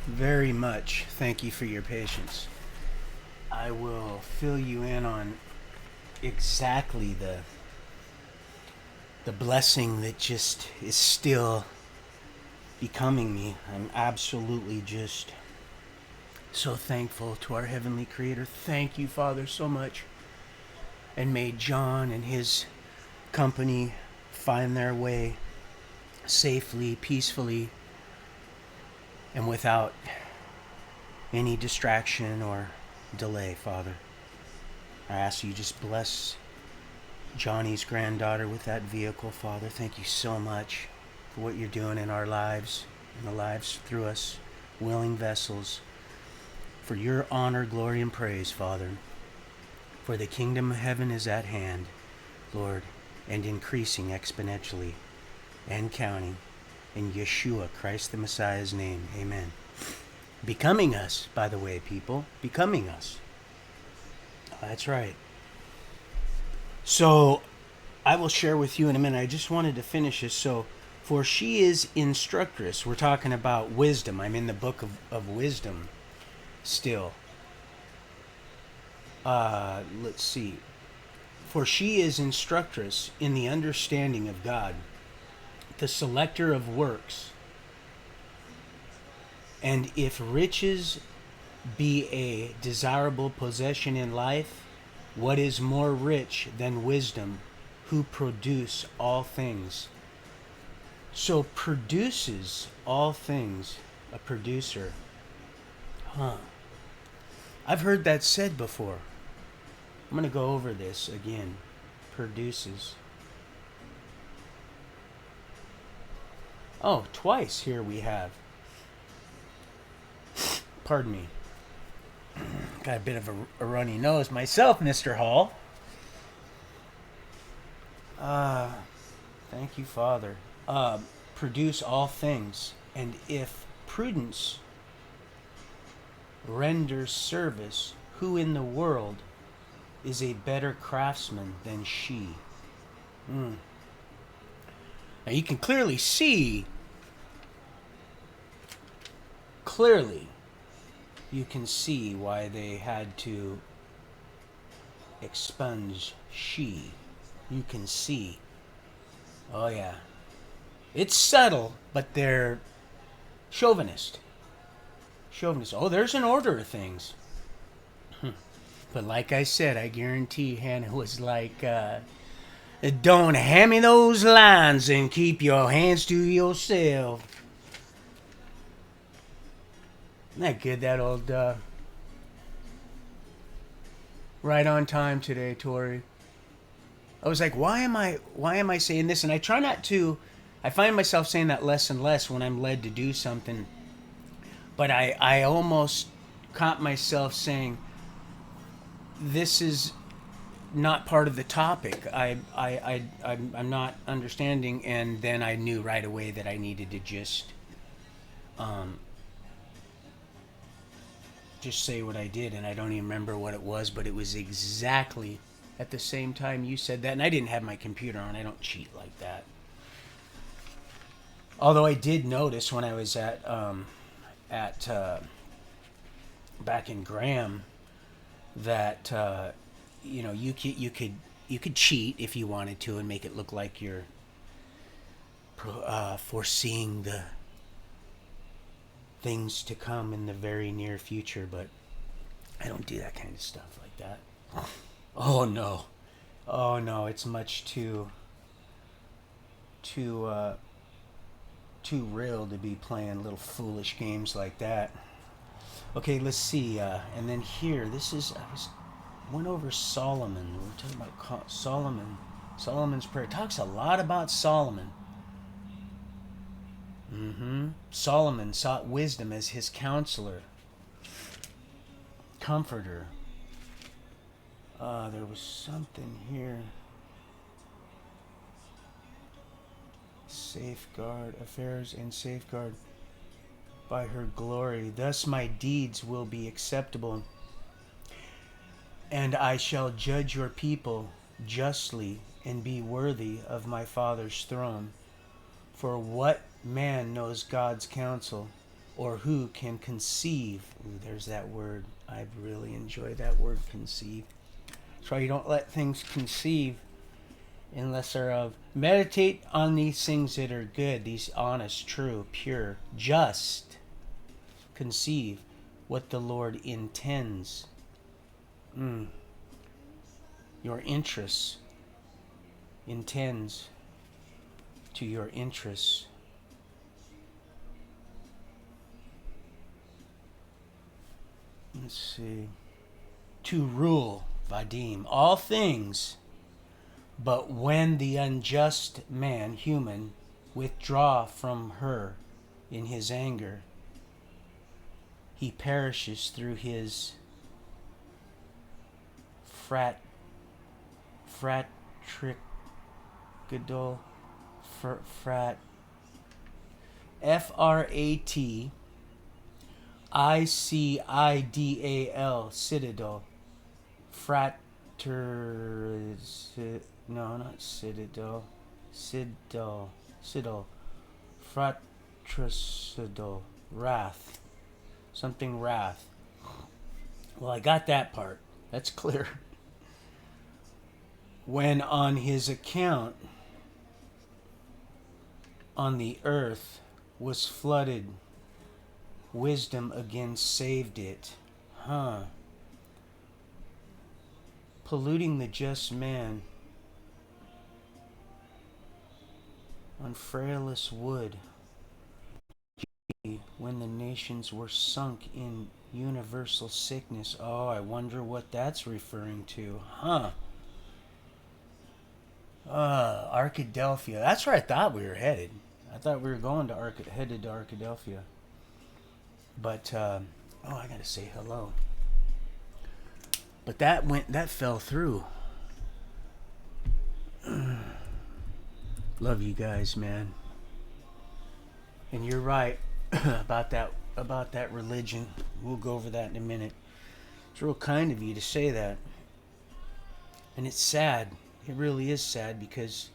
very much. Thank you for your patience. I will fill you in on exactly the blessing that just is still becoming me. I'm absolutely just so thankful to our Heavenly Creator. Thank you, Father, so much. And may John and his company find their way safely, peacefully, and without any distraction or delay, Father. I ask you just bless Johnny's granddaughter with that vehicle, Father. Thank you so much for what you're doing in our lives, in the lives through us, willing vessels, for your honor, glory, and praise, Father. For the kingdom of heaven is at hand, Lord, and increasing exponentially and counting. In Yeshua, Christ the Messiah's name, amen. Becoming us, by the way, people. Becoming us. That's right. So, I will share with you in a minute. I just wanted to finish this. So, for she is instructress. We're talking about wisdom. I'm in the book of wisdom still. Let's see. For she is instructress in the understanding of God, the selector of works. And if riches be a desirable possession in life, what is more rich than wisdom, who produce all things? So produces all things, a producer. Huh. I've heard that said before. I'm going to go over this again. Produces. Oh, twice here we have. Pardon me. Got a bit of a runny nose myself, Mr. Hall. Thank you, Father. Produce all things, and if prudence renders service, who in the world is a better craftsman than she? Now you can clearly see, you can see why they had to expunge she. You can see. Oh yeah. It's subtle, but they're chauvinist. Oh, there's an order of things. But like I said, I guarantee Hannah was like, don't hand me those lines and keep your hands to yourself. Isn't that good, that old, right on time today, Tori? I was like, why am I saying this? And I try not to, I find myself saying that less and less when I'm led to do something. But I almost caught myself saying, this is not part of the topic. I'm not understanding. And then I knew right away that I needed to just say what I did. And I don't even remember what it was, but it was exactly at the same time you said that. And I didn't have my computer on. I don't cheat like that. Although I did notice when I was at back in Graham that you could cheat if you wanted to and make it look like you're foreseeing the things to come in the very near future, but I don't do that kind of stuff like that. Oh no, it's much too real to be playing little foolish games like that. Okay, let's see. And then here, went over Solomon. We were talking about Solomon. Solomon's prayer. It talks a lot about Solomon. Solomon sought wisdom as his counselor, comforter. There was something here. Safeguard affairs and safeguard by her glory. Thus my deeds will be acceptable, and I shall judge your people justly and be worthy of my Father's throne. For what man knows God's counsel? or who can conceive. Ooh, there's that word. I really enjoy that word, conceive. So you don't let things conceive unless they're of. Meditate on these things that are good, these honest, true, pure, just. Conceive what the Lord intends. Your interests. Intends to your interests. Let's see. To rule, Vadim, all things. But when the unjust man, human, withdraw from her in his anger, he perishes through his fratricidal, FRATICIDAL, citadel, no, not citadel, fratricidal, wrath, something wrath. Well, I got that part. That's clear. When on his account on the earth was flooded, wisdom again saved it. Polluting the just man on frailest wood, when the nations were sunk in universal sickness. Oh, I wonder what that's referring to. Arkadelphia. That's where I thought we were headed. I thought we were going to headed to Arkadelphia. But I gotta say hello. But that fell through. Love you guys, man. And you're right about that religion. We'll go over that in a minute. It's real kind of you to say that. And it's sad. It really is sad because,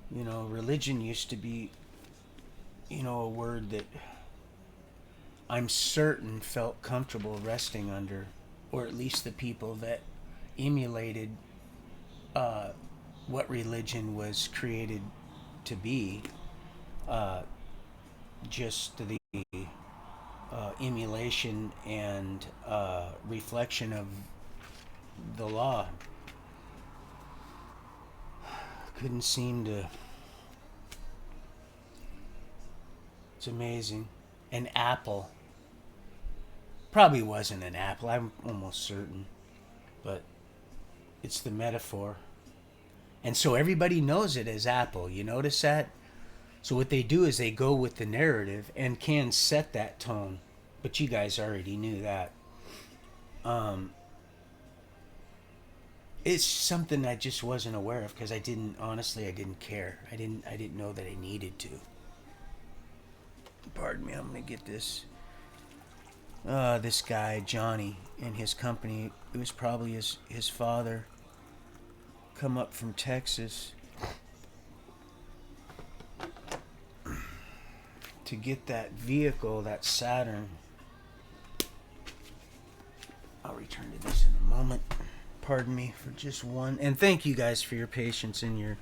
religion used to be, a word that I'm certain felt comfortable resting under, or at least the people that emulated what religion was created to be, just the emulation and reflection of the law. Couldn't seem to. It's amazing. An apple. Probably wasn't an apple, I'm almost certain. But it's the metaphor. And so everybody knows it as apple. You notice that? So what they do is they go with the narrative and can set that tone. But you guys already knew that. It's something I just wasn't aware of because I didn't care. I didn't know that I needed to. Pardon me, I'm gonna get this. This guy Johnny and his company. It was probably his father. Come up from Texas to get that vehicle, that Saturn. I'll return to this in a moment. Pardon me for just one. And thank you guys for your patience and your,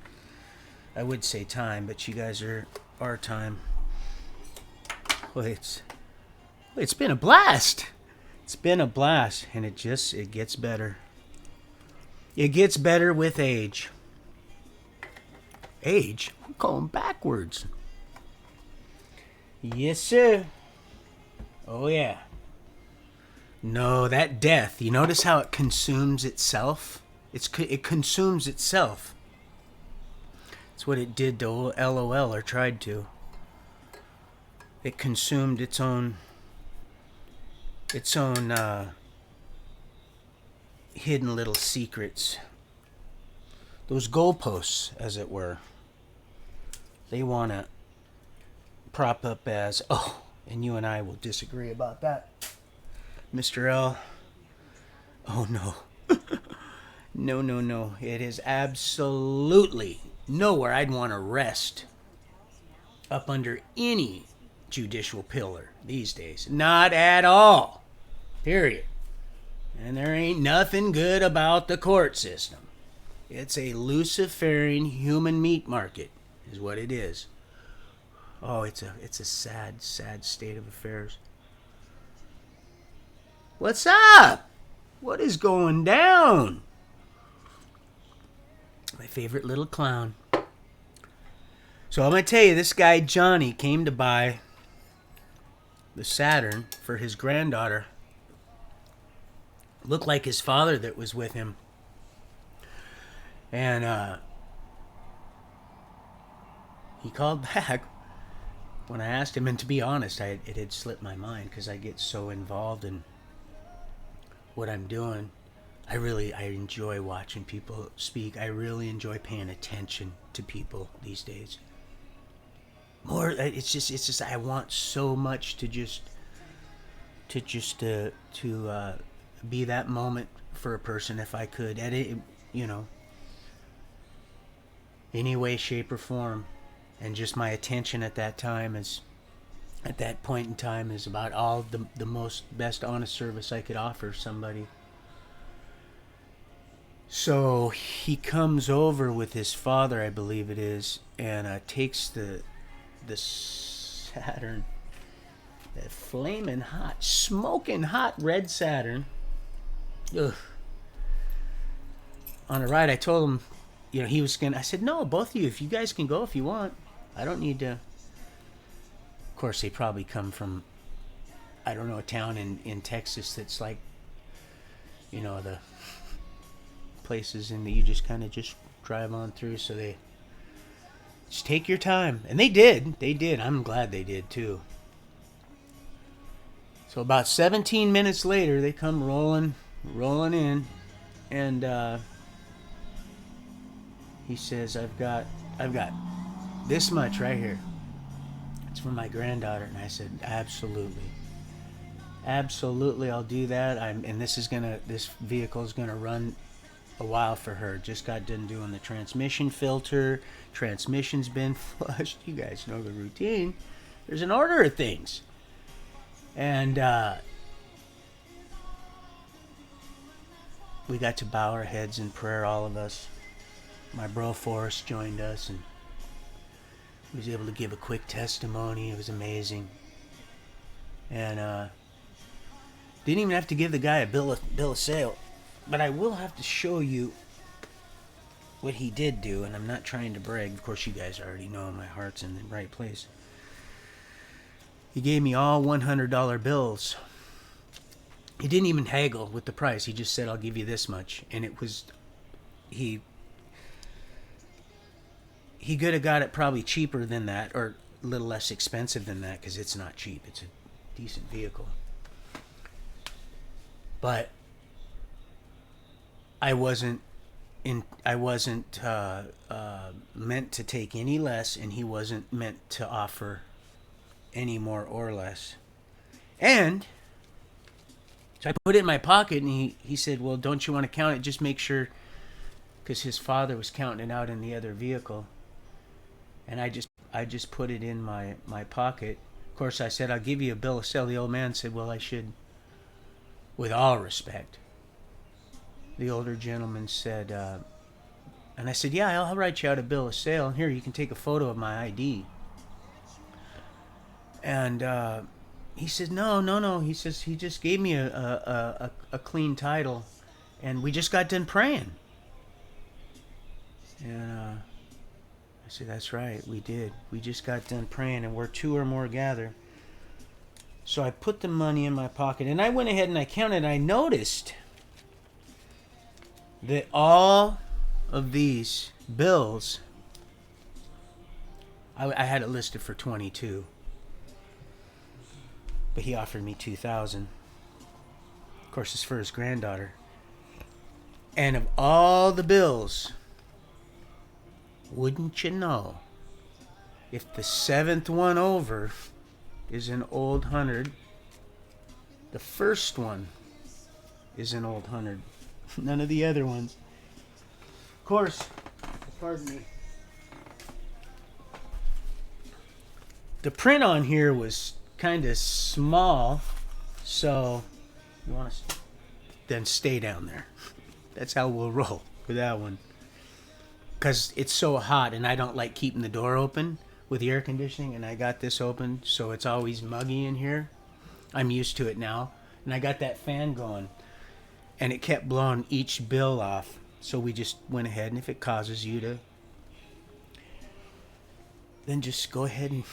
I would say time, but you guys are our time. Well, it's been a blast. It's been a blast, and it gets better. It gets better with age. Age? I'm going backwards. Yes, sir. Oh, yeah. No, that death. You notice how it consumes itself? It consumes itself. That's what it did to LOL, or tried to. It consumed its own hidden little secrets. Those goalposts, as it were. They want to prop up as, and you and I will disagree about that, Mr. L. Oh, no. No. It is absolutely nowhere I'd want to rest up under any judicial pillar these days. Not at all. Period. And there ain't nothing good about the court system. It's a Luciferian human meat market, is what it is. Oh, it's a sad, sad state of affairs. What's up? What is going down? My favorite little clown. So I'm going to tell you, this guy Johnny came to buy the Saturn for his granddaughter. Looked like his father that was with him. And he called back when I asked him, and to be honest, it had slipped my mind because I get so involved in what I'm doing. I enjoy watching people speak. I really enjoy paying attention to people these days. More, it's just I want so much to be that moment for a person if I could, at it, any way, shape, or form. And just my attention at that point in time is about all the most best honest service I could offer somebody. So he comes over with his father, I believe it is, and takes the Saturn, that flaming hot, smoking hot red Saturn. Ugh. On a ride, I told him, he was I said, no, both of you, if you guys can go if you want. I don't need to. Of course, they probably come from, I don't know, a town in Texas that's like, the places in that you just kind of just drive on through. So they just take your time. And they did. I'm glad they did, too. So about 17 minutes later, they come rolling in. And he says, I've got this much right here. It's for my granddaughter. And I said, absolutely, I'll do that. And this vehicle is gonna run a while for her. Just got done doing the transmission filter. Transmission's been flushed. You guys know the routine. There's an order of things. And we got to bow our heads in prayer, all of us. My bro Forrest joined us, and he was able to give a quick testimony. It was amazing. And didn't even have to give the guy a bill of sale. But I will have to show you what he did do, and I'm not trying to brag. Of course, you guys already know my heart's in the right place. He gave me all $100 bills. He didn't even haggle with the price. He just said, I'll give you this much. And it was, he could have got it probably cheaper than that, or a little less expensive than that, because it's not cheap. It's a decent vehicle. But I wasn't meant to take any less, and he wasn't meant to offer any more or less. And so I put it in my pocket, and he said, well, don't you want to count it? Just make sure, because his father was counting it out in the other vehicle. And I just put it in my pocket. Of course, I said, I'll give you a bill of sale. The old man said, well, I should, with all respect. The older gentleman said, and I said, yeah, I'll write you out a bill of sale. And here, you can take a photo of my ID. And he said, no. He says, he just gave me a clean title. And we just got done praying. And I said, that's right, we did. We just got done praying, and where two or more gather. So I put the money in my pocket, and I went ahead and I counted, and I noticed that all of these bills, I had it listed for 22, but he offered me 2,000. Of course, it's for his granddaughter. And of all the bills, wouldn't you know, if the seventh one over is an old 100, the first one is an old 100. None of the other ones. Of course, pardon me. the print on here was kind of small, so you want to then stay down there. That's how we'll roll with that one. Because it's so hot and I don't like keeping the door open with the air conditioning, and I got this open so it's always muggy in here. I'm used to it now. And I got that fan going and it kept blowing each bill off. So we just went ahead, and if it causes you to, then just go ahead and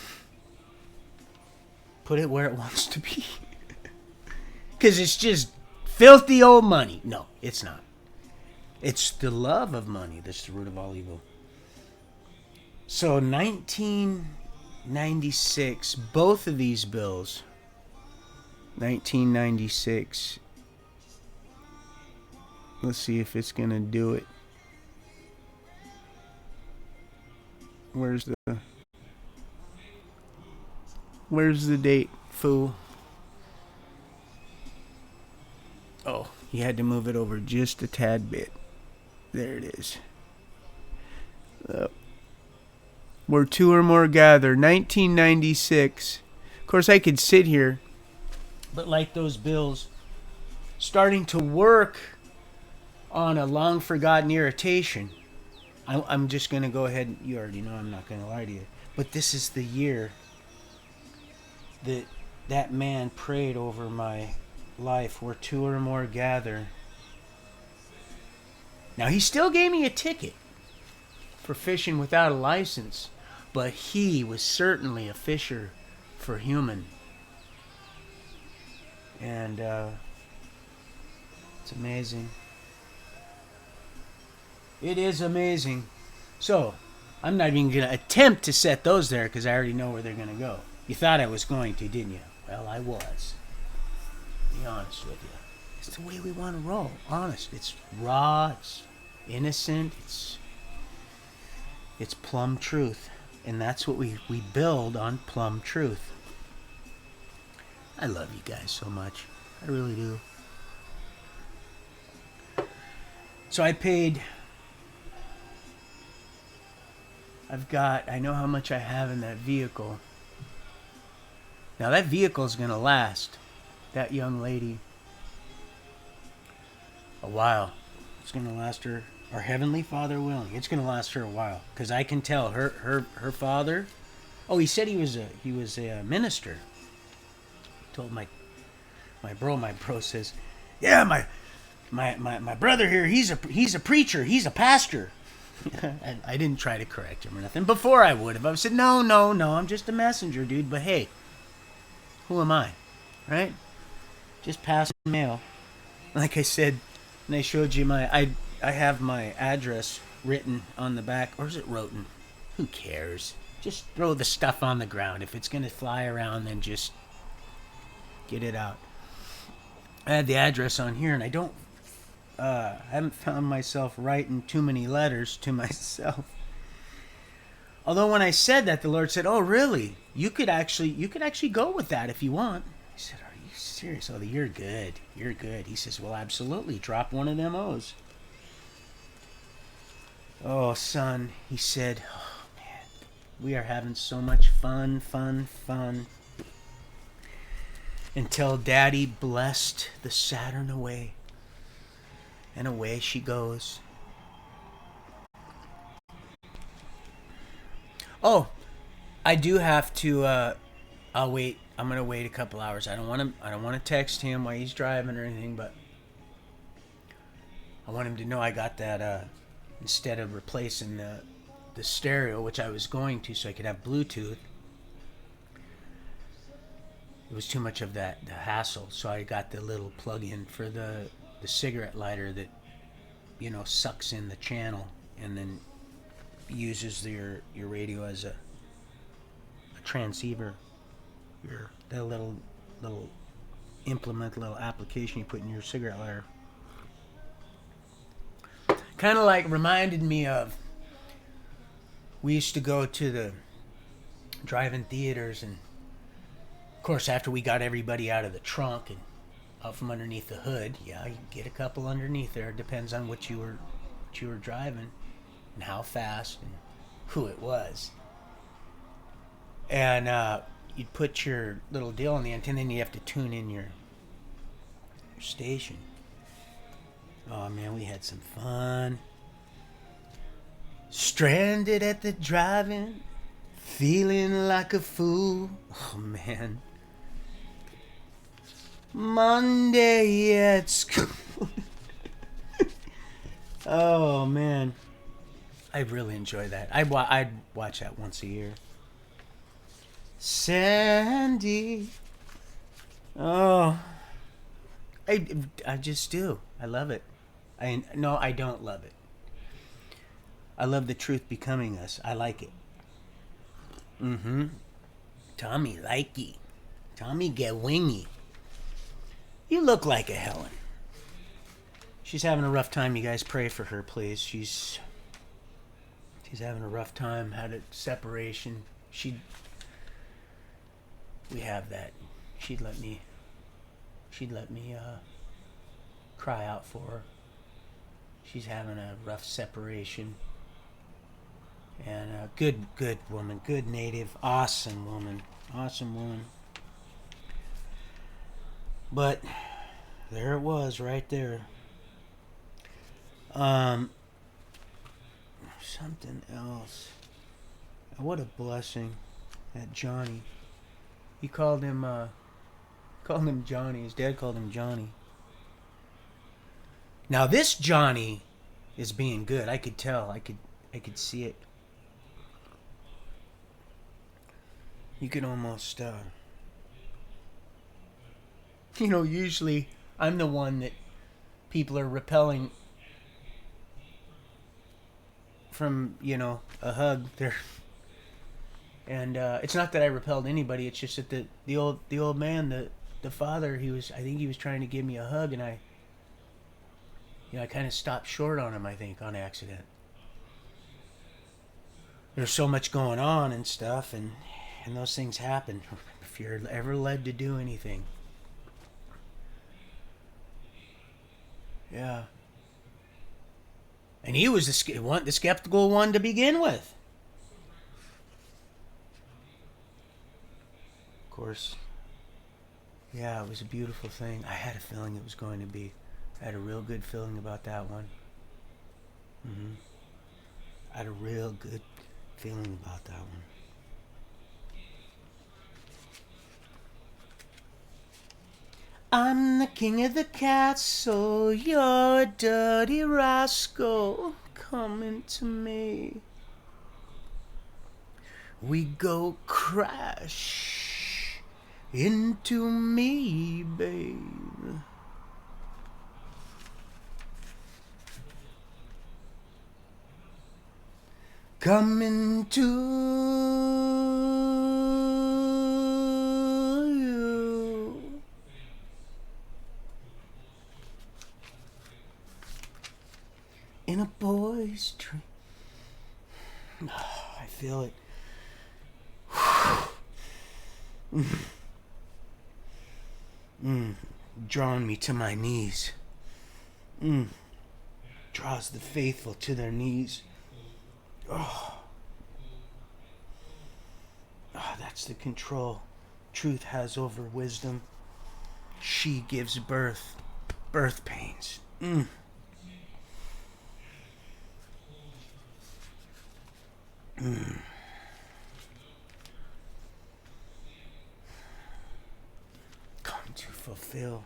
put it where it wants to be. Because it's just filthy old money. No, it's not. It's the love of money that's the root of all evil. So 1996, both of these bills, 1996. Let's see if it's going to do it. Where's the date, fool? Oh, you had to move it over just a tad bit. There it is. Where two or more gather, 1996. Of course, I could sit here, but like those bills, starting to work on a long-forgotten irritation. I'm just going to go ahead and, you already know I'm not going to lie to you, but this is the year that man prayed over my life, where two or more gather. Now, he still gave me a ticket for fishing without a license, but he was certainly a fisher for human. And it's amazing. It is amazing. So, I'm not even going to attempt to set those there because I already know where they're going to go. You thought I was going to, didn't you? Well, I was. Be honest with you. It's the way we want to roll. Honest. It's raw. It's innocent. It's plumb truth. And that's what we build on, plumb truth. I love you guys so much. I really do. So I paid... I know how much I have in that vehicle. Now that vehicle is going to last that young lady a while. It's going to last her, our Heavenly Father willing. It's going to last her a while, because I can tell her father. Oh, he said he was a minister. He told my bro says, yeah, my brother here, he's a preacher, he's a pastor. And I didn't try to correct him or nothing. Before I would have. I said, no, I'm just a messenger, dude. But hey, who am I? Right? Just passing mail. Like I said, and I showed you I have my address written on the back. Or is it written? Who cares? Just throw the stuff on the ground. If it's going to fly around, then just get it out. I had the address on here, and I haven't found myself writing too many letters to myself. Although when I said that, the Lord said, "Oh, really? You could actually go with that if you want." I said, "Are you serious? Oh, you're good. You're good." He says, "Well, absolutely. Drop one of them O's." Oh, son, he said, "Oh, man, we are having so much fun. Until Daddy blessed the Saturn away. And away she goes. Oh, I do have to. I'll wait. I'm gonna wait a couple hours. I don't want to text him while he's driving or anything, but I want him to know I got that. Instead of replacing the stereo, which I was going to, so I could have Bluetooth. It was too much of the hassle, so I got the little plug-in for the cigarette lighter that, sucks in the channel and then uses your radio as a transceiver. That little implement, little application you put in your cigarette lighter. Kind of like reminded me of, we used to go to the drive-in theaters, and of course after we got everybody out of the trunk and out from underneath the hood, yeah, you can get a couple underneath there. It depends on what you were driving and how fast and who it was. And you'd put your little deal on the antenna, and you have to tune in your station. Oh man, we had some fun. Stranded at the drive-in, feeling like a fool. Oh man. Monday at school. Oh man, I really enjoy that. I'd watch that once a year. Sandy. Oh, I just do. I love it. No, I don't love it. I love the truth becoming us. I like it. Mm-hmm. Tommy likey. Tommy get wingy. You look like a Helen. She's having a rough time. You guys pray for her, please. She's having a rough time. Had a separation. We have that. She'd let me cry out for her. She's having a rough separation. And a good woman, good native, awesome woman. But there it was, right there. Something else. What a blessing that Johnny. He called him Johnny. His dad called him Johnny. Now this Johnny is being good. I could tell. I could see it. You could almost usually I'm the one that people are repelling from, a hug there. And it's not that I repelled anybody. It's just that the old man, the father, I think he was trying to give me a hug, and I kind of stopped short on him, I think, on accident. There's so much going on and stuff, and those things happen if you're ever led to do anything. Yeah. And he was the skeptical one to begin with. Of course. Yeah, it was a beautiful thing. I had a feeling it was going to be. I had a real good feeling about that one. Mm-hmm. I had a real good feeling about that one. I'm the king of the castle, you're a dirty rascal, coming to me. We go crash into me, babe. Coming to you. In a boy's dream. Oh, I feel it. Drawing me to my knees. Draws the faithful to their knees. Oh, that's the control truth has over wisdom. She gives birth pains. Come to fulfill.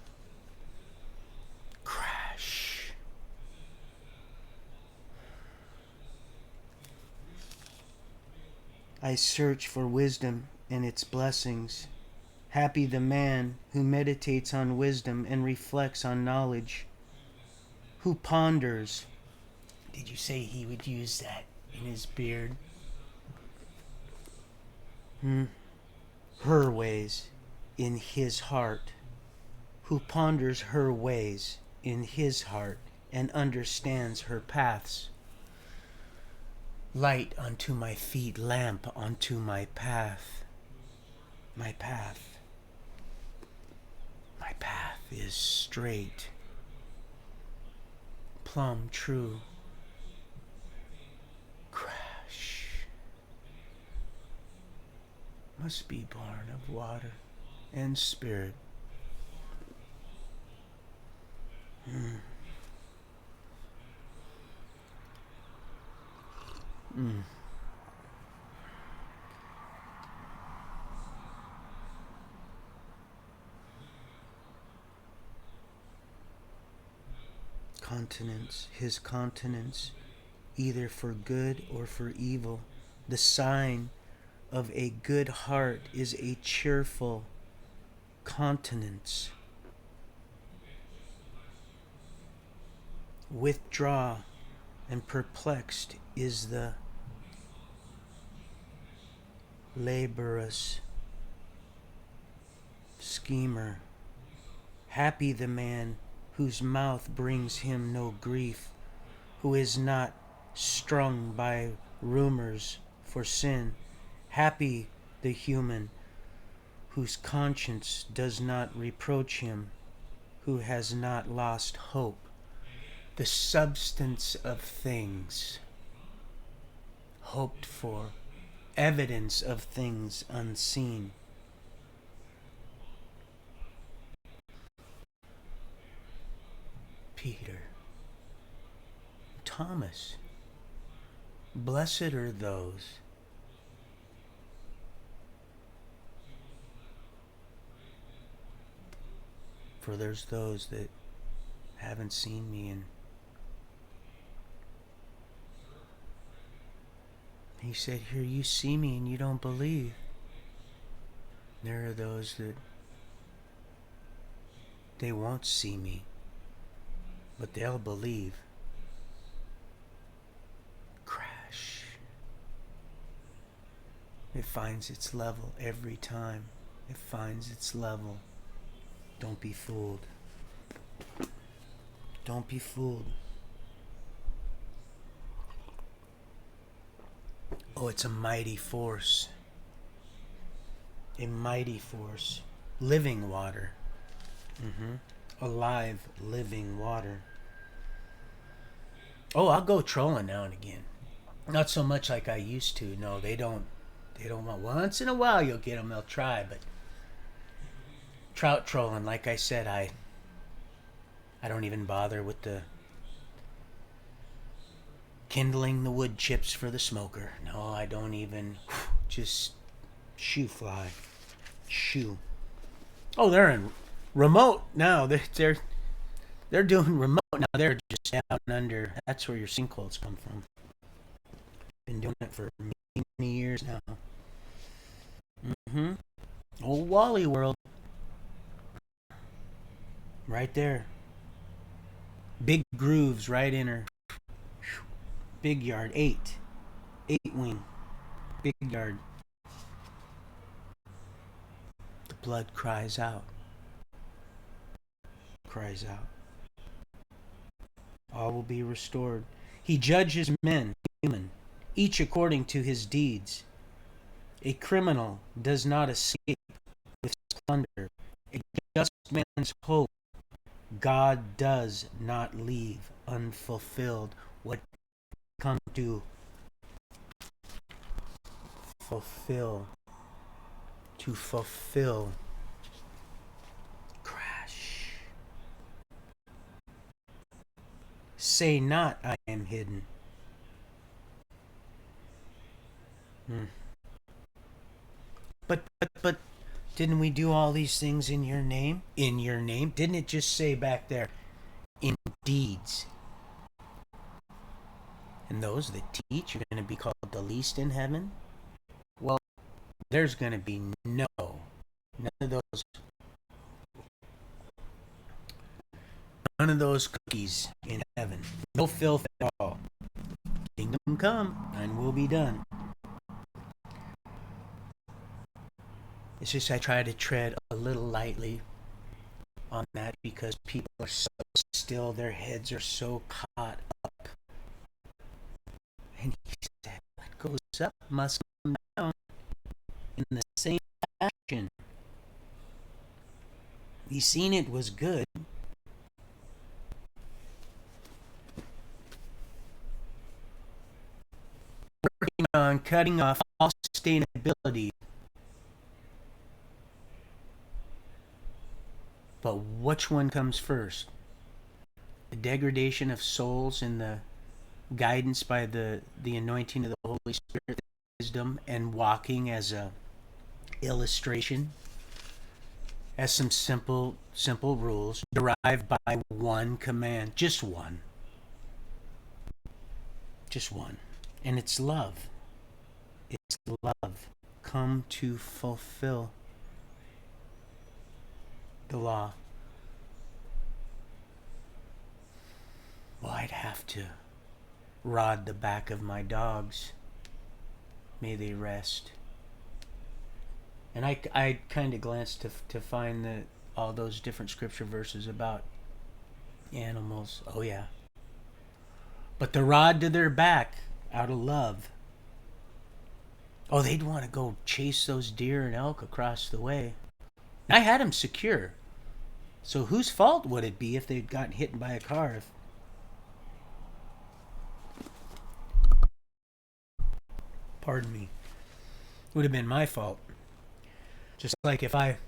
Crash. I search for wisdom and its blessings. Happy the man who meditates on wisdom and reflects on knowledge. Who ponders. Did you say he would use that in his beard? Her ways in his heart. Who ponders her ways in his heart and understands her paths. Light unto my feet, lamp unto my path. My path. My path is straight, plumb true. Crash. must be born of water and spirit. Mm. Mm. Continence, his continence, either for good or for evil. The sign of a good heart is a cheerful continence. Withdraw and perplexed is the laborious schemer. Happy the man whose mouth brings him no grief, who is not strung by rumors for sin. Happy the human whose conscience does not reproach him, who has not lost hope. The substance of things hoped for, evidence of things unseen. Peter, Thomas, blessed are those for there's those that haven't seen me, and he said, here you see me and you don't believe. There are those that they won't see me, but they'll believe. Crash. It finds its level every time. It finds its level. Don't be fooled. Don't be fooled. Oh, it's a mighty force. A mighty force. Living water. Alive, living water. Oh, I'll go trolling now and again. Not so much like I used to. No, they don't want. Once in a while you'll get them. They'll try, but trout trolling, like I said, I don't even bother with the kindling the wood chips for the smoker. No, I don't even. Just shoo fly. Shoo. Oh, they're in remote now. They're doing remote now. They're just down under. That's where your sinkholes come from. Been doing it for many years now. Old Wally World. Right there. Big grooves right in her. Big yard. 8 wing. Big yard. The blood cries out. Cries out. All will be restored. He judges men, human, each according to his deeds. A criminal does not escape with plunder. A just man's hope God does not leave unfulfilled. What come to fulfill. To fulfill. Crash. Say not, I am hidden. But didn't we do all these things in your name? In your name? Didn't it just say back there, in deeds? And those that teach are going to be called the least in heaven? Well, there's going to be none of those cookies in heaven. No filth at all. Kingdom come, and we'll be done. It's just I try to tread a little lightly on that because people are so still, their heads are so caught up. And he said, what goes up must come down in the same fashion. He seen it was good. Working on cutting off all sustainability But which one comes first? The degradation of souls and the guidance by the anointing of the Holy Spirit, wisdom, and walking as a illustration, as some simple rules derived by one command, just one, and it's love. It's love. Come to fulfill the law. Well, I'd have to rod the back of my dogs. May they rest. And I kind of glanced to find all those different scripture verses about animals. Oh, yeah. But the rod to their back out of love. Oh, they'd want to go chase those deer and elk across the way. I had them secure. So whose fault would it be if they'd gotten hit by a car? Pardon me. It would have been my fault. Just like if I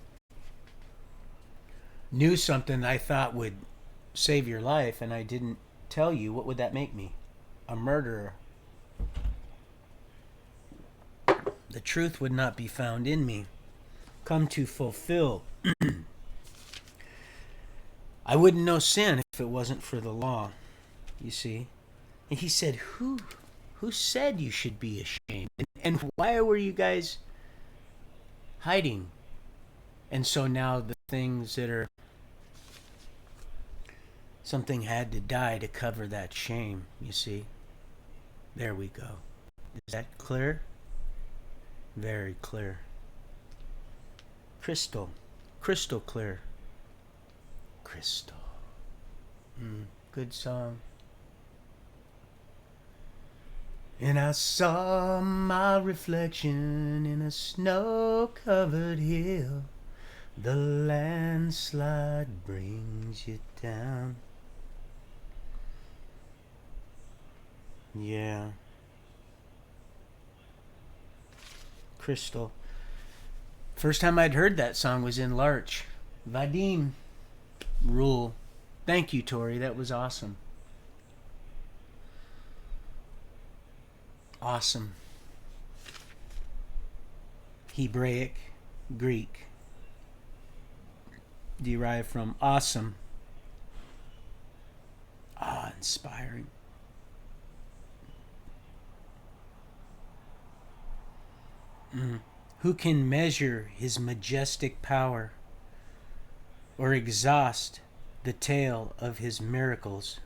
knew something I thought would save your life and I didn't tell you, what would that make me? A murderer. The truth would not be found in me. Come to fulfill. I wouldn't know sin if it wasn't for the law, you see. And he said, who said you should be ashamed? And why were you guys hiding? And so now the things that are... Something had to die to cover that shame, you see. There we go. Is that clear? Very clear. Crystal clear. Crystal. Good song. And I saw my reflection in a snow-covered hill. The landslide brings you down. Yeah. Crystal. First time I'd heard that song was in Larch. Vadim. Rule. Thank you, Tori. That was awesome. Awesome. Hebraic, Greek. Derived from awesome. Inspiring. Who can measure his majestic power or exhaust the tale of his miracles?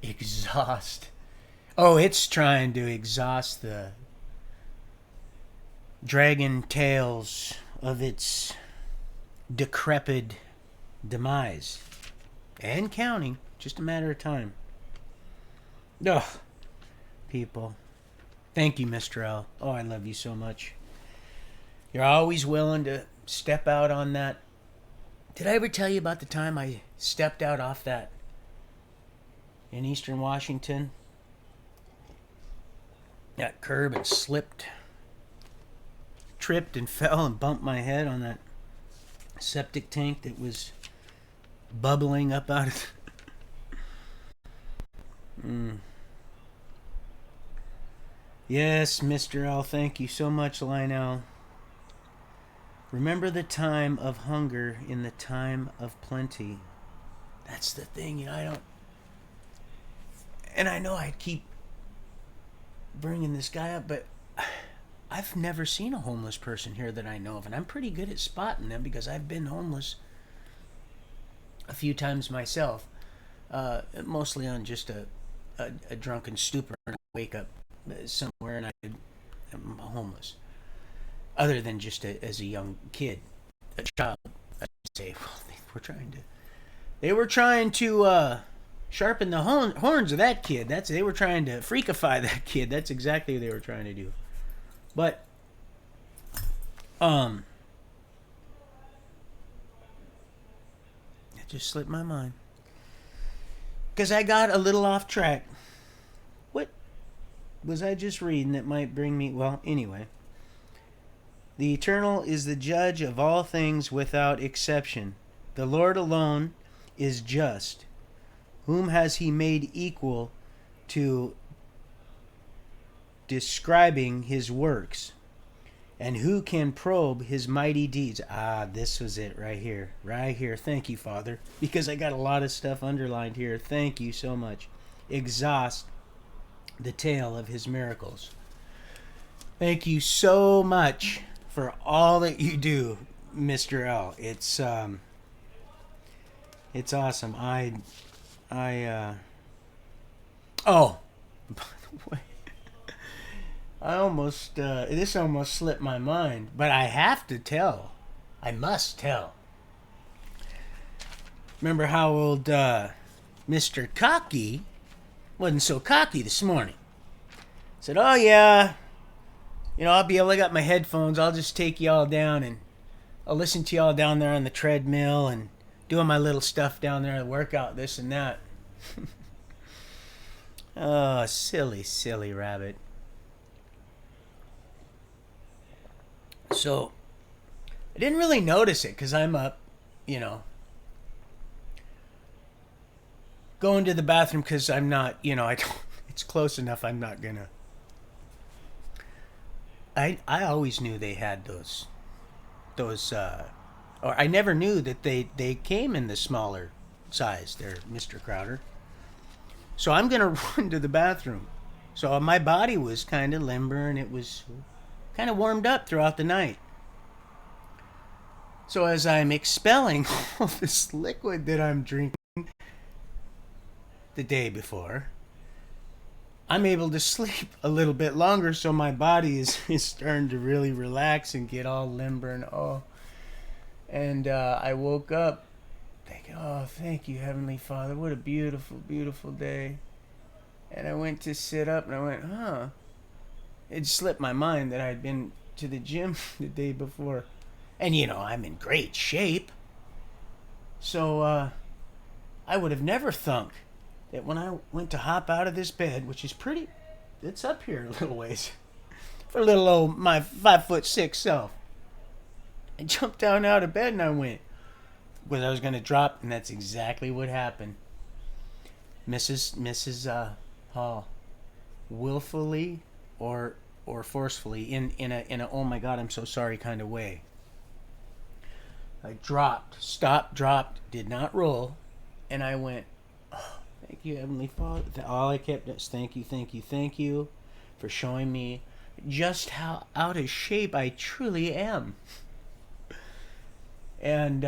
Exhaust. Oh, it's trying to exhaust the dragon tales of its decrepit demise. And counting. Just a matter of time. Ugh. People. Thank you, Mr. L. Oh, I love you so much. You're always willing to step out on that. Did I ever tell you about the time I stepped out off that in Eastern Washington? That curb and slipped, tripped and fell and bumped my head on that septic tank that was bubbling up out of... Yes, Mr. L, thank you so much, Lionel. Remember the time of hunger in the time of plenty. That's the thing, you know, I don't... And I know I keep bringing this guy up, but I've never seen a homeless person here that I know of, and I'm pretty good at spotting them because I've been homeless a few times myself, mostly on just a drunken stupor, and I wake up somewhere and I'm homeless. Other than just as a young kid, a child, I'd say, well, they were trying to sharpen the horns of that kid. They were trying to freakify that kid. That's exactly what they were trying to do. But, it just slipped my mind. Because I got a little off track. What was I just reading that might bring me... Well, anyway. The Eternal is the judge of all things without exception. The Lord alone is just. Whom has he made equal to describing his works? And who can probe his mighty deeds? Ah, this was it right here. Right here. Thank you, Father. Because I got a lot of stuff underlined here. Thank you so much. Exhaust the tale of his miracles. Thank you so much for all that you do, Mr. L. It's awesome. Oh, by the way, this almost slipped my mind, but I have to tell. I must tell. Remember how old Mr. Cocky wasn't so cocky this morning? Said, oh yeah, I'll be able, I got my headphones, I'll just take y'all down and I'll listen to y'all down there on the treadmill and doing my little stuff down there, the workout, this and that. Oh, silly, silly rabbit. So, I didn't really notice it because I'm up, going to the bathroom because I'm not, I don't, it's close enough, I'm not gonna. I always knew they had those, or I never knew that they came in the smaller size there, Mr. Crowder. So I'm going to run to the bathroom. So my body was kind of limber and it was kind of warmed up throughout the night. So as I'm expelling all this liquid that I'm drinking the day before, I'm able to sleep a little bit longer, so my body is starting to really relax and get all limber and all. And I woke up thinking, oh, thank you, Heavenly Father. What a beautiful, beautiful day. And I went to sit up and I went, huh. It slipped my mind that I'd been to the gym the day before. And, I'm in great shape. So I would have never thunk that when I went to hop out of this bed, which is it's up here a little ways, for little old my 5'6" self, I jumped down out of bed and I went, was I was going to drop, and that's exactly what happened. Mrs. Hall, willfully or forcefully, in a oh my God, I'm so sorry kind of way, I dropped, did not roll, and I went, oh, thank you, Heavenly Father. All I kept is thank you for showing me just how out of shape I truly am. And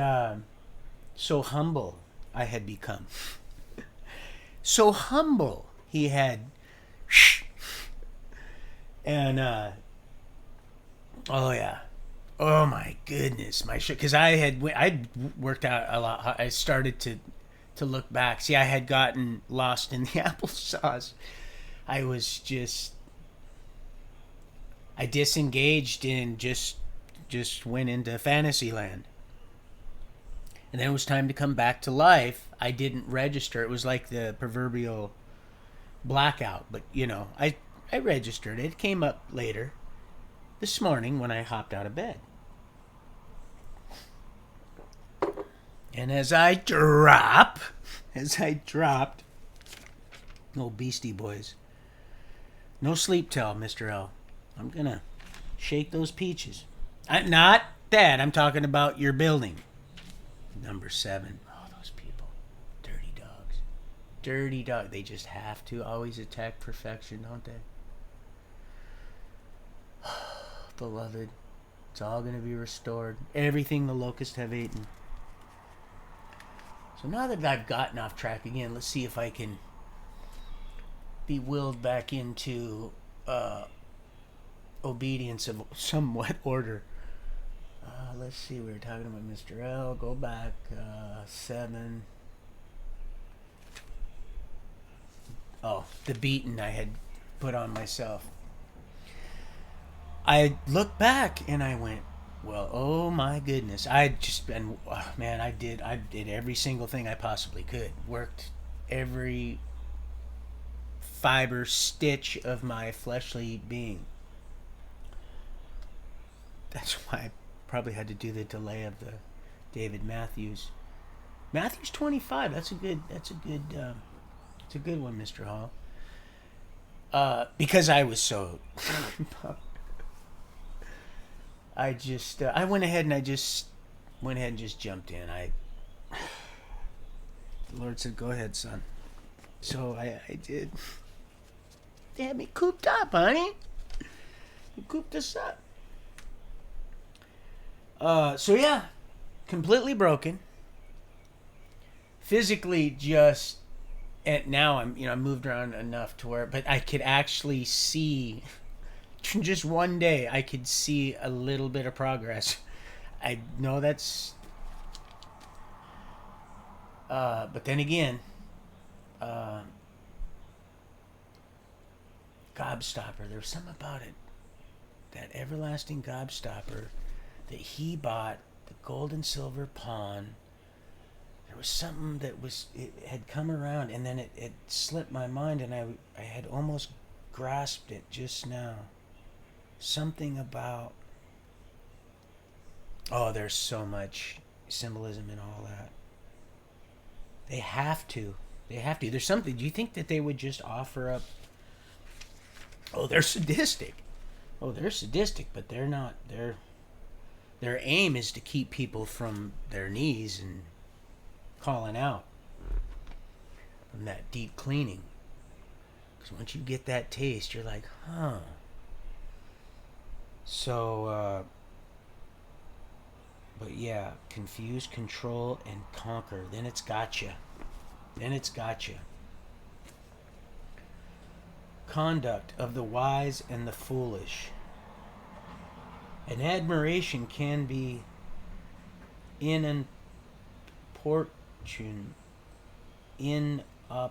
so humble I had become. So humble he had. And, oh yeah. Oh my goodness. Because I'd worked out a lot. I started to look back. See, I had gotten lost in the applesauce. I disengaged and just went into fantasy land. And then it was time to come back to life. I didn't register. It was like the proverbial blackout. But, I registered it. It came up later this morning when I hopped out of bed. And as I dropped, no Beastie Boys, no sleep till, Mr. L. I'm going to shake those peaches. Not that. I'm talking about your building. Number 7. Oh, those people. Dirty dogs. Dirty dog. They just have to always attack perfection, don't they? Beloved, it's all going to be restored. Everything the locusts have eaten. So now that I've gotten off track again, let's see if I can be willed back into obedience of somewhat order. Let's see, we were talking about Mr. L. Go back 7. Oh, the beating I had put on myself. I looked back and I went, well, oh my goodness. I'd just been, man, I did every single thing I possibly could. Worked every fiber, stitch of my fleshly being. That's why I probably had to do the delay of the David Matthews. Matthews 25. It's a good one, Mr. Hall. Because I was so, I went ahead and just jumped in. The Lord said, "Go ahead, son." So I did. They had me cooped up, honey. You cooped us up. So yeah, completely broken. Physically, just and now I moved around enough to where, but I could actually see. Just one day, I could see a little bit of progress. I know that's. But then again, Gobstopper. There was something about it. That everlasting Gobstopper that he bought, the gold and silver pawn. There was something it had come around, and then it slipped my mind, and I had almost grasped it just now. Something about, oh, there's so much symbolism in all that. They have to. There's something. Do you think that they would just offer up? Oh, they're sadistic. But they're not. Their aim is to keep people from their knees and calling out from that deep cleaning. Because once you get that taste, you're like, huh. So, but yeah, confuse, control, and conquer. Then it's gotcha. Conduct of the wise and the foolish. An admiration can be inopportune. And an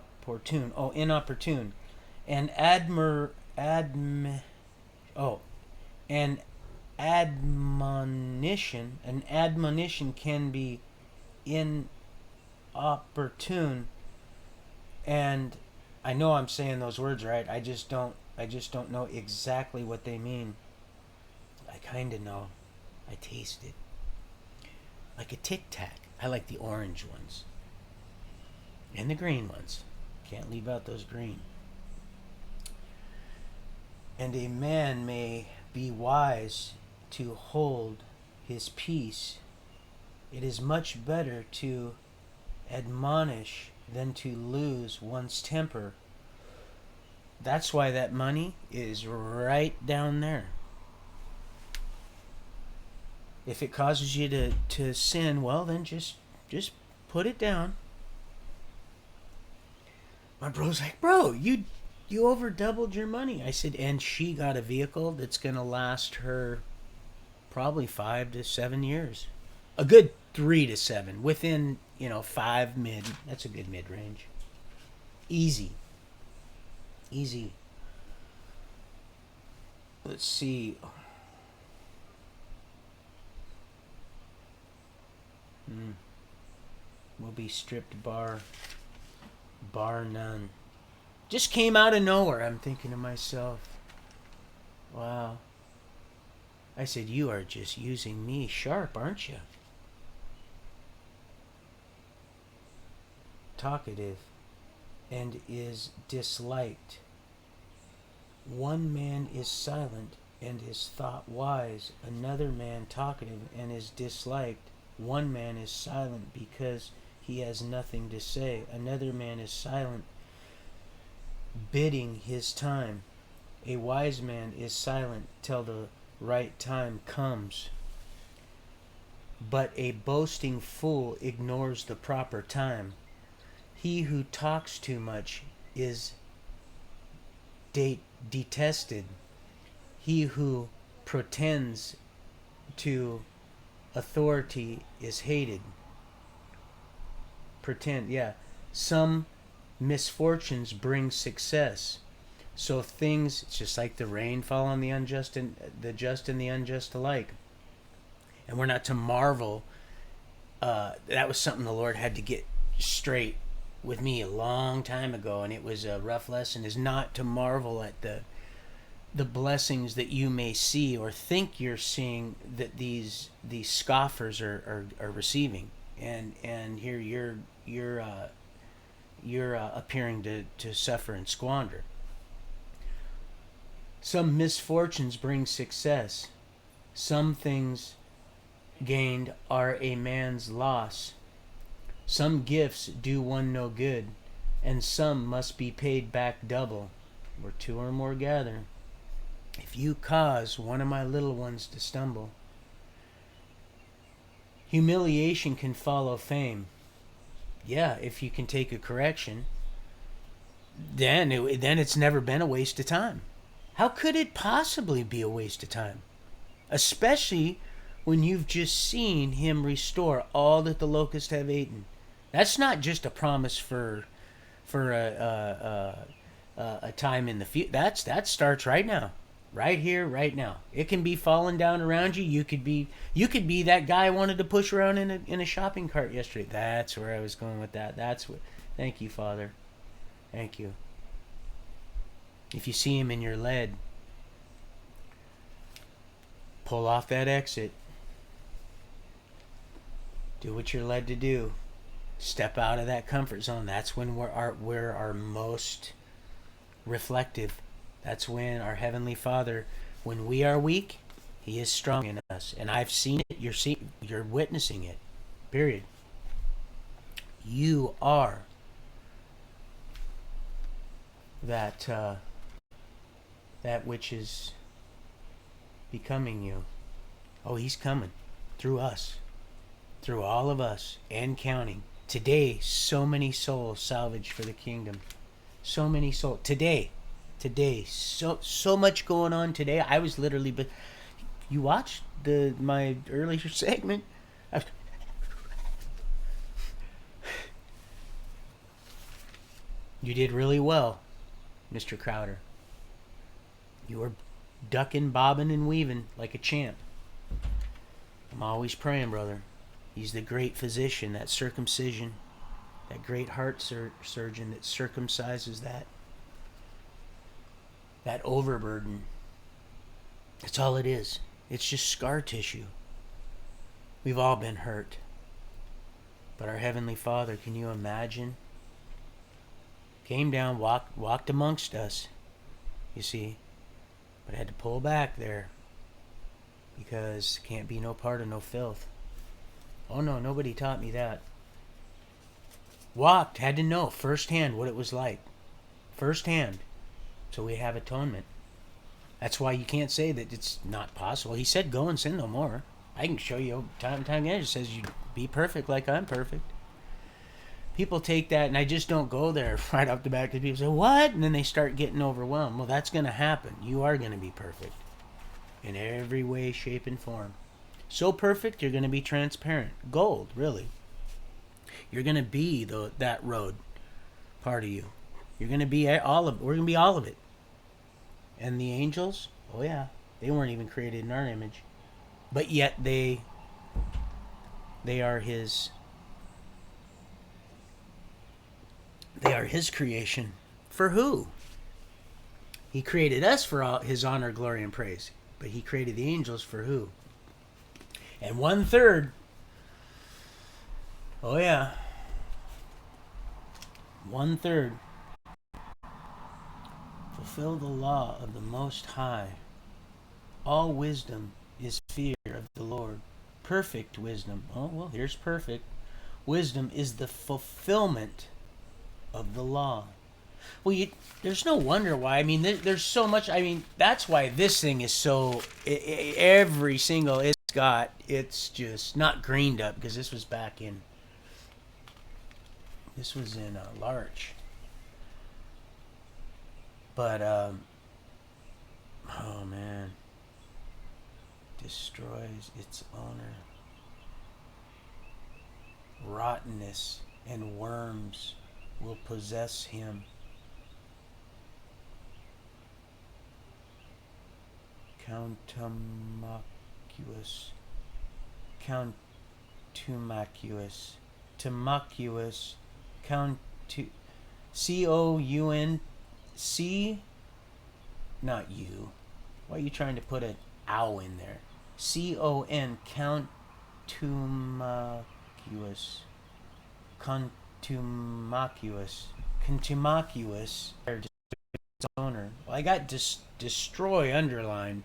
admonition can be inopportune. And I know I'm saying those words right. I just don't know exactly what they mean. I kind of know. I taste it. Like a Tic Tac. I like the orange ones. And the green ones. Can't leave out those green. And a man may be wise to hold his peace. It is much better to admonish than to lose one's temper. That's why that money is right down there. If it causes you to sin, well, then just put it down. My bro's like, bro, you over doubled your money. I said, and she got a vehicle that's going to last her probably 5 to 7 years. A good 3 to 7. Within, 5 mid. That's a good mid-range. Easy. Let's see. Will be stripped bar none. Just came out of nowhere. I'm thinking to myself, wow. I said, you are just using me sharp, aren't you? Talkative and is disliked. One man is silent and is thought wise. Another man talkative and is disliked. One man is silent because he has nothing to say. Another man is silent, biding his time. A wise man is silent till the right time comes. But a boasting fool ignores the proper time. He who talks too much is detested. He who pretends to authority is hated. Pretend, yeah. Some misfortunes bring success. So things, it's just like the rain fall on the unjust and the just and the unjust alike. And we're not to marvel. That was something the Lord had to get straight with me a long time ago, and it was a rough lesson, is not to marvel at the the blessings that you may see or think you're seeing that these scoffers are receiving, and here you're appearing to suffer and squander. Some misfortunes bring success. Some things gained are a man's loss. Some gifts do one no good, and some must be paid back double. Where two or more gather. If you cause one of my little ones to stumble, humiliation can follow fame. Yeah, if you can take a correction, then it's never been a waste of time. How could it possibly be a waste of time? Especially when you've just seen him restore all that the locusts have eaten. That's not just a promise for a time in the future. That starts right now, right here, right now. It can be falling down around you. You could be that guy I wanted to push around in a shopping cart yesterday. That's where I was going with that. That's what. Thank you, Father. Thank you. If you see him in your lead, pull off that exit. Do what you're led to do. Step out of that comfort zone. That's when we're our most reflective. That's when our Heavenly Father, when we are weak, He is strong in us. And I've seen it. You're witnessing it. Period. You are that which is becoming you. Oh, He's coming through us, through all of us, and counting. Today, so many souls salvaged for the kingdom. So many souls. Today, so much going on today. I was literally, but you watched my earlier segment. You did really well, Mr. Crowder. You were ducking, bobbing, and weaving like a champ. I'm always praying, brother. He's the great physician, that circumcision, that great heart surgeon that circumcises that overburden. That's all it is. It's just scar tissue. We've all been hurt. But our Heavenly Father, can you imagine? Came down, walked amongst us, you see. But I had to pull back there because can't be no part of no filth. Oh no, nobody taught me that. Walked, had to know firsthand what it was like. Firsthand. So we have atonement. That's why you can't say that it's not possible. He said, go and sin no more. I can show you time and time again. It says you be perfect like I'm perfect. People take that, and I just don't go there right off the bat because people say, what? And then they start getting overwhelmed. Well, that's going to happen. You are going to be perfect in every way, shape, and form. So perfect, you're going to be transparent. Gold, really. You're going to be that road part of you. You're going to be all of it. We're going to be all of it. And the angels, oh yeah, they weren't even created in our image. But yet they are His creation. For who? He created us for all His honor, glory, and praise. But He created the angels for who? And 1/3. Oh yeah. 1/3. Fulfill the law of the Most High. All wisdom is fear of the Lord. Perfect wisdom. Oh, well, here's perfect. Wisdom is the fulfillment of the law. Well, there's no wonder why. I mean, there's so much. I mean, that's why this thing is so. Every single it's just not greened up because this was in Larch. But oh man, destroys its owner. Rottenness and worms will possess him. Contumacious, COUNC, not you. Why are you trying to put an ow in there? C-O-N, contumacious. Contumacious. Owner. Well, I got destroy underlined.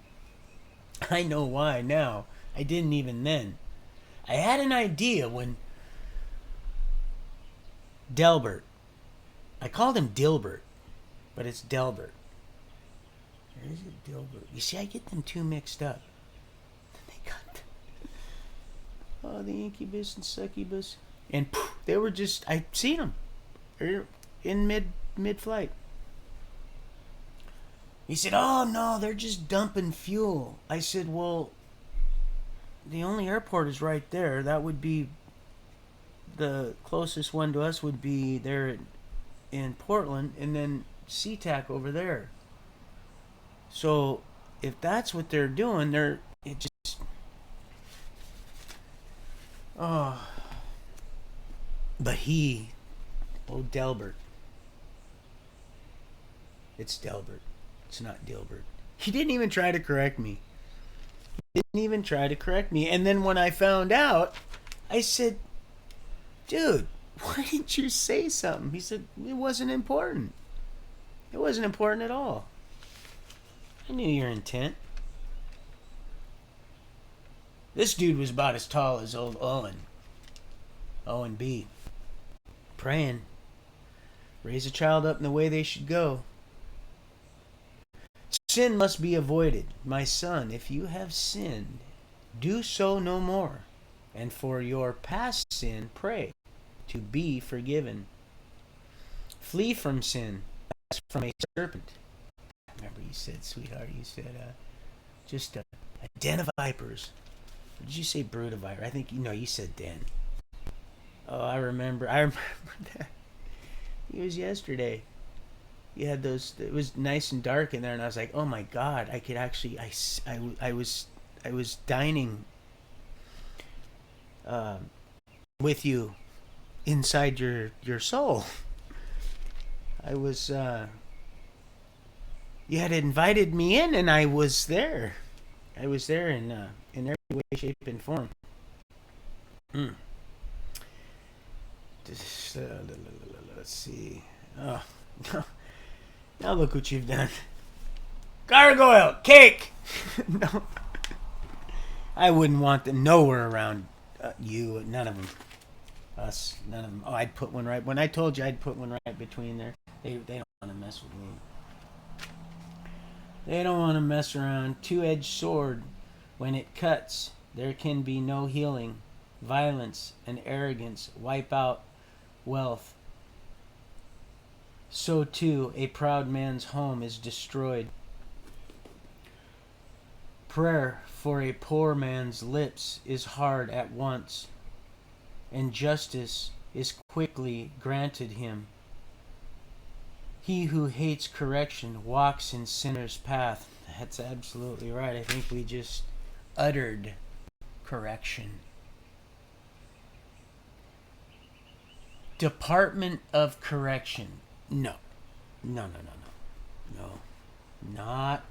I know why now. I didn't even then. I had an idea when Delbert. I called him Dilbert, but it's Delbert. Or is it Dilbert? You see, I get them two mixed up. They got the incubus and succubus, and poof, they were just. I seen them. They're in mid-flight. He said, "Oh no, they're just dumping fuel." I said, "Well, the only airport is right there. That would be the closest one to us would be there in Portland, and then SeaTac over there. So if that's what they're doing, it just oh." But old Delbert, it's Delbert. It's not Dilbert. He didn't even try to correct me. And then when I found out, I said, "Dude, why didn't you say something?" He said, "It wasn't important. It wasn't important at all. I knew your intent." This dude was about as tall as old Owen B. Praying. Raise a child up in the way they should go. Sin must be avoided. My son, if you have sinned, do so no more. And for your past sin, pray to be forgiven. Flee from sin as from a serpent. I remember you said, sweetheart, you said, just a den of vipers. Or did you say brood of vipers? I think, you said den. Oh, I remember that. It was yesterday. You had those. It was nice and dark in there, and I was like, "Oh my God! I could actually." I was dining with you inside your soul. I was. You had invited me in, and I was there. I was there in every way, shape, and form. Let's see. Oh. Now look what you've done. Gargoyle! Cake! No. I wouldn't want them nowhere around you. None of them. Us. None of them. Oh, I'd put one right. When I told you I'd put one right between there. They don't want to mess with me. They don't want to mess around. Two-edged sword. When it cuts, there can be no healing. Violence and arrogance wipe out wealth. So too, a proud man's home is destroyed. Prayer for a poor man's lips is hard at once, and justice is quickly granted him. He who hates correction walks in sinner's path. That's absolutely right. I think we just uttered correction. Department of Correction. No. Not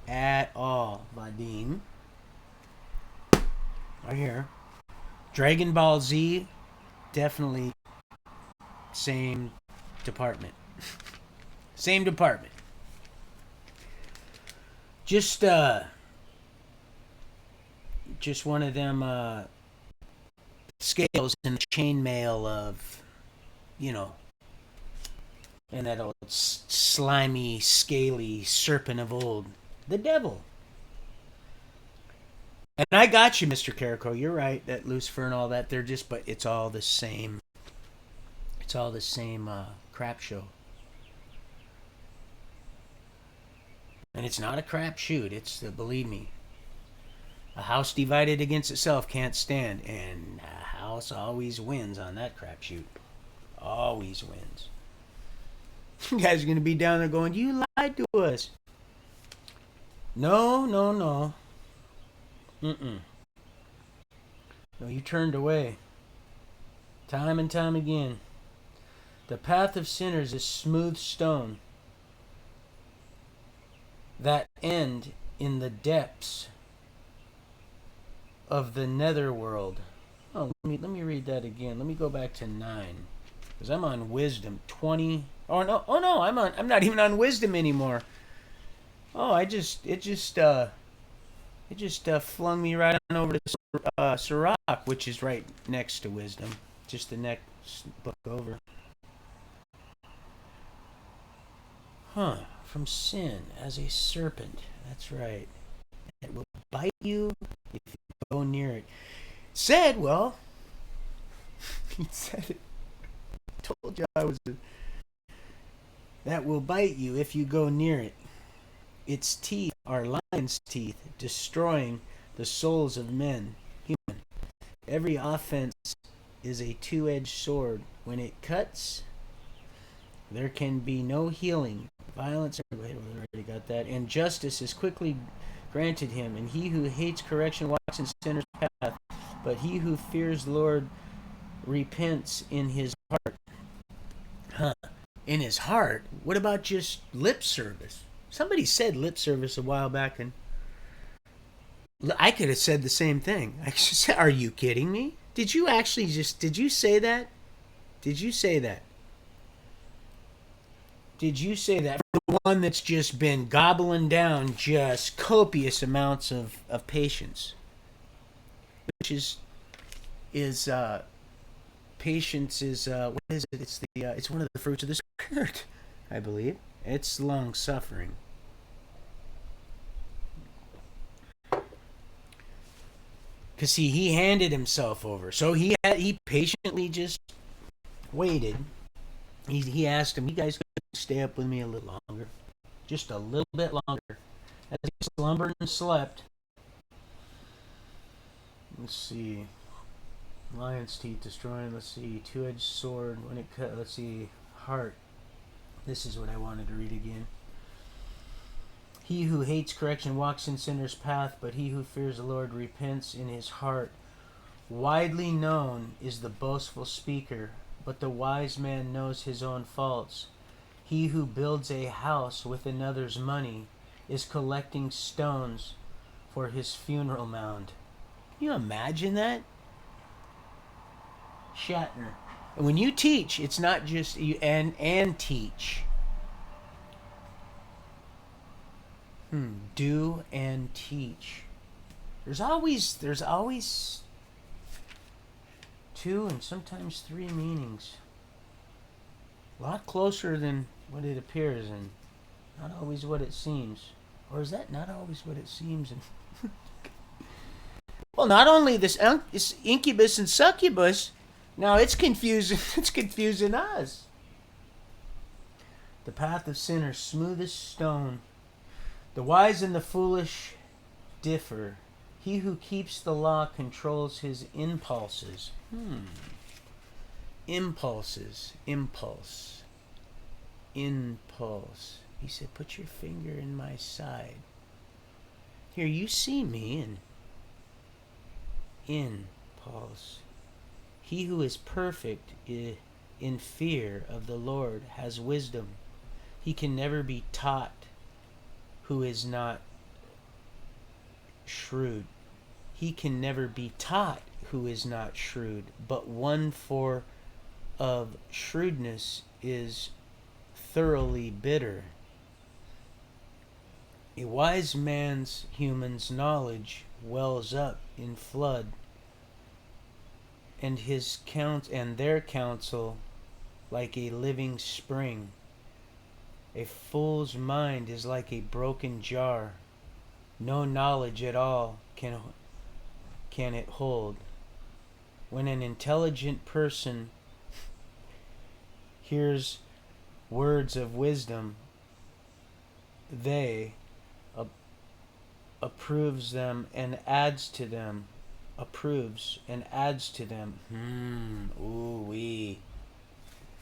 at all, Vadim. Right here. Dragon Ball Z, definitely same department. Same department. Just one of them scales in the chainmail of, and that old slimy, scaly serpent of old. The devil. And I got you, Mr. Carrico. You're right. That Lucifer and all that, they're just, but it's all the same. It's all the same crap show. And it's not a crap shoot. It's, believe me, a house divided against itself can't stand. And a house always wins on that crap shoot. Always wins. You guys are going to be down there going, "You lied to us." No. No, you turned away. Time and time again. The path of sinners is smooth stone that end in the depths of the netherworld. Oh, let me read that again. Let me go back to 9, because I'm on wisdom 20. Oh no, I'm not even on wisdom anymore. Oh, it just flung me right on over to Sirach, which is right next to wisdom, just the next book over. Huh? From sin as a serpent. That's right. It will bite you if you go near it. Said, well, he said it. Told you I was. That will bite you if you go near it. Its teeth are lion's teeth, destroying the souls of men. Human. Every offense is a two-edged sword. When it cuts, there can be no healing. Violence. Wait, we already got that. And justice is quickly granted him. And he who hates correction walks in sinner's path. But he who fears the Lord repents in his heart. Huh? In his heart? What about just lip service? Somebody said lip service a while back, and I could have said the same thing. I said, are you kidding me? Did you actually did you say that? Did you say that? Did you say that? The one that's just been gobbling down just copious amounts of patience. Which is patience is what is it? It's one of the fruits of the spirit, I believe. It's long suffering. Cause see, he handed himself over, so he patiently just waited. He asked him, "You guys could stay up with me a little longer, just a little bit longer." As he slumbered and slept. Let's see. Lion's teeth destroying. Let's see. Two-edged sword. When it cut. Let's see. Heart. This is what I wanted to read again. He who hates correction walks in sinner's path, but he who fears the Lord repents in his heart. Widely known is the boastful speaker, but the wise man knows his own faults. He who builds a house with another's money is collecting stones for his funeral mound. Can you imagine that? Shatner. And when you teach, it's not just you and teach. Do and teach. There's always 2 and sometimes 3 meanings. A lot closer than what it appears, and not always what it seems. Or is that not always what it seems? And well, not only this incubus and succubus, now it's confusing. It's confusing us. The path of sinners, smooth as stone. The wise and the foolish differ. He who keeps the law controls his impulses. Impulses. Impulse. Impulse. He said, put your finger in my side. Here, you see me, and impulse. He who is perfect in fear of the Lord has wisdom. He can never be taught who is not shrewd. He can never be taught who is not shrewd, but one of shrewdness is thoroughly bitter. A wise man's human's knowledge wells up in flood, and their counsel like a living spring. A fool's mind is like a broken jar. No knowledge at all can it hold. When an intelligent person hears words of wisdom, they approves them and adds to them. Approves and adds to them. Ooh-wee.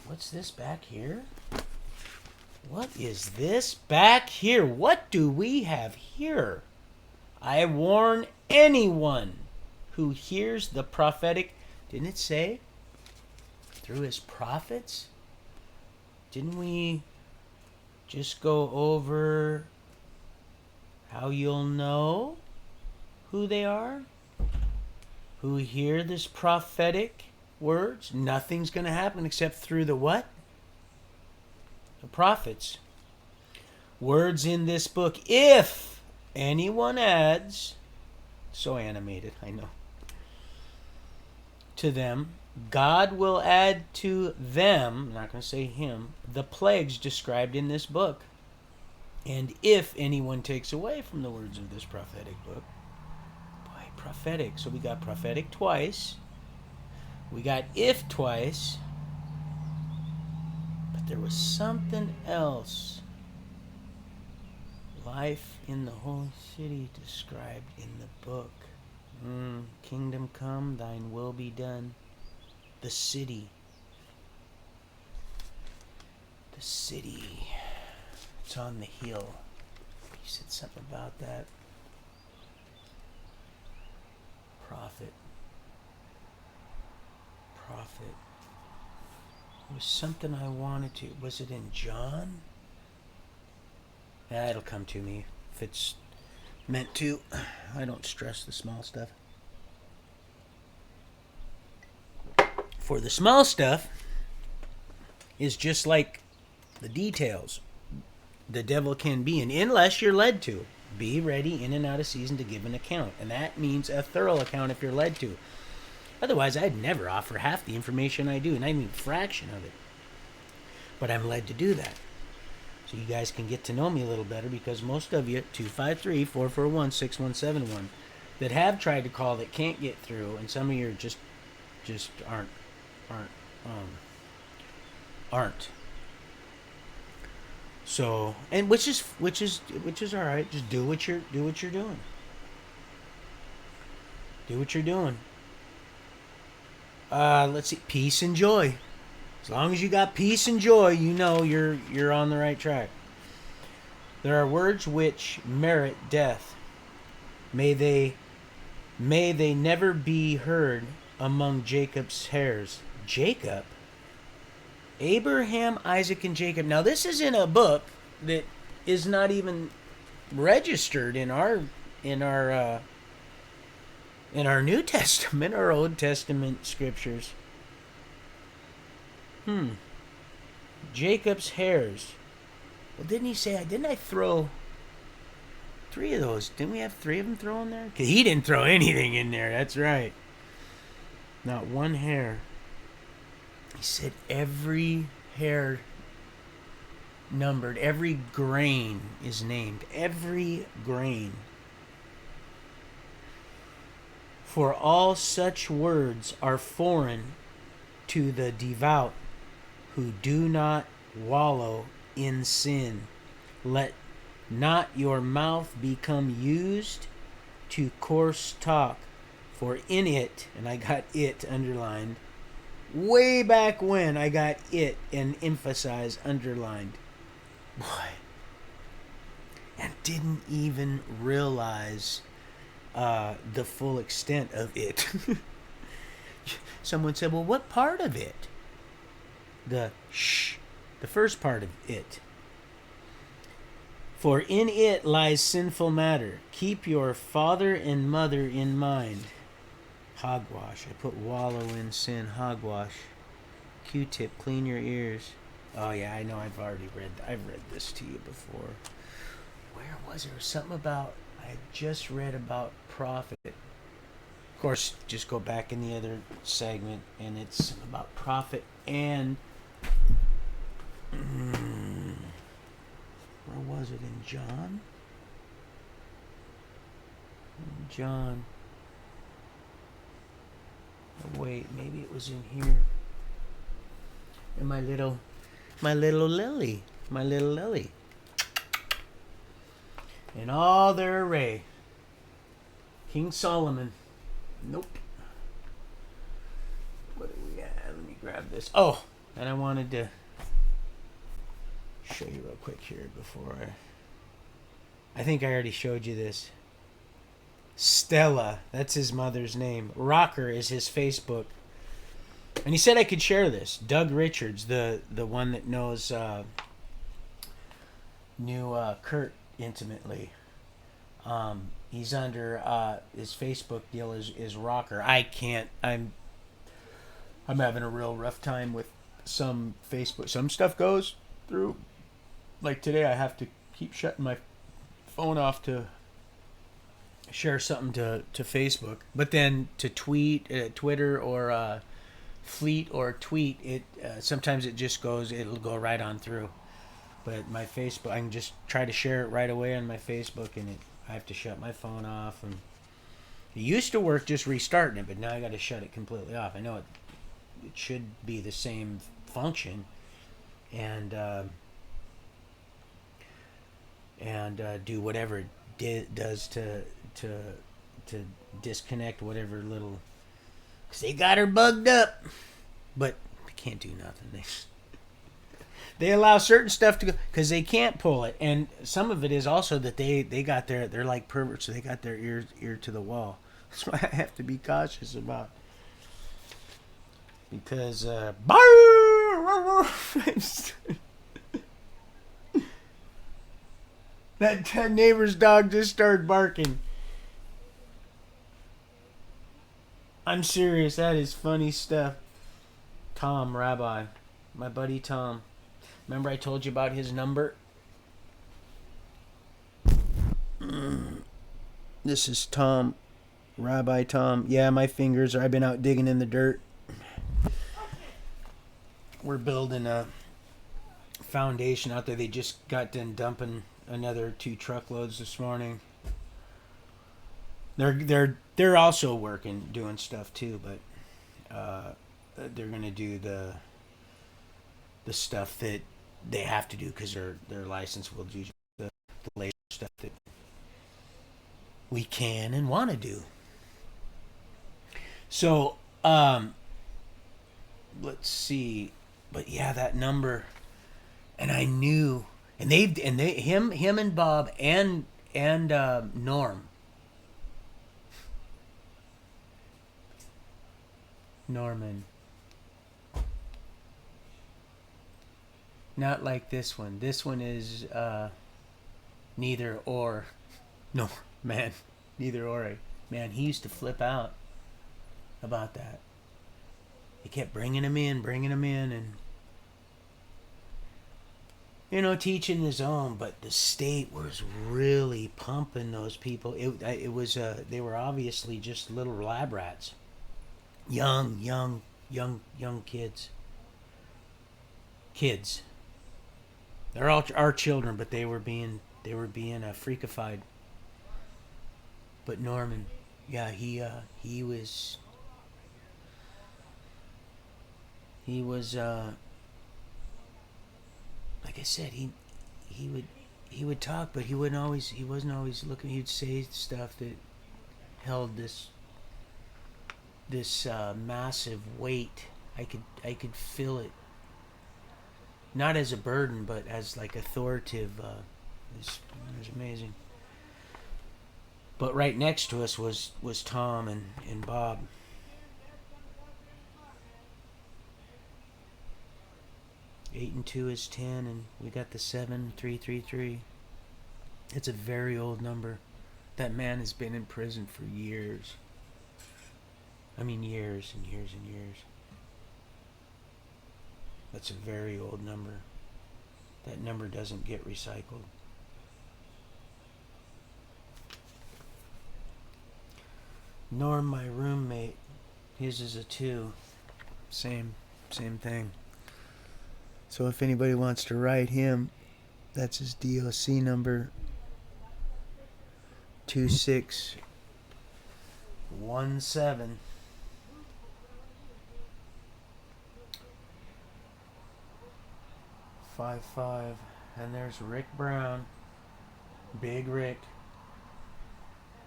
What's this back here? What is this back here? What do we have here? I warn anyone who hears the prophetic. Didn't it say? Through his prophets? Didn't we just go over How you'll know who they are? Who hear this prophetic words? Nothing's going to happen except through the what? The prophets. Words in this book. If anyone adds, so animated, I know, to them, God will add to them, I'm not going to say him, the plagues described in this book. And if anyone takes away from the words of this prophetic book, boy, prophetic. So we got prophetic twice. We got if twice. But there was something else. Life in the holy city described in the book. Kingdom come, thine will be done. The city. The city. It's on the hill. You said something about that. Prophet. It was something I wanted to. Was it in John? It'll come to me if it's meant to. I don't stress the small stuff. For the small stuff is just like the details. The devil can be, and unless you're led to, be ready in and out of season to give an account. And that means a thorough account if you're led to. Otherwise, I'd never offer half the information I do, and I mean a fraction of it. But I'm led to do that. So you guys can get to know me a little better, because most of you, 253-441-6171, that have tried to call that can't get through, and some of you just aren't. So, and which is all right. Just do what you're doing. Do what you're doing. Let's see, peace and joy. As long as you got peace and joy, you know you're on the right track. There are words which merit death. May they never be heard among Jacob's hairs. Jacob? Abraham, Isaac, and Jacob. Now this is in a book that is not even registered in our New Testament, our Old Testament scriptures. Jacob's hairs. Well, didn't I throw 3 of those? Didn't we have 3 of them thrown there? 'Cause he didn't throw anything in there. That's right. Not one hair. He said every hair numbered, every grain is named. Every grain. For all such words are foreign to the devout who do not wallow in sin. Let not your mouth become used to coarse talk, for in it, and I got it underlined, way back when I got it and emphasized underlined. Boy. And didn't even realize the full extent of it. Someone said, well, what part of it? The first part of it. For in it lies sinful matter. Keep your father and mother in mind. Hogwash. I put wallow in sin. Hogwash. Q-tip. Clean your ears. Oh yeah, I know. I've read this to you before. Where was there? Something about, I just read about prophet. Of course, just go back in the other segment, and it's about prophet and where was it? In John? John. Oh, wait, maybe it was in here. And my little Lily. In all their array. King Solomon. Nope. What do we got? Let me grab this. Oh, and I wanted to show you real quick here before I think I already showed you this. Stella, that's his mother's name. Rocker is his Facebook. And he said I could share this. Doug Richards, the one that knows knew Kurt intimately. He's under his Facebook deal is Rocker. I can't. I'm having a real rough time with some Facebook. Some stuff goes through. Like today, I have to keep shutting my phone off to share something to Facebook, but then to Twitter or Fleet or tweet it. Sometimes it just goes. It'll go right on through. But my Facebook, I can just try to share it right away on my Facebook, and I have to shut my phone off. And it used to work just restarting it, but now I got to shut it completely off. I know it should be the same function, and do whatever it does to disconnect whatever little. Cause they got her bugged up, but they can't do nothing. They allow certain stuff to go because they can't pull it, and some of it is also that they got they're like perverts, so they got their ear to the wall. That's why I have to be cautious about, because that neighbor's dog just started barking. I'm serious. That is funny stuff. Tom Rabbi, my buddy Tom. Remember I told you about his number? This is Tom. Rabbi Tom. Yeah, my fingers I've been out digging in the dirt. We're building a foundation out there. They just got done dumping another 2 truckloads this morning. They're also working, doing stuff too, but they're gonna do the stuff that they have to do because their license will do the laser stuff that we can and want to do. So let's see, but yeah, that number, and I knew, and him and Bob and Norman. Not like this one. This one is neither or. No, man, neither or. Man, he used to flip out about that. They kept bringing him in, and teaching his own. But the state was really pumping those people. It was they were obviously just little lab rats, young kids. They're all our children, but they were being freakified. But Norman, yeah, he was like I said, he would talk, but he wasn't always looking. He'd say stuff that held this massive weight. I could feel it. Not as a burden, but as like authoritative. It was amazing. But right next to us was Tom and Bob. Eight and 2 is 10, and we got the 7333. It's a very old number. That man has been in prison for years. I mean, years and years and years. That's a very old number. That number doesn't get recycled. Norm, my roommate, his is a 2. Same thing. So if anybody wants to write him, that's his DOC number. 2617. Five. And there's Rick Brown, Big Rick,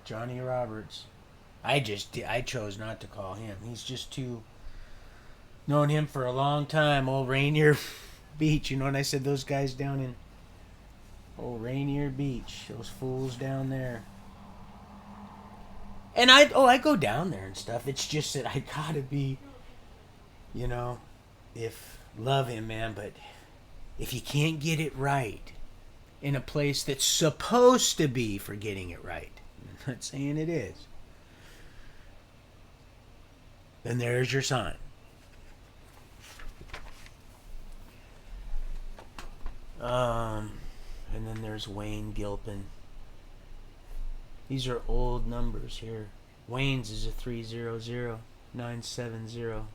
Johnny Roberts. I chose not to call him. He's just too. Known him for a long time. Old Rainier Beach. And I said those guys down in old Rainier Beach, those fools down there. And I go down there and stuff. It's just that I gotta be, if love him, man, but if you can't get it right, in a place that's supposed to be for getting it right. I'm not saying it is. Then there's your sign. And then there's Wayne Gilpin. These are old numbers here. Wayne's is a 300970.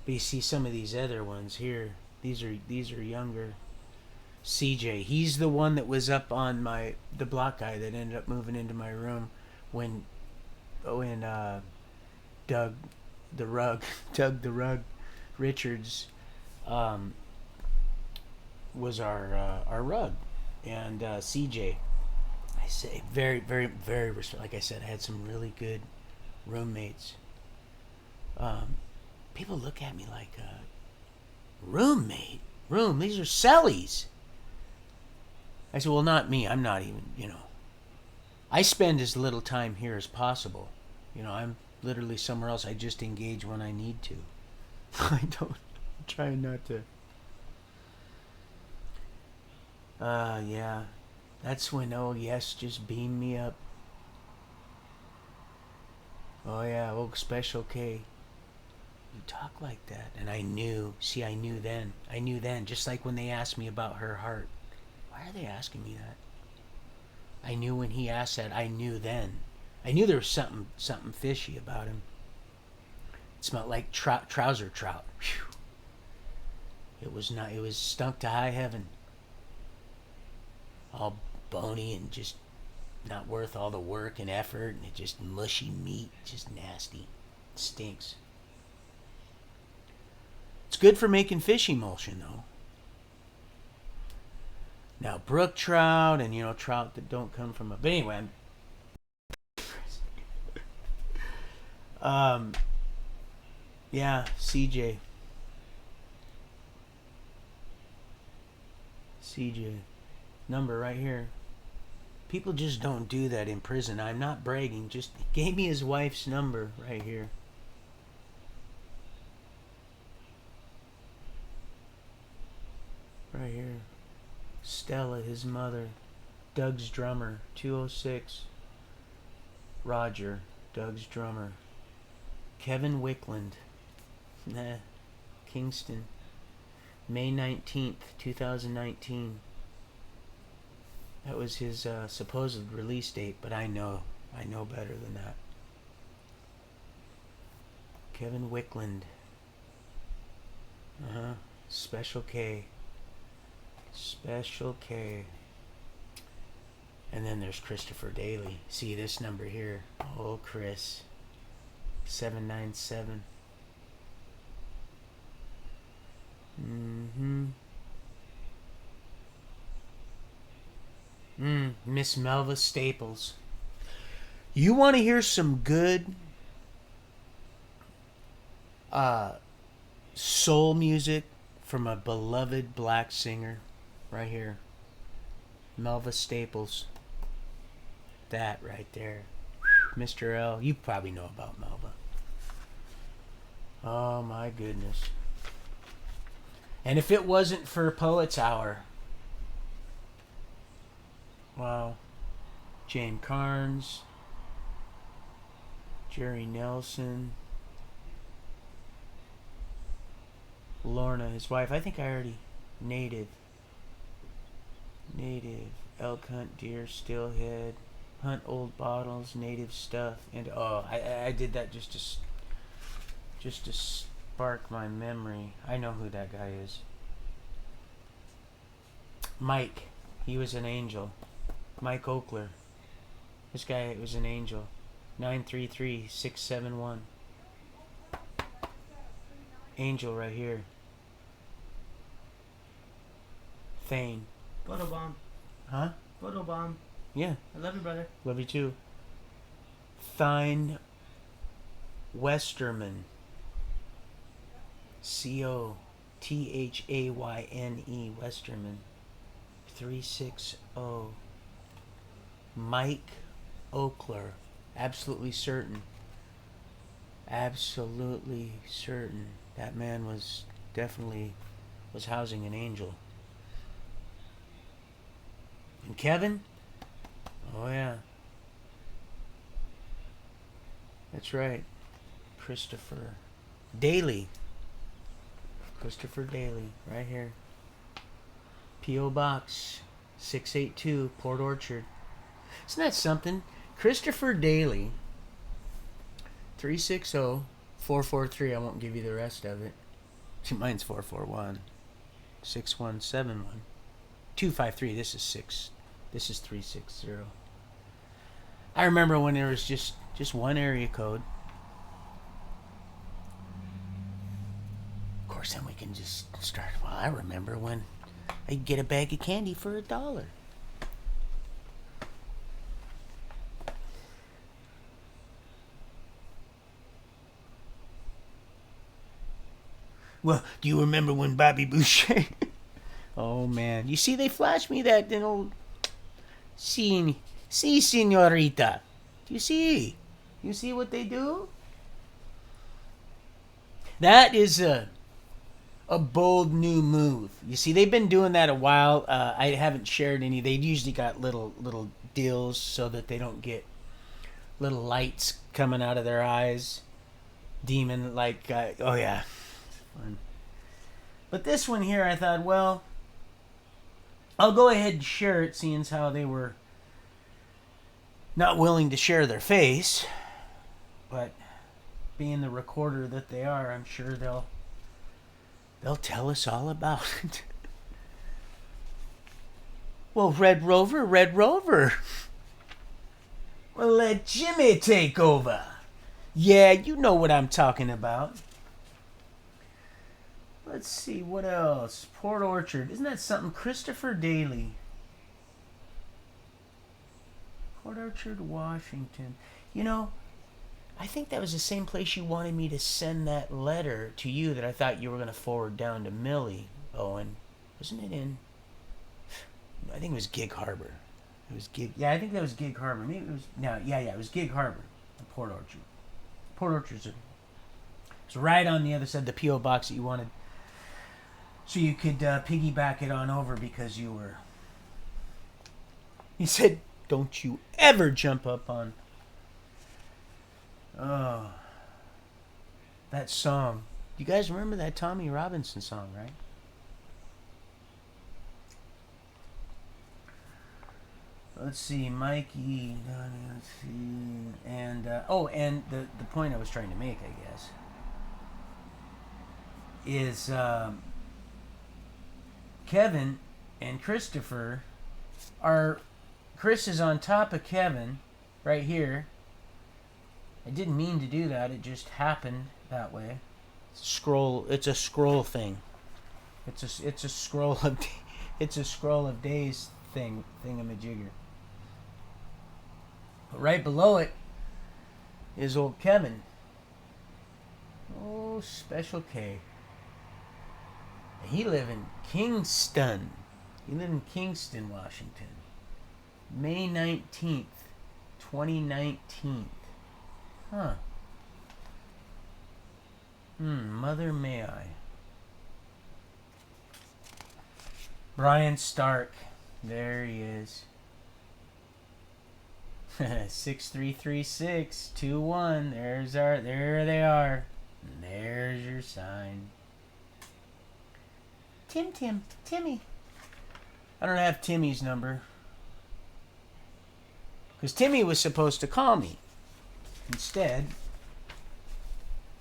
But you see some of these other ones here. These are younger. CJ, he's the one that was up on the block guy that ended up moving into my room when Doug the Rug Richards was our rug, and CJ, I say very very very like I said, I had some really good roommates. People look at me like roommate these are cellies. I said, well, not me. I'm not even, I spend as little time here as possible. I'm literally somewhere else. I just engage when I need to. I'm trying not to. Yeah. That's when, oh, yes, just beam me up. Oh, yeah, oh, Special K. You talk like that. And I knew then, just like when they asked me about her heart. Why are they asking me that? I knew when he asked that. I knew then. I knew there was something fishy about him. It smelled like trouser trout. Whew. It was stunk to high heaven. All bony and just not worth all the work and effort, and it just mushy meat, just nasty. It stinks. It's good for making fish emulsion though. Now, brook trout and, trout that don't come from a... But anyway, yeah, CJ. Number right here. People just don't do that in prison. I'm not bragging. Just gave me his wife's number right here. Right here. Stella, his mother. Doug's drummer. 206. Roger, Doug's drummer. Kevin Wickland. Kingston. May 19th, 2019. That was his supposed release date, but I know better than that. Kevin Wickland. Special K. Special K. And then there's Christopher Daly. See this number here. Oh, Chris. 797. Miss Melva Staples. You want to hear some good soul music from a beloved black singer? Right here. Melva Staples. That right there. Mr. L. You probably know about Melva. Oh my goodness. And if it wasn't for Poets Hour, wow. Jane Carnes, Jerry Nelson, Lorna, his wife. I think I already Native, elk hunt, deer, steelhead, hunt old bottles, native stuff, and I did that just to spark my memory. I know who that guy is. Mike, he was an angel. Mike Oakler. This guy was an angel. 933-671. Angel right here. Thane. Photobomb. Huh? Photobomb. Yeah. I love you, brother. Love you too. Thine Westerman. Cothayne Westerman. 360. Mike Oakler. Absolutely certain. Absolutely certain. That man was housing an angel. And Kevin? Oh, yeah. That's right. Christopher Daly. Christopher Daly, right here. P.O. Box 682, Port Orchard. Isn't that something? Christopher Daly, 360-443. I won't give you the rest of it. Mine's 441. 6171. 253. This is 6. This is 360. I remember when there was just one area code. Of course, then we can just start. Well, I remember when I'd get a bag of candy for $1. Well, do you remember when Bobby Boucher? Oh man, you see, they flashed me that old. See, señorita. Do you see? You see what they do? That is a bold new move. You see, they've been doing that a while. I haven't shared any. They usually got little deals so that they don't get little lights coming out of their eyes. Demon, like, oh yeah. Fun. But this one here, I thought, well, I'll go ahead and share it, seeing as how they were not willing to share their face. But being the recorder that they are, I'm sure they'll tell us all about it. Well, Red Rover. Well, let Jimmy take over. Yeah, you know what I'm talking about. Let's see, what else? Port Orchard. Isn't that something? Christopher Daly. Port Orchard, Washington. You know, I think that was the same place you wanted me to send that letter to you that I thought you were going to forward down to Millie, Owen. Wasn't it in... I think it was Gig Harbor. It was Gig... Yeah, I think that was Gig Harbor. Maybe it was... No, yeah, it was Gig Harbor. Port Orchard. Port Orchard's... It's right on the other side of the P.O. box that you wanted. So you could piggyback it on over because you were... He said, don't you ever jump up on... Oh. That song. You guys remember that Tommy Robinson song, right? Let's see, Mikey. Let's see. And, and the point I was trying to make, I guess, is Kevin and Christopher are... Chris is on top of Kevin right here. I didn't mean to do that. It just happened that way. Scroll. It's a scroll thing. It's a scroll of it's a scroll of days thingamajigger. But right below it is old Kevin. Oh, Special K. He live in Kingston. He live in Kingston, Washington. May 19th, 2019. Huh. Mother may I. Brian Stark. There he is. 633621. There they are. And there's your sign. Timmy. I don't have Timmy's number. Because Timmy was supposed to call me. Instead,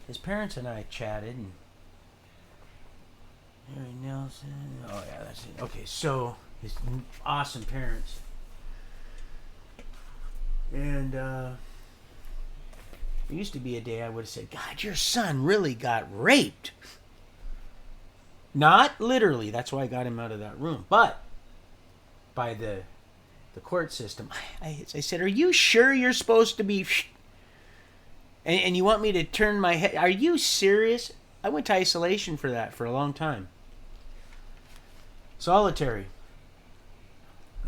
his parents and I chatted. And Mary Nelson. Oh, yeah, that's it. Okay, so his awesome parents. And there used to be a day I would have said, God, your son really got raped. Not literally. That's why I got him out of that room. But by the court system. I said, are you sure you're supposed to be... And you want me to turn my head? Are you serious? I went to isolation for that for a long time. Solitary.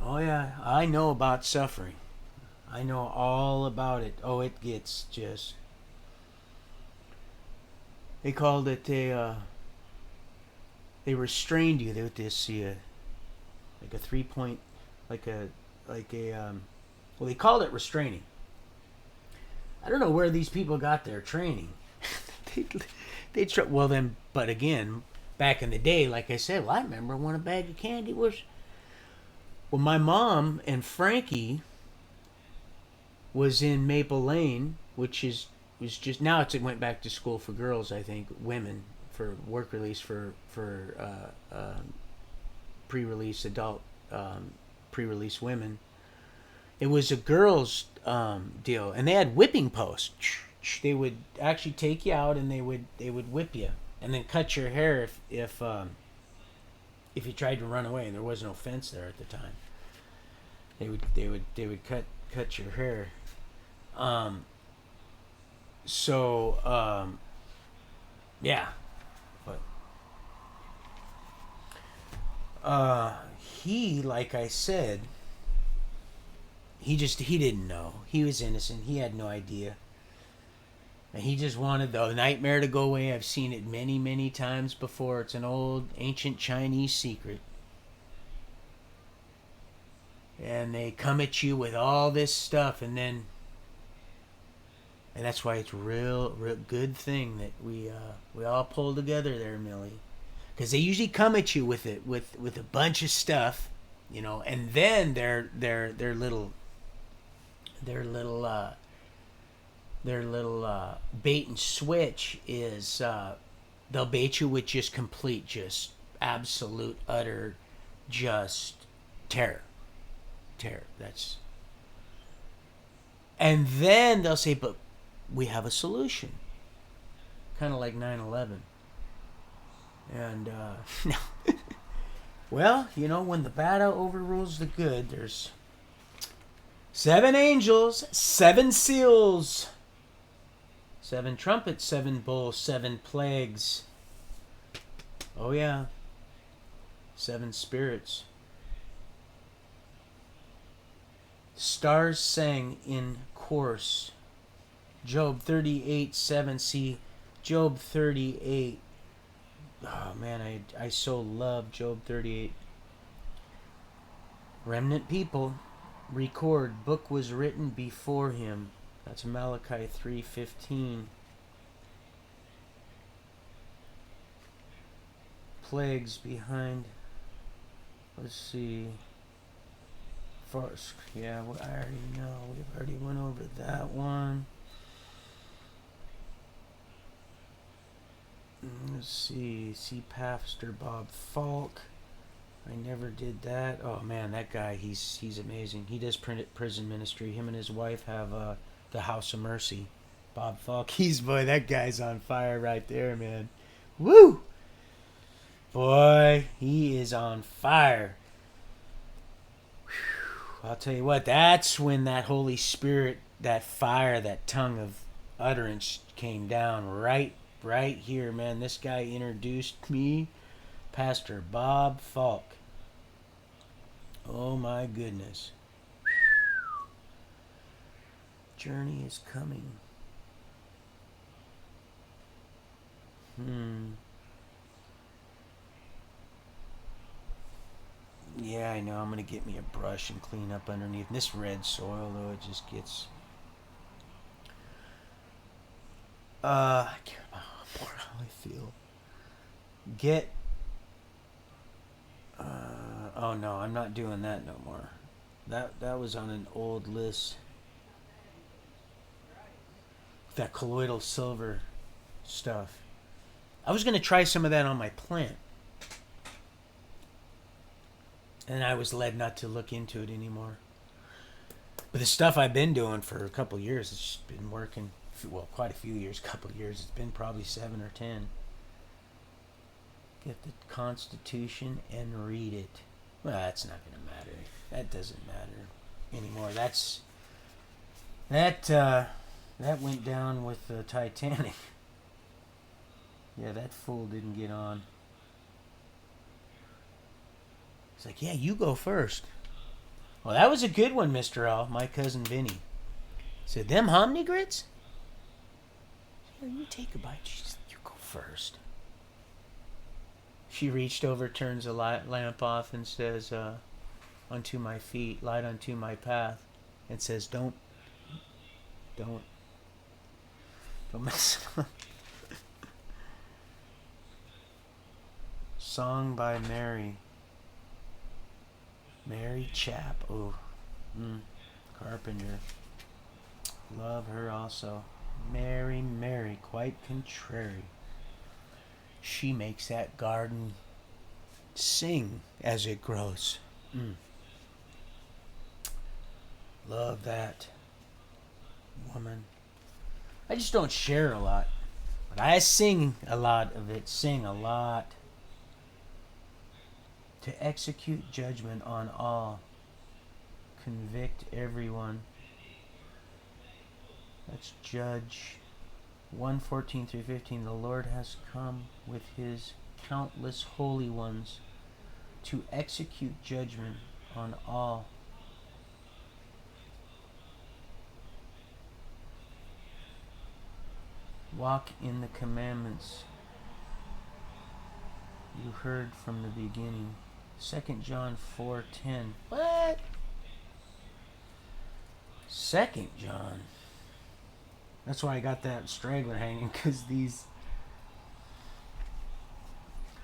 Oh yeah, I know about suffering. I know all about it. Oh, it gets just... They called it they restrained you with this like a 3-point like a well, they called it restraining. I don't know where these people got their training. they well then, but again, back in the day, like I said, well, I remember when a bag of candy was. Well, my mom and Frankie was in Maple Lane, which was just now it went back to school for girls. I think women for work release for pre-release adult pre-release women. It was a girls deal, and they had whipping posts. They would actually take you out, and they would whip you, and then cut your hair if you tried to run away, and there was no fence there at the time. They would cut your hair. Yeah, but he, like I said, he didn't know. He was innocent. He had no idea. And he just wanted the nightmare to go away. I've seen it many, many times before. It's an old, ancient Chinese secret. And they come at you with all this stuff, and that's why it's real good thing that we all pull together there, Millie, because they usually come at you with a bunch of stuff, and then their little bait and switch is they'll bait you with just complete, just absolute, utter, just terror. That's, and then they'll say, but we have a solution, kind of like 9/11. And no. Well, when the bad overrules the good, there's 7 angels, 7 seals, 7 trumpets, 7 bowls, 7 plagues. Oh yeah, 7 spirits. Stars sang in chorus. Job 38:7. See, Job 38. Oh man, I so love Job 38. Remnant people record, book was written before him. That's Malachi 3:15. Plagues behind. Let's see. First, yeah, I already know. We've already went over that one. Let's see. See Pastor Bob Falk. I never did that. Oh man, that guy, he's amazing. He does prison ministry. Him and his wife have the House of Mercy. Bob Falk, that guy's on fire right there, man. Woo! Boy, he is on fire. I'll tell you what, that's when that Holy Spirit, that fire, that tongue of utterance came down right here, man. This guy introduced me, Pastor Bob Falk. Oh my goodness. Journey is coming. Yeah, I know. I'm going to get me a brush and clean up underneath. And this red soil, though, it just gets... I can't remember how I feel. Oh, no, I'm not doing that no more. That was on an old list. That colloidal silver stuff. I was going to try some of that on my plant. And I was led not to look into it anymore. But the stuff I've been doing for a couple of years, it's been working. Well, quite a few years, couple of years. It's been probably 7 or 10. Get the Constitution and read it. Well, that's not going to matter. That doesn't matter anymore. That went down with the Titanic. Yeah, that fool didn't get on. It's like, yeah, you go first. Well, that was a good one, Mr. L. My cousin Vinny said, them hominy grits? Here, you take a bite. You go first. She reached over, turns the lamp off, and says, unto my feet, light unto my path. It says, don't mess up. Song by Mary Chap. Oh, Carpenter. Love her also. Mary, quite contrary. She makes that garden sing as it grows. Love that woman. I just don't share a lot, but I sing a lot of it. Sing a lot. To execute judgment on all. Convict everyone. Let's judge 1:14 through 15. The Lord has come with his countless holy ones to execute judgment on all. Walk in the commandments you heard from the beginning. 2 John 4:10. What? 2 John. That's why I got that straggler hanging, because these...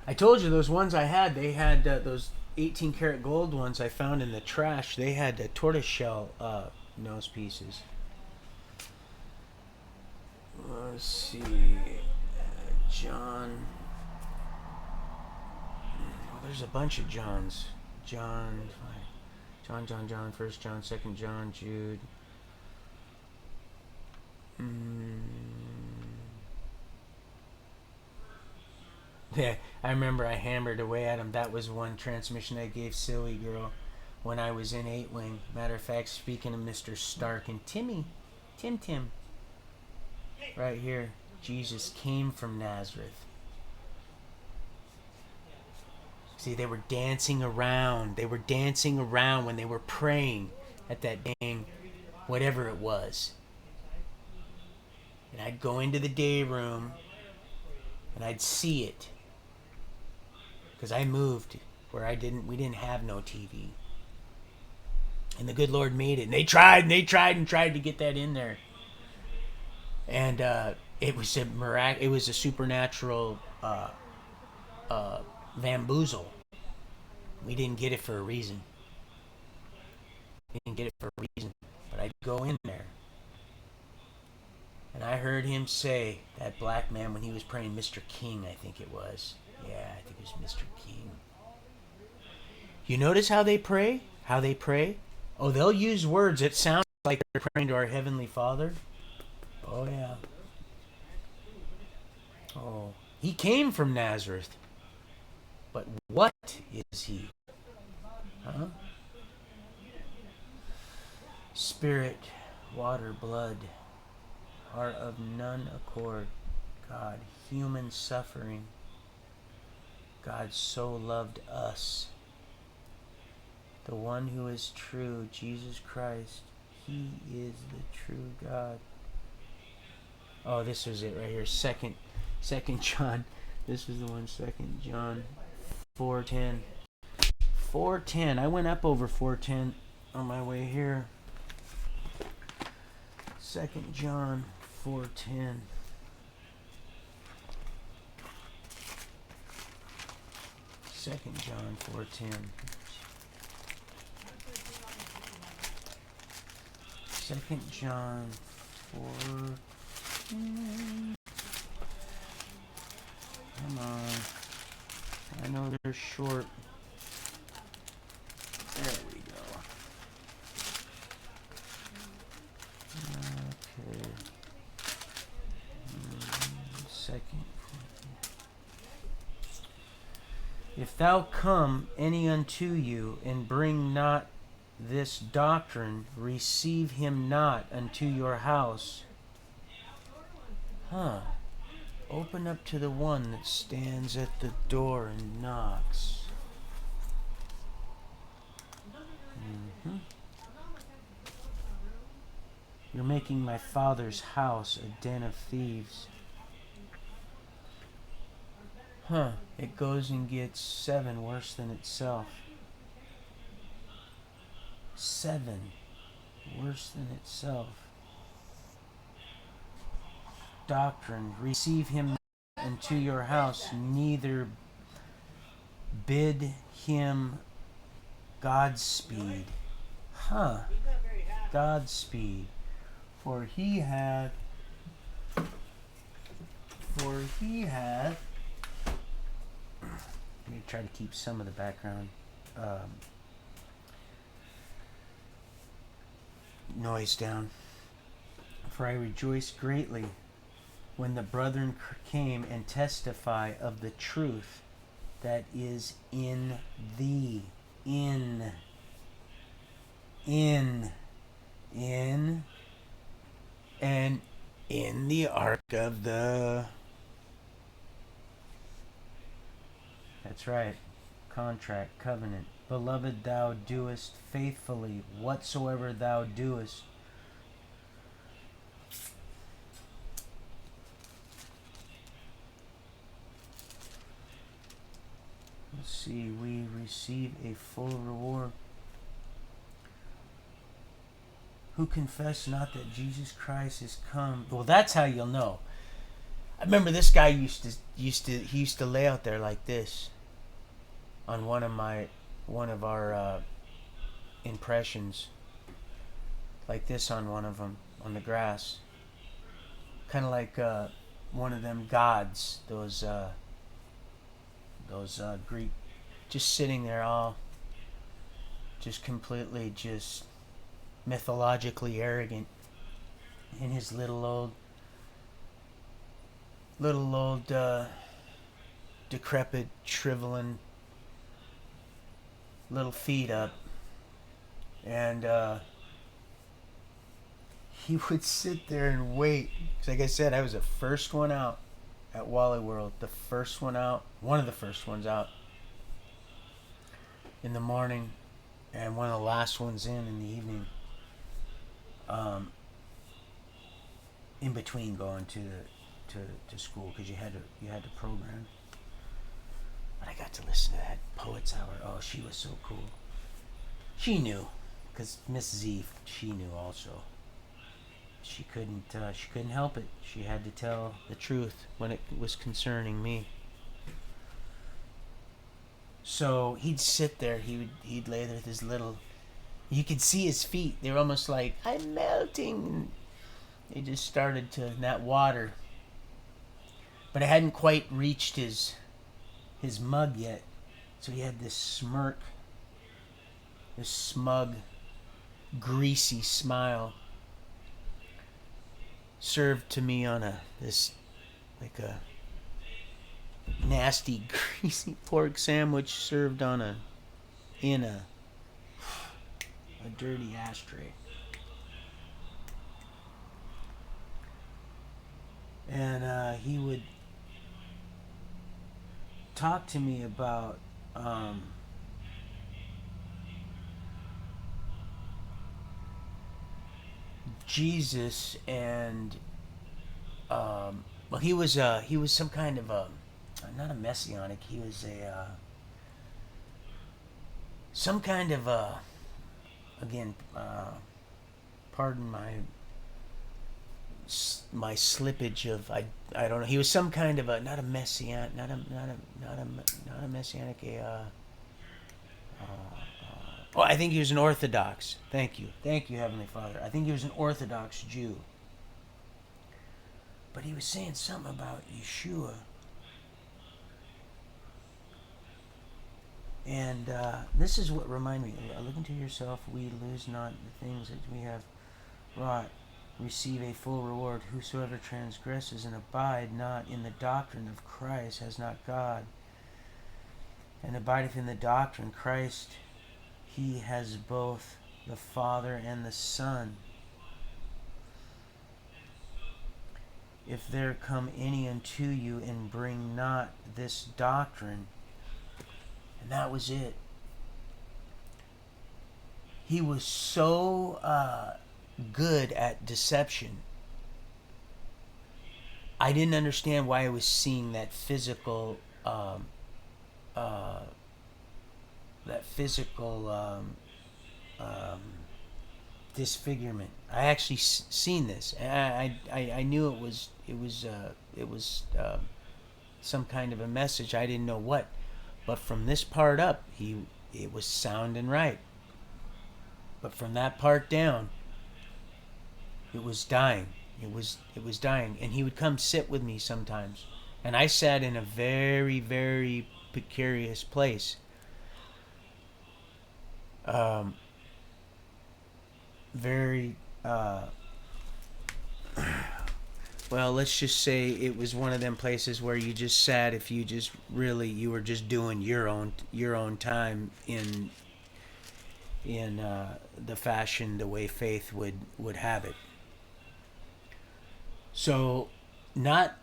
I told you those ones I had, they had those 18 karat gold ones I found in the trash. They had tortoiseshell nose pieces. Let's see. John. Oh, there's a bunch of Johns. John, 1 John, 2 John, Jude. Yeah, I remember I hammered away at him. That was one transmission I gave Silly Girl when I was in 8-wing. Matter of fact, speaking of Mr. Stark and Tim, right here, Jesus came from Nazareth. See, they were dancing around. They were dancing around when they were praying at that dang whatever it was. And I'd go into the day room and I'd see it. Because I moved where we didn't have no TV. And the good Lord made it. And they tried to get that in there. And it was a supernatural bamboozle. We didn't get it for a reason. But I'd go in there. And I heard him say, that black man, when he was praying, Mr. King, I think it was. Yeah, I think it was Mr. King. You notice how they pray? Oh, they'll use words that sound like they're praying to our Heavenly Father. Oh, yeah. Oh, he came from Nazareth. But what is he? Huh? Spirit, water, blood are of none accord. God, human suffering. God so loved us. The one who is true, Jesus Christ, he is the true God. Oh, this was it right here. Second John. This was the one. 2 John 4:10. 4:10. I went up over 4:10 on my way here. 2 John 4:10. Second John 4:10. 2 John 4. Come on. I know they're short. There we go. Okay. Second. If thou come any unto you, and bring not this doctrine, receive him not unto your house. Open up to the one that stands at the door and knocks. You're making my Father's house a den of thieves. It goes and gets 7 worse than itself. 7. Worse than itself. Doctrine. Receive him into your house, neither bid him Godspeed. Godspeed. For he hath let me try to keep some of the background noise down. For I rejoiced greatly when the brethren came and testify of the truth that is in thee. In and in the ark of the... That's right. Contract, covenant. Beloved, thou doest faithfully whatsoever thou doest. Let's see. We receive a full reward. Who confess not that Jesus Christ is come. Well, that's how you'll know. I remember this guy used to lay out there like this on one of our impressions, like this on one of them on the grass, kind of like one of them gods, those Greek, just sitting there all just completely just mythologically arrogant in his little old decrepit, shriveling little feet up. And he would sit there and wait. 'Cause like I said, I was the first one out at Wally World. The first one out. One of the first ones out in the morning. And one of the last ones in the evening. In between going to school, because you had to program. But I got to listen to that Poets Hour. Oh, she was so cool. She knew, because Miss Z, she knew also. She couldn't help it. She had to tell the truth when it was concerning me. So he'd sit there. He'd lay there with his little. You could see his feet. They were almost like, I'm melting. They just started to, in that water. But it hadn't quite reached his mug yet. So he had this smirk, this smug, greasy smile served to me on a nasty, greasy pork sandwich served on a dirty ashtray. And he would talk to me about Jesus, and well, he was some kind of a, not a messianic, he was a some kind of a, again, pardon my slippage of, I don't know, he was some kind of a, not a messianic, not a messianic, oh, I think he was an Orthodox. Thank you, Heavenly Father. I think he was an Orthodox Jew. But he was saying something about Yeshua. And this is what reminded me. Look into yourself. We lose not the things that we have wrought. Receive a full reward. Whosoever transgresses and abide not in the doctrine of Christ has not God. And abideth in the doctrine Christ, he has both the Father and the Son. If there come any unto you and bring not this doctrine, and that was it. He was so good at deception. I didn't understand why I was seeing that physical disfigurement. I actually seen this, and I knew it was some kind of a message. I didn't know what, but from this part up, it was sounding right. But from that part down, it was dying. It was dying, and he would come sit with me sometimes, and I sat in a very very precarious place. Um, very well, let's just say it was one of them places where you just sat if you just really you were just doing your own time in the fashion the way faith would have it. So, not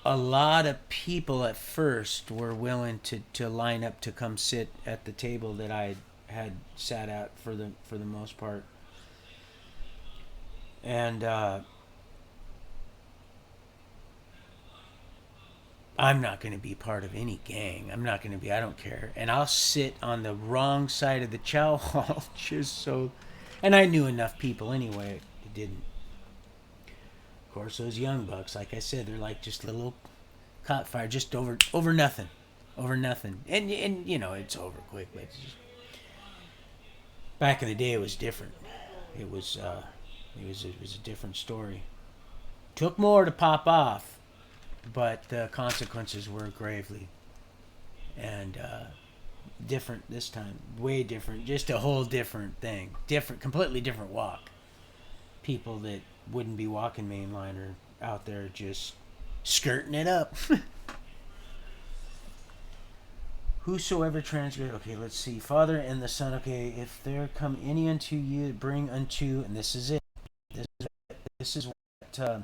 a lot of people at first were willing to line up to come sit at the table that I had sat at for the most part, and I'm not going to be part of any gang. I'm not going to be. I don't care. And I'll sit on the wrong side of the chow hall just so. And I knew enough people anyway. It didn't. Of course, those young bucks, like I said, they're like just little caught fire, just over nothing, over nothing. And it's over quick. But back in the day, it was different. It was a different story. Took more to pop off, but the consequences were gravely and different this time. Way different. Just a whole different thing. Different, completely different walk. People that wouldn't be walking mainline are out there just skirting it up. Whosoever transgress. Okay, let's see. Father and the Son. Okay, if there come any unto you, bring unto, and this is it. This is what. Of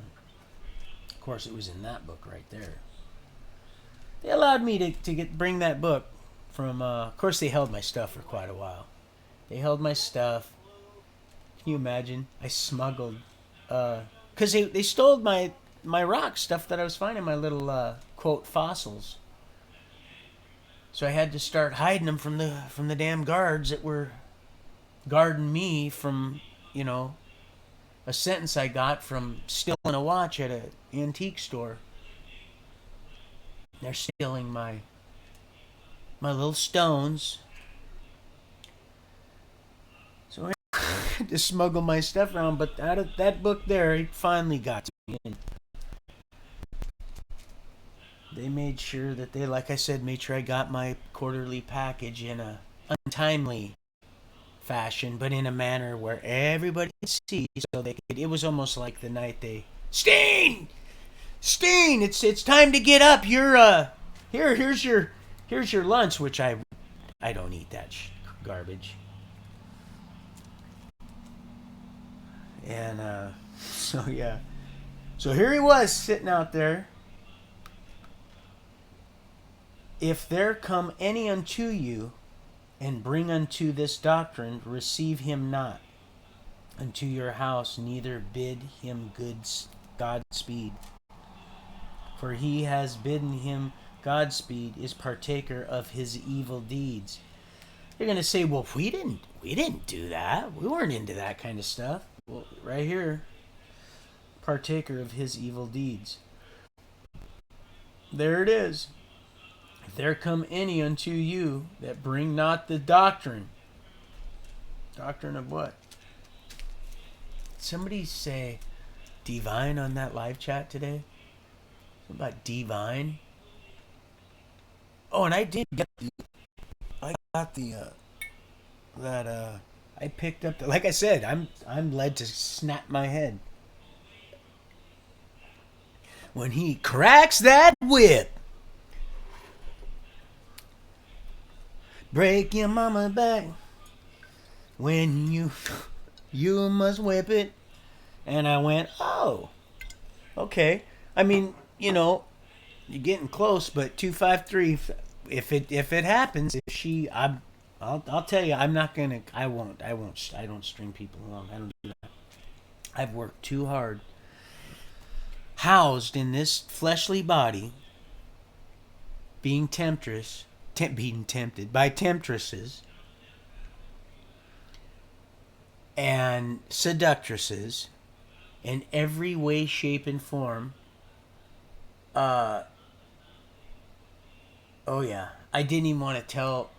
course, it was in that book right there. They allowed me to bring that book from. Of course, they held my stuff for quite a while. They held my stuff. Can you imagine? I smuggled, because they stole my rock stuff that I was finding, my little quote fossils. So I had to start hiding them from the damn guards that were guarding me from a sentence I got from stealing a watch at an antique store. They're stealing my little stones. So I had to smuggle my stuff around, but out of that book there, it finally got to me. And they made sure that they, like I said, made sure I got my quarterly package in a untimely fashion, but in a manner where everybody could see, so they could. It was almost like the night they Steen, it's time to get up. You're here's your lunch, which I don't eat that garbage. And so yeah, so here he was sitting out there. If there come any unto you, and bring unto this doctrine, receive him not unto your house, neither bid him Godspeed. For he has bidden him Godspeed is partaker of his evil deeds. They're gonna say, well, we didn't do that. We weren't into that kind of stuff. Well, right here, partaker of his evil deeds. There it is. If there come any unto you that bring not the doctrine. Doctrine of what? Somebody say divine on that live chat today? Something about divine? Oh, and I did get I picked up like I said, I'm led to snap my head. When he cracks that whip. Break your mama back when you must whip it. And I went, oh, okay. I mean, you're getting close, but 253. If it happens, I'll tell you, I'm not gonna. I won't. I don't string people along. I don't do that. I've worked too hard, housed in this fleshly body, being tempted by temptresses, and seductresses in every way, shape, and form. Uh, oh yeah, I didn't even want to tell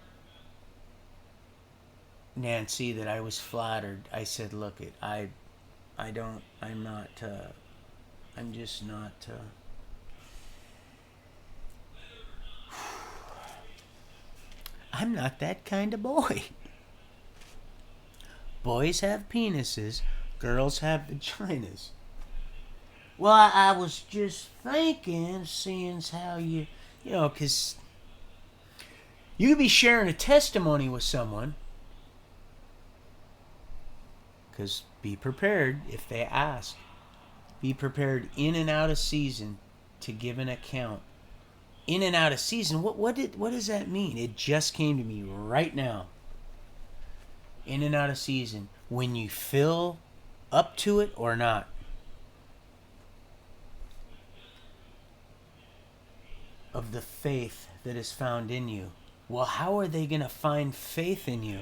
Nancy that I was flattered. I said, "Look, I don't, I'm not, I'm just not." I'm not that kind of boy. Boys have penises, girls have vaginas. Well, I was just thinking, seeing how because you could be sharing a testimony with someone. Because be prepared if they ask. Be prepared in and out of season to give an account. In and out of season. What does that mean? It just came to me right now. In and out of season. When you fill up to it or not. Of the faith that is found in you. Well, how are they going to find faith in you?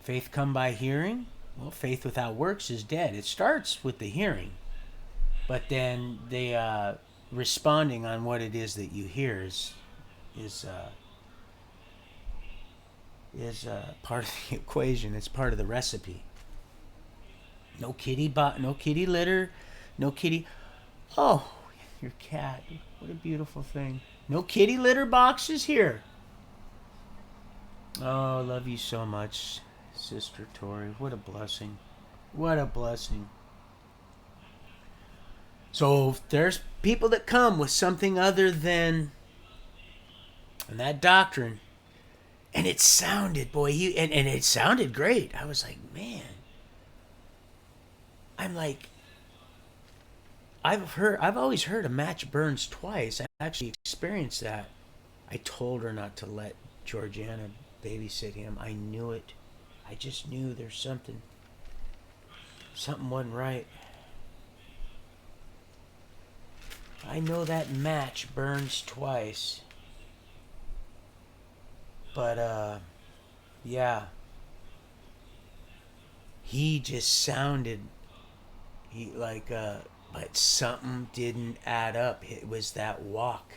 Faith come by hearing? Well, faith without works is dead. It starts with the hearing. But then the responding on what it is that you hear is part of the equation. It's part of the recipe. No kitty litter, no kitty. Oh, your cat! What a beautiful thing. No kitty litter boxes here. Oh, I love you so much, Sister Tori. What a blessing. What a blessing. So there's people that come with something other than that doctrine. And it sounded, boy, and it sounded great. I was like, man. I'm like, I've always heard a match burns twice. I actually experienced that. I told her not to let Georgiana babysit him. I knew it. I just knew there's something wasn't right. I know that match burns twice. But, yeah. He just sounded, but something didn't add up. It was that walk.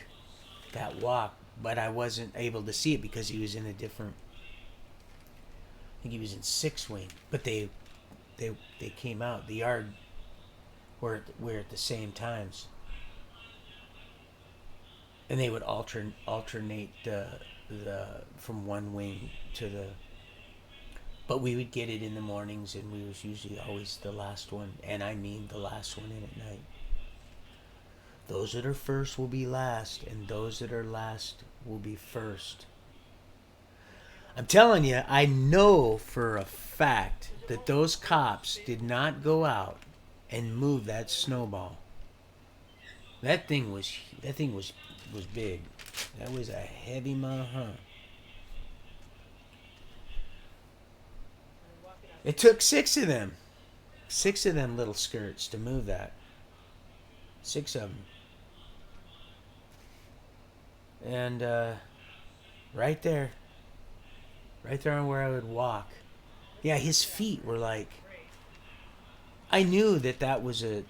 But I wasn't able to see it because he was in a different, I think he was in 6-wing. But they came out. The yard were at the same times. And they would alternate the from one wing to the. But we would get it in the mornings, and we was usually always the last one, and I mean the last one in at night. Those that are first will be last, and those that are last will be first. I'm telling you, I know for a fact that those cops did not go out and move that snowball. That thing was big. That was a heavy maha. It took 6 of them. 6 of them little skirts to move that. 6 of them. And right there on where I would walk. Yeah, his feet were like. I knew that was a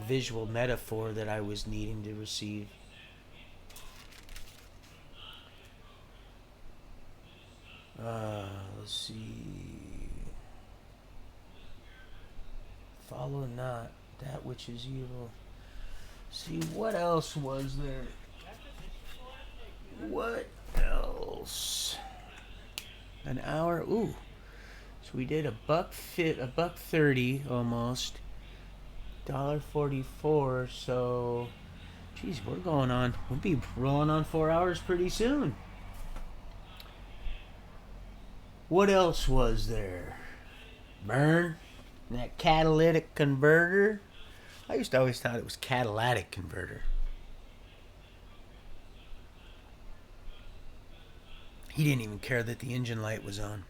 visual metaphor that I was needing to receive. Let's see. Follow not that which is evil. See, what else was there? What else? An hour. Ooh. So we did $1.30 almost. $1.44. So, geez, we'll be rolling on 4 hours pretty soon. What else was there? Burn. That catalytic converter. I used to always thought it was catalytic converter. He didn't even care that the engine light was on.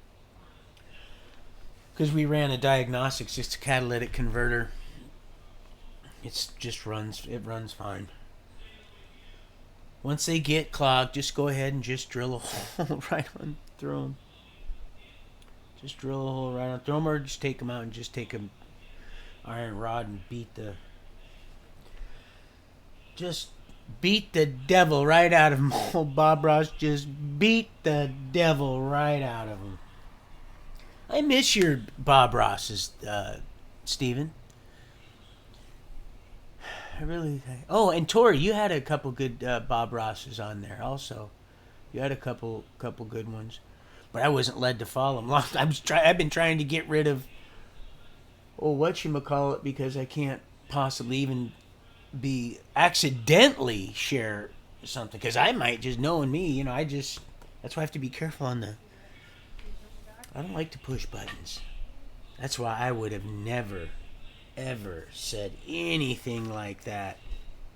Because we ran a diagnostics, just a catalytic converter. It runs fine. Once they get clogged, just go ahead and just drill a hole right on through them. Just drill a hole right on. Throw them or just take them out and just take a iron rod and just beat the devil right out of him. Old Bob Ross just beat the devil right out of him. I miss your Bob Rosses, Steven. I really. Oh, and Tori, you had a couple good Bob Rosses on there also. You had a couple good ones, but I wasn't led to follow them. I've been trying to get rid of. Oh, whatchamacallit, because I can't possibly even be accidentally share something, because I might just, knowing me, that's why I have to be careful on the. I don't like to push buttons. That's why I would have never ever said anything like that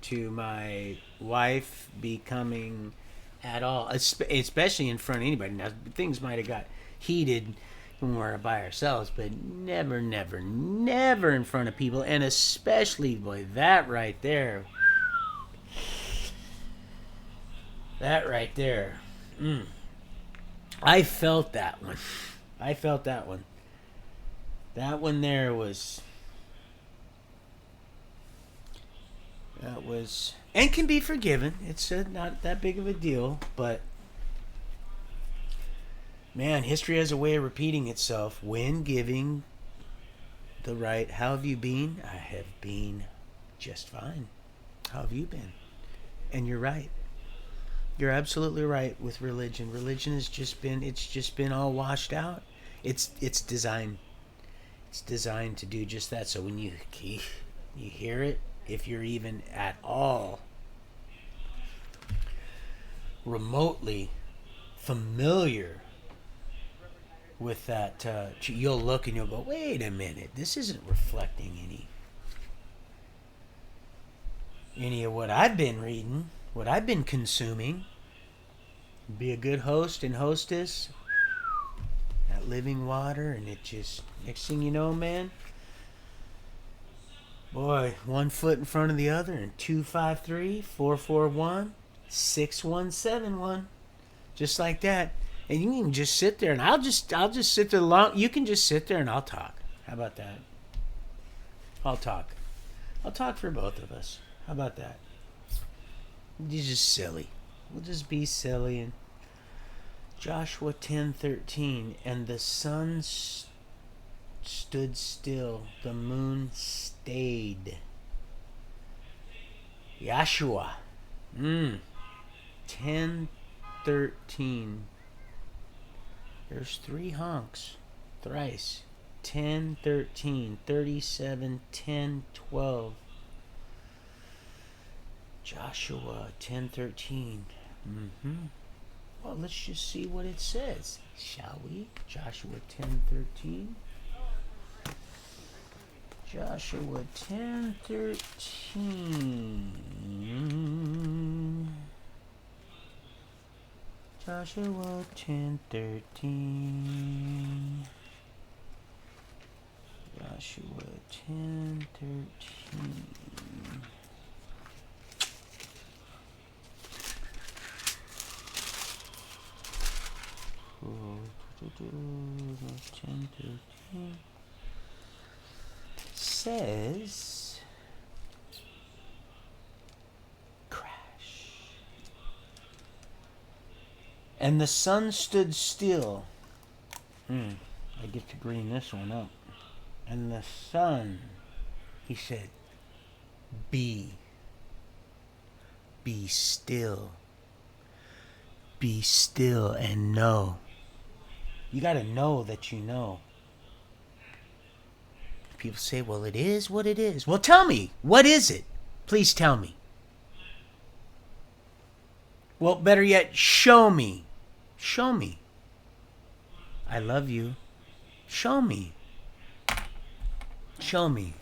to my wife becoming at all, especially in front of anybody. Now, things might have got heated when we were by ourselves, but never in front of people, and especially, boy, that right there. I felt that one. That one there was. That was, and can be forgiven. It's not that big of a deal, but man, history has a way of repeating itself when giving the right. How have you been? I have been just fine. How have you been? And you're right. You're absolutely right with religion. Religion has just been all washed out. It's designed to do just that. So when you hear it, if you're even at all remotely familiar with that, you'll look and you'll go, wait a minute, this isn't reflecting any of what I've been reading, what I've been consuming. Be a good host and hostess, that living water, and it just, next thing you know, man, boy, one foot in front of the other, and 253-441-6171, just like that. And you can just sit there, and I'll just sit there long. You can just sit there, and I'll talk. How about that? I'll talk for both of us. How about that? You're just silly. We'll just be silly. And Joshua 10:13, and the sun stood still, the moon stayed. Yahshua. 10:13. There's 3 honks. Thrice. 10:13, 37, 10, 12. Joshua 10:13. Well, let's just see what it says, shall we? Joshua 10:13. Joshua 10:13. Joshua 10:13. Joshua 10:13. Oh, 10:13 says crash. And the sun stood still. I get to green this one up. And the sun, he said, be still. Be still and know. You got to know that you know. People say, well, it is what it is. Well, tell me, what is it? Please tell me. Well, better yet, show me. Show me. I love you. Show me. Show me.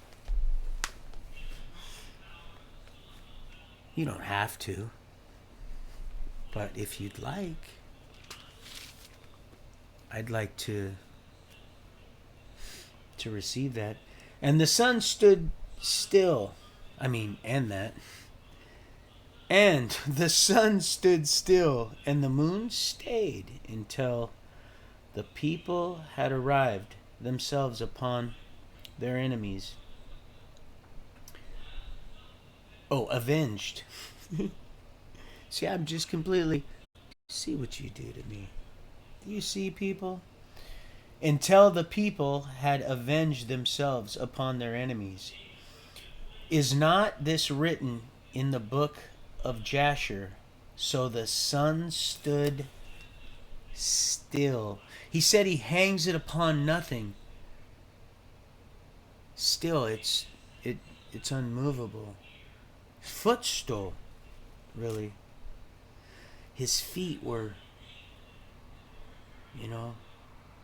You don't have to. But if you'd like, I'd like to receive that. And the sun stood still. And that. And the sun stood still, and the moon stayed until the people had arrived themselves upon their enemies. Oh, avenged. See, I'm just completely... See what you do to me. Do you see, people? Until the people had avenged themselves upon their enemies. Is not this written in the book of Jasher? So the sun stood still. He said he hangs it upon nothing. Still, it's unmovable. Footstool, really. His feet were,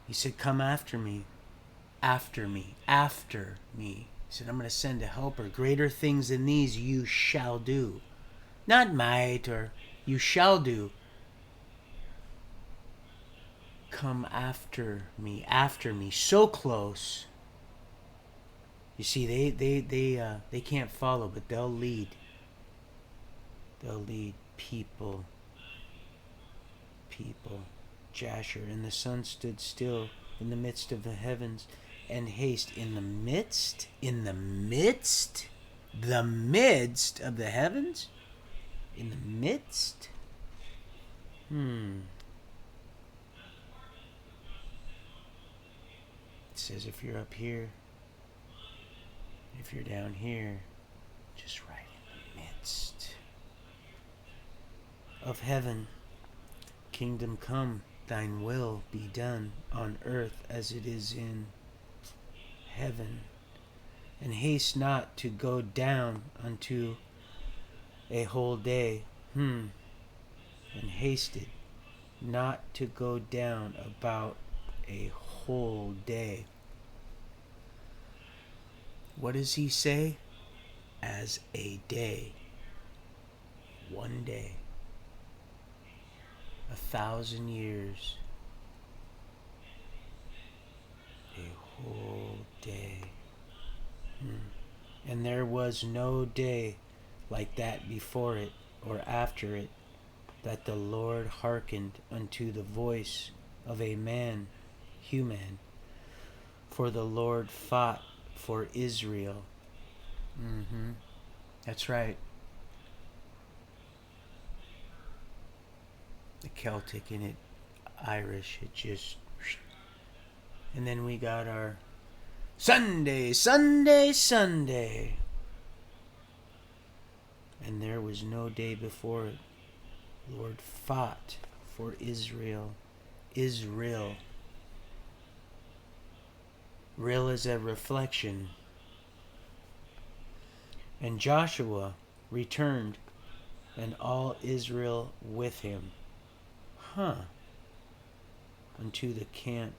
he said, come after me, after me, after me. He said, I'm going to send a helper. Greater things than these you shall do. Not might, or you shall do. Come after me, so close. You see, they can't follow, but they'll lead. They'll lead people. Jasher, and the sun stood still in the midst of the heavens, and haste in the midst of the heavens, in the midst. It says if you're up here, if you're down here, just right in the midst of heaven. Kingdom come, thine will be done on earth as it is in heaven. And haste not to go down unto a whole day. And hasted not to go down about a whole day. What does he say? As a day. One day. 1,000 years. A whole day. And there was no day like that before it or after it, that the Lord hearkened unto the voice of a man, human. For the Lord fought for Israel. That's right. The Celtic in it, Irish, it just... And then we got our Sunday. And there was no day before it. Lord fought for Israel. Real is a reflection. And Joshua returned, and all Israel with him. Unto the camp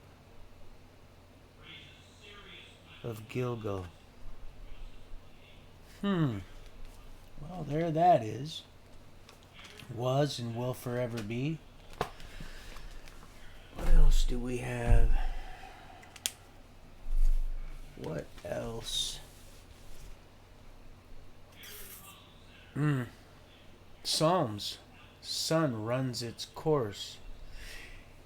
of Gilgal. Well, there that is. Was and will forever be. What else do we have? What else? Psalms. Sun runs its course.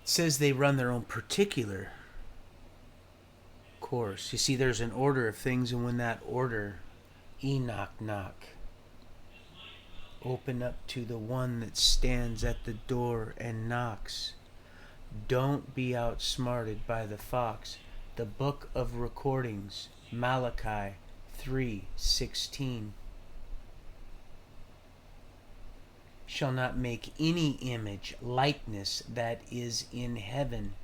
It says they run their own particular course. You see, there's an order of things, and when that order, Enoch knock. Open up to the one that stands at the door and knocks. Don't be outsmarted by the fox. The book of recordings, Malachi 3:16. Shall not make any image, likeness that is in heaven.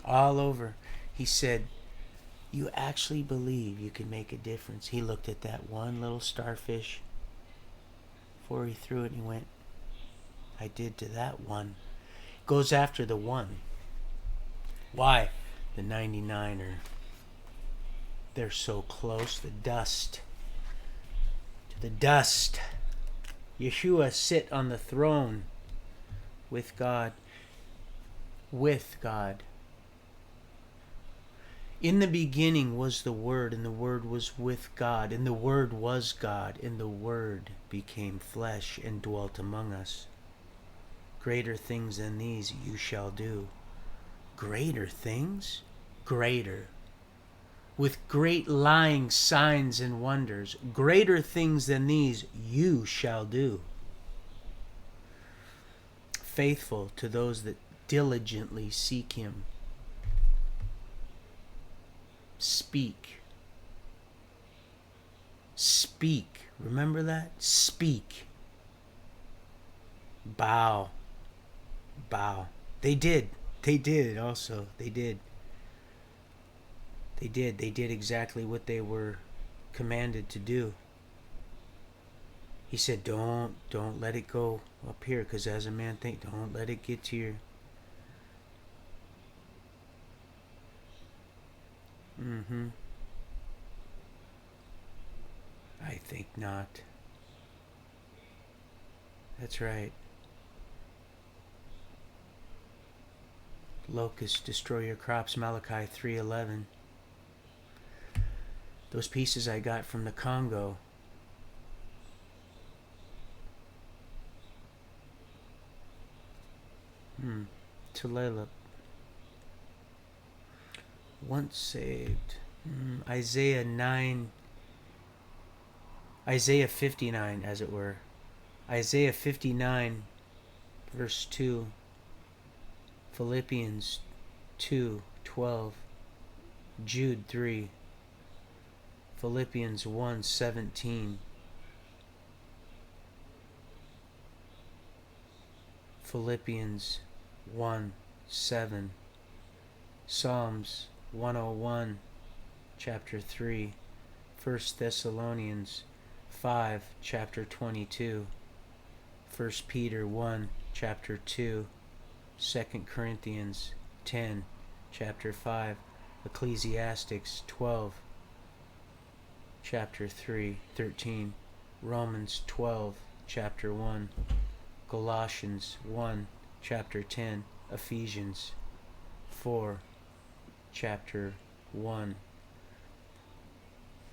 All over. He said, you actually believe you can make a difference? He looked at that one little starfish before he threw it, and he went, I did to that one. Goes after the one. Why? The 99 are... They're so close. The dust. To the dust. Yeshua sit on the throne with God. With God. In the beginning was the Word, and the Word was with God, and the Word was God, and the Word became flesh and dwelt among us. Greater things than these you shall do. Greater things? Greater. With great lying signs and wonders, greater things than these you shall do. Faithful to those that diligently seek him. Speak. Speak. Remember that? Speak. Bow. Bow. They did. They did also. They did. They did. They did exactly what they were commanded to do. He said, don't let it go up here, because as a man think, don't let it get to your... I think not. That's right. Locusts destroy your crops, Malachi 3:11. Those pieces I got from the Congo. Tulalip. Once saved. Isaiah 9. Isaiah 59, as it were. Isaiah 59, verse 2. Philippians 2:12. Jude 3. Philippians 1:17. Philippians 1:7. Psalms 101, chapter 3. 1 Thessalonians 5, chapter 22. 1 Peter 1, chapter 2. 2 Corinthians 10, chapter 5. Ecclesiastes 12, chapter 13. Romans 12, chapter 1. Colossians 1, chapter 10. Ephesians 4, chapter 1.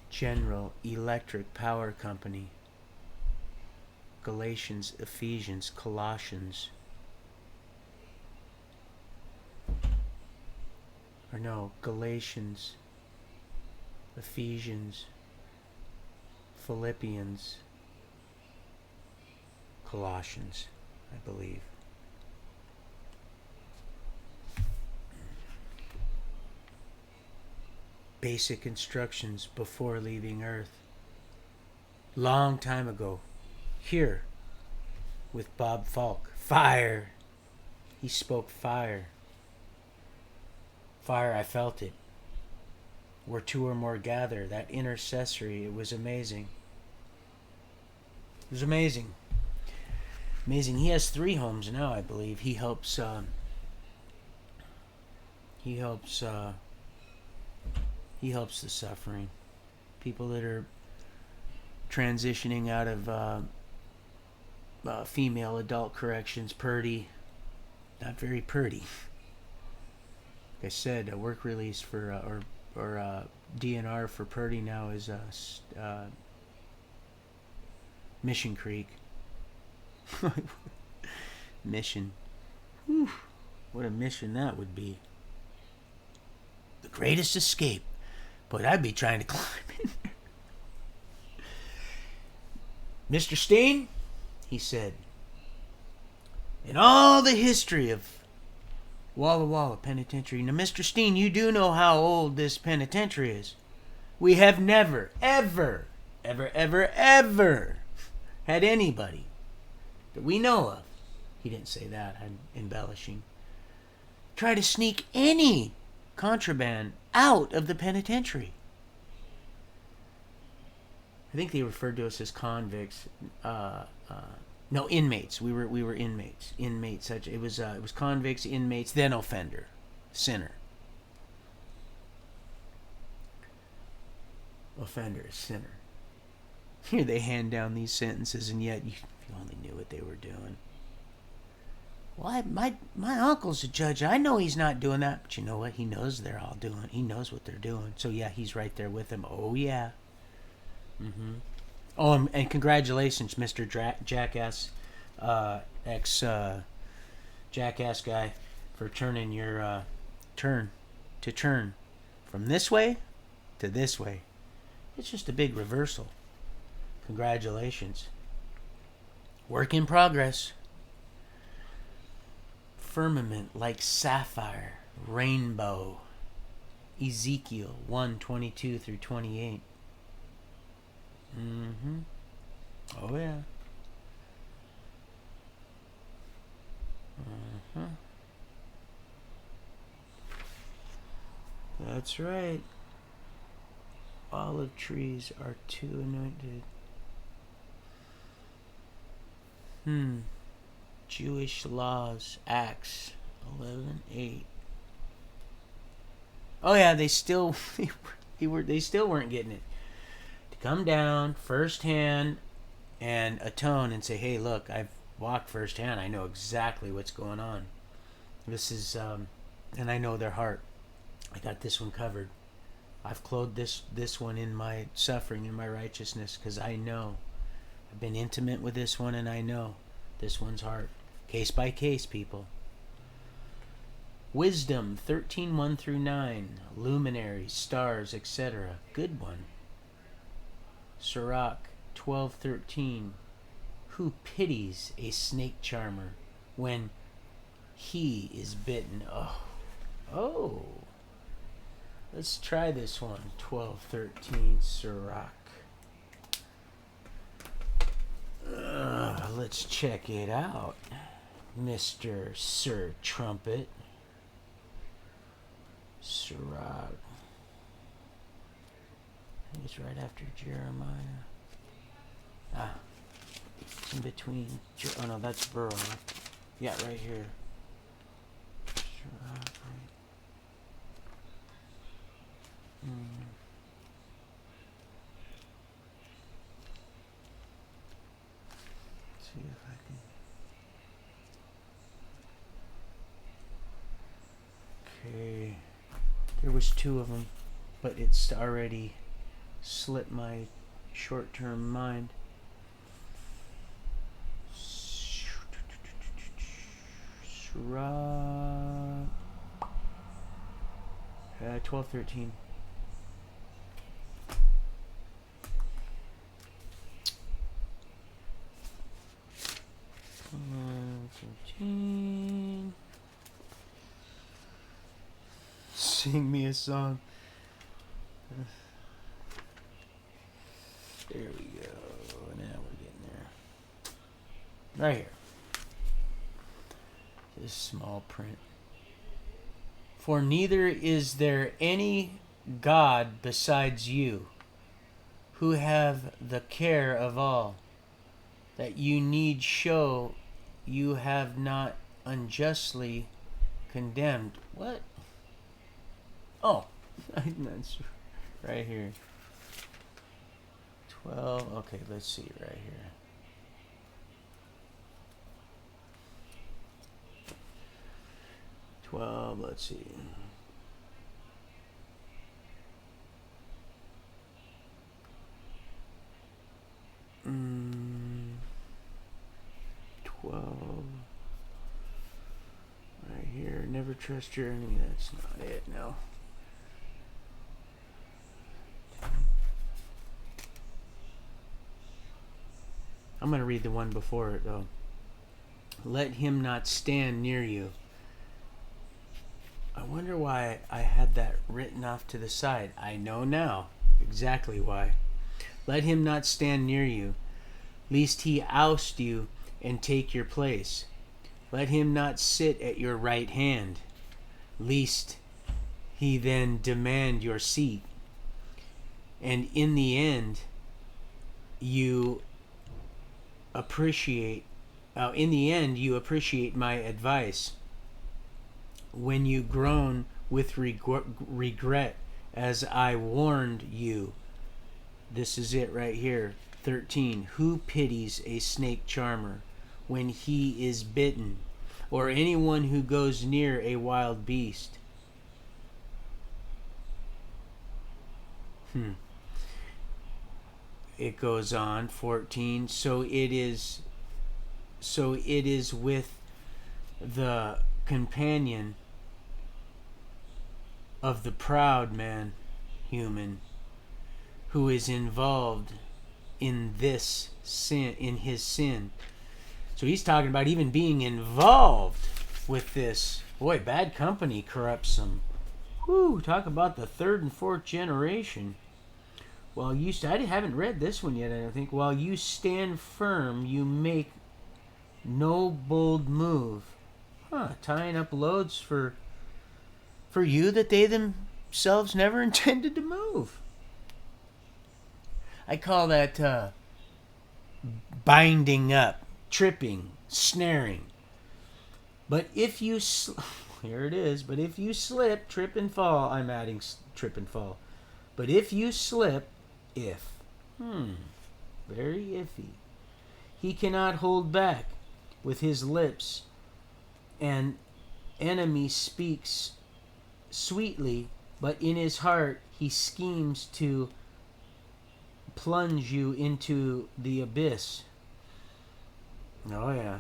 General Electric Power Company. Galatians, Ephesians, Colossians. Or no, Galatians, Ephesians, Philippians, Colossians, I believe. Basic instructions before leaving Earth. Long time ago, here, with Bob Falk. Fire! He spoke fire. Fire, I felt it. Where two or more gather, that intercessory, it was amazing. It was amazing. Amazing. He has 3 homes now, I believe. He helps the suffering. People that are transitioning out of female adult corrections, purdy. Not very purdy. Like I said, a work release for or DNR for Purdy now is Mission Creek. Mission. Whew. What a mission that would be. The greatest escape. But I'd be trying to climb in there. Mr. Steen, he said, in all the history of Walla Walla Penitentiary. Now, Mr. Steen, you do know how old this penitentiary is. We have never, ever had anybody that we know of, he didn't say that, I'm embellishing, try to sneak any contraband out of the penitentiary. I think they referred to us as convicts. No, inmates. We were inmates. Inmates. Such it was convicts, inmates, then offender, sinner. Offender, sinner. Here they hand down these sentences, and yet you only knew what they were doing. Well, my uncle's a judge. I know he's not doing that, but you know what? He knows they're all doing. He knows what they're doing. So yeah, he's right there with them. Oh yeah. Mm-hmm. Oh, and congratulations, Mister Jackass, ex Jackass guy, for turning your turn from this way to this way. It's just a big reversal. Congratulations. Work in progress. Firmament like sapphire, rainbow. Ezekiel 1:22 through 28. Mm-hmm. Oh yeah. Uh-huh. That's right. Olive trees are too anointed. Jewish laws, Acts 11:8. Oh yeah, they still they still weren't getting it. To come down firsthand and atone and say, "Hey, look, I've walked firsthand. I know exactly what's going on. This is and I know their heart. I got this one covered. I've clothed this one in my suffering, in my righteousness, because I know. I've been intimate with this one, and I know this one's heart. Case by case, people." Wisdom 13:1 through 9. Luminaries, stars, etc. Good one. Sirach 12:13. Who pities a snake charmer when he is bitten? Oh. Let's try this one. 12:13 Sirach. Let's check it out, Mr. Sir Trumpet. Sirach. I think it's right after Jeremiah. It's in between. Oh no, that's Burrow. Yeah, right here. Sirach, right. Let's see if I can. Okay. There was two of them, but it's already slipped my short-term mind. Sirach. 12:13. Sing me a song. There we go. Now we're getting there. Right here. This small print. For neither is there any God besides you, who have the care of all, that you need show you have not unjustly condemned. What? Oh, that's right here. 12. Okay, let's see right here. Let's see. Mm, 12. Right here. Never trust your enemy. That's not it. No. I'm going to read the one before it, though. Let him not stand near you. I wonder why I had that written off to the side. I know now exactly why. Let him not stand near you, lest he oust you and take your place. Let him not sit at your right hand, lest he then demand your seat. And in the end, you appreciate my advice when you groan with regret as I warned you. This is it right here. 13. Who pities a snake charmer when he is bitten? or anyone who goes near a wild beast. It goes on, 14. So it is with the companion of the proud man, human, who is involved in this sin, in his sin. So he's talking about even being involved with this. Boy, bad company corrupts them. Whew, talk about the third and fourth generation. I haven't read this one yet, I don't think. While you stand firm, you make no bold move. Tying up loads for you that they themselves never intended to move. I call that binding up, tripping, snaring. But if you here it is. But if you slip, trip and fall. I'm adding trip and fall. But if you slip, very iffy. He cannot hold back with his lips. An enemy speaks sweetly, but in his heart he schemes to plunge you into the abyss. Oh, yeah.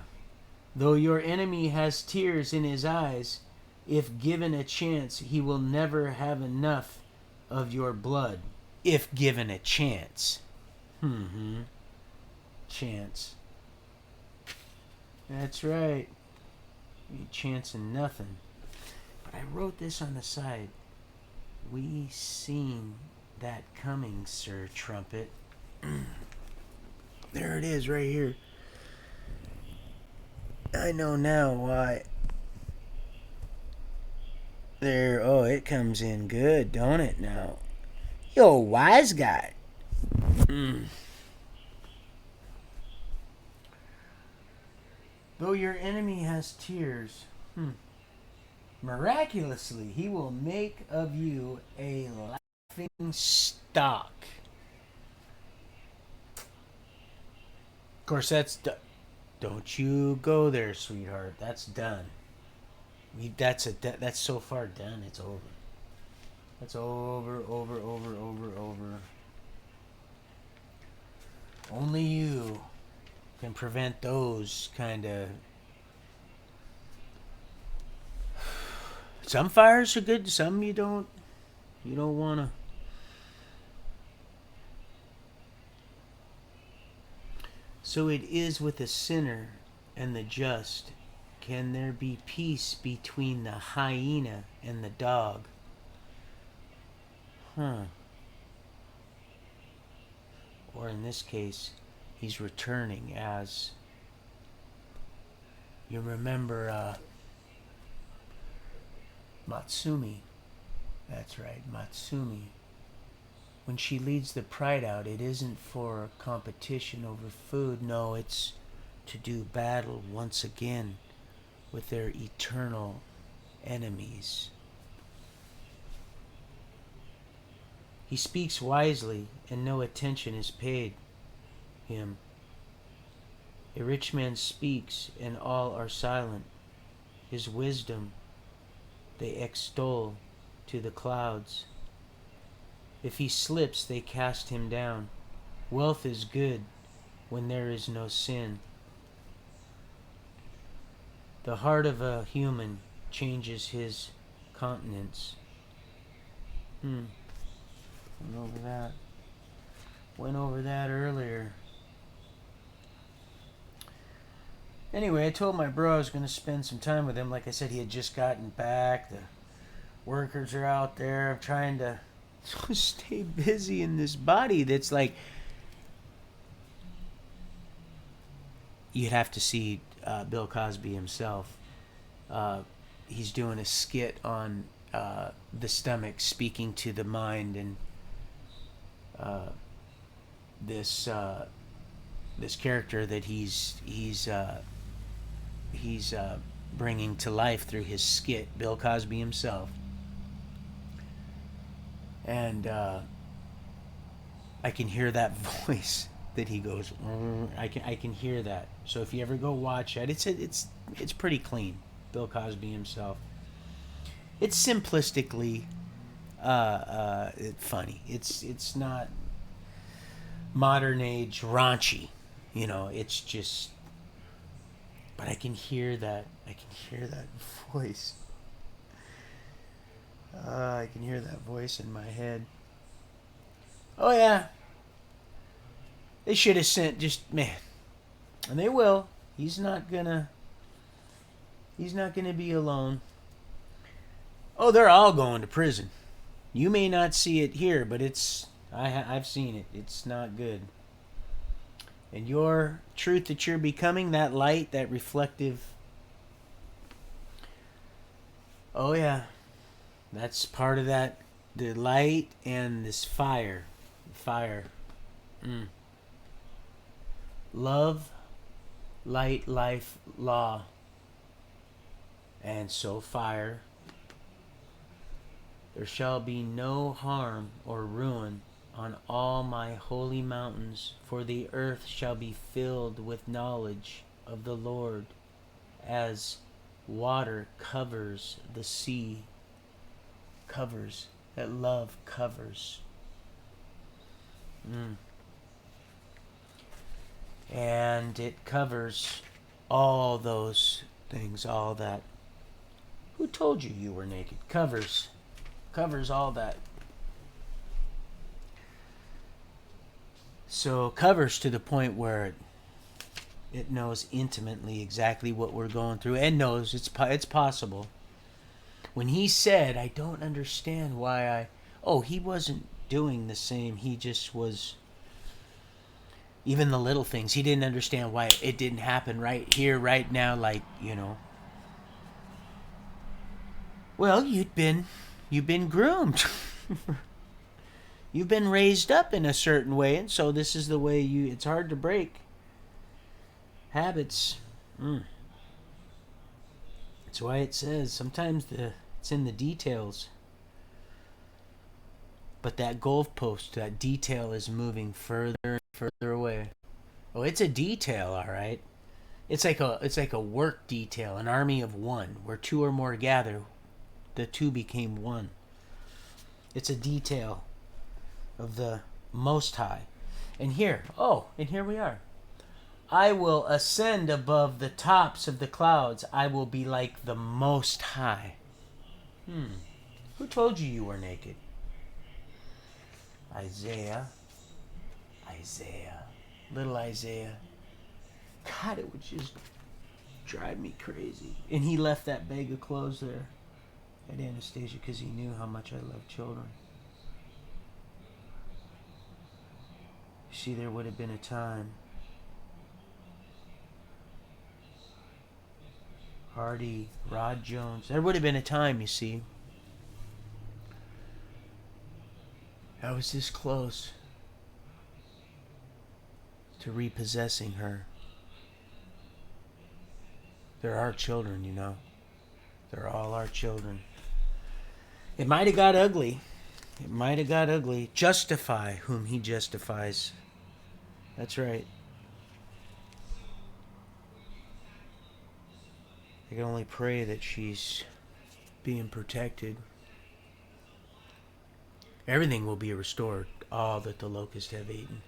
Though your enemy has tears in his eyes, if given a chance, he will never have enough of your blood. If given a chance. Chance. That's right. You chancing nothing. But I wrote this on the side. We seen that coming, Sir Trumpet. There it is right here. I know now why. There, it comes in good, don't it now? Yo, wise guy. Though your enemy has tears, miraculously he will make of you a laughing stock. Of course, that's don't you go there, sweetheart. That's done. That's so far done. It's over. That's over. Only you can prevent those kind of. Some fires are good. Some you don't. You don't want to. So it is with the sinner and the just. Can there be peace between the hyena and the dog? Or in this case, he's returning as... You remember Matsumi. That's right, Matsumi. When she leads the pride out, it isn't for competition over food. No, it's to do battle once again with their eternal enemies. He speaks wisely, and no attention is paid him. A rich man speaks, and all are silent. His wisdom they extol to the clouds. If he slips, they cast him down. Wealth is good when there is no sin. The heart of a human changes his countenance. Went over that earlier. Anyway, I told my bro I was going to spend some time with him. Like I said, he had just gotten back. The workers are out there. I'm trying to stay busy in this body that's like... You'd have to see Bill Cosby himself. He's doing a skit on the stomach speaking to the mind, and this character that he's bringing to life through his skit, Bill Cosby himself. And I can hear that voice that he goes. I can hear that. So if you ever go watch it, it's pretty clean. Bill Cosby himself. It's simplistically funny. It's not modern age raunchy. You know, it's just. But I can hear that. I can hear that voice. I can hear that voice in my head. Oh yeah, they should have sent just man, and they will. He's not gonna. He's not gonna be alone. Oh, they're all going to prison. You may not see it here, but it's I've seen it. It's not good. And your truth that you're becoming, that light, that reflective. Oh yeah, that's part of that. The light and this fire, fire. Mm. Love, light, life, law, and so fire. There shall be no harm or ruin on all my holy mountains, for the earth shall be filled with knowledge of the Lord, as water covers the sea. Covers. That love covers. Mm. And it covers all those things, all that. Who told you you were naked? Covers all that. So covers to the point where it knows intimately exactly what we're going through and knows it's possible. When he said, I don't understand why he wasn't doing the same. He just was, even the little things, he didn't understand why it didn't happen right here, right now, like, you know. Well, you've been groomed. You've been raised up in a certain way, and so this is the way it's hard to break habits. That's why it says sometimes it's in the details. But that goalpost, that detail is moving further and further away. Oh, it's a detail, all right. It's like a work detail, an army of one, where two or more gather, the two became one. It's a detail of the Most High. And here we are. I will ascend above the tops of the clouds. I will be like the Most High. Who told you were naked? Isaiah. Little Isaiah. God, it would just drive me crazy. And he left that bag of clothes there at Anastasia because he knew how much I love children. See, there would have been a time. Hardy, Rod Jones. There would have been a time, you see. I was this close to repossessing her. They're our children, you know. They're all our children. It might have got ugly. Justify whom he justifies. That's right. I can only pray that she's being protected. Everything will be restored, all that the locusts have eaten.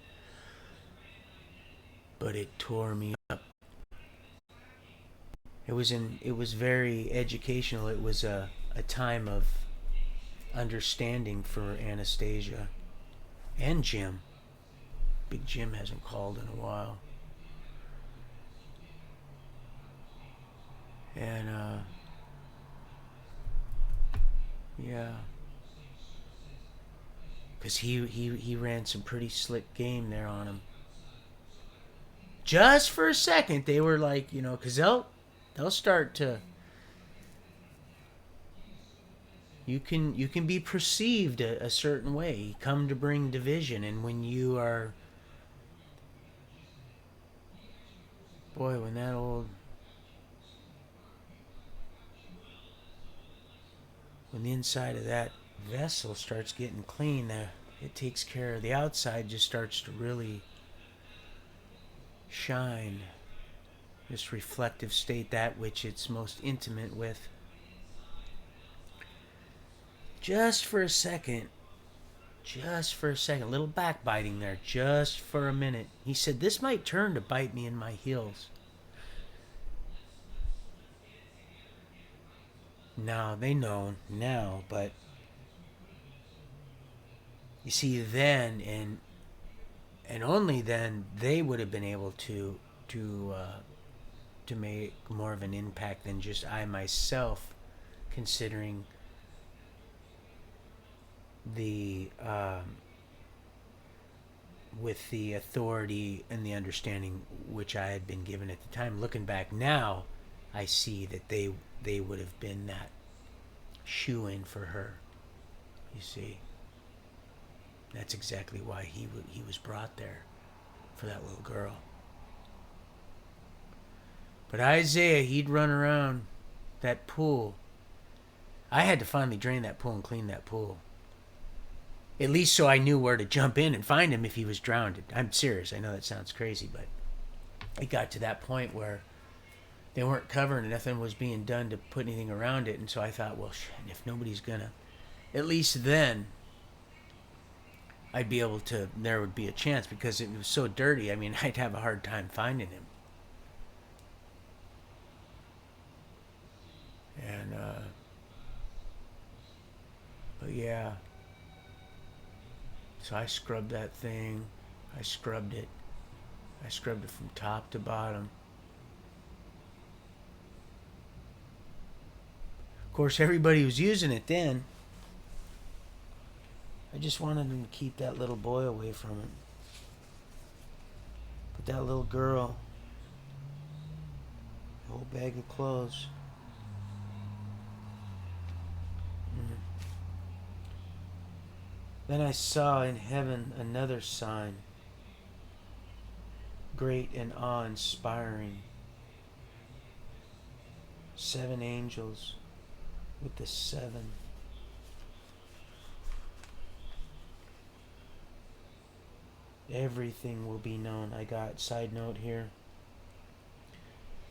But it tore me up. It was very educational. It was a time of understanding for Anastasia and Jim. Big Jim hasn't called in a while. And yeah, because he ran some pretty slick game there on him. Just for a second, they were like, you know, because they'll start to. You can be perceived a certain way. Come to bring division, and when you are, boy, when the inside of that vessel starts getting clean, it takes care of the outside. Just starts to really shine, this reflective state, that which it's most intimate with. Just for a second, a little backbiting there, just for a minute. He said, this might turn to bite me in my heels. Now, they know now, but you see, then, and only then, they would have been able to make more of an impact than just I myself, considering the with the authority and the understanding which I had been given at the time. Looking back now, I see that they would have been that shoe-in for her. You see, that's exactly why he was brought there, for that little girl. But Isaiah, he'd run around that pool. I had to finally drain that pool and clean that pool. At least so I knew where to jump in and find him if he was drowned. I'm serious. I know that sounds crazy, but it got to that point where they weren't covering and nothing was being done to put anything around it. And so I thought, well, shit, if nobody's going to, at least then I'd be able to, there would be a chance, because it was so dirty. I mean, I'd have a hard time finding him. And, but yeah. So I scrubbed that thing. I scrubbed it. I scrubbed it from top to bottom. Of course, everybody was using it then. I just wanted them to keep that little boy away from it. But that little girl, the whole bag of clothes. Then I saw in heaven another sign, great and awe-inspiring. 7 angels with the 7. Everything will be known. I got side note here.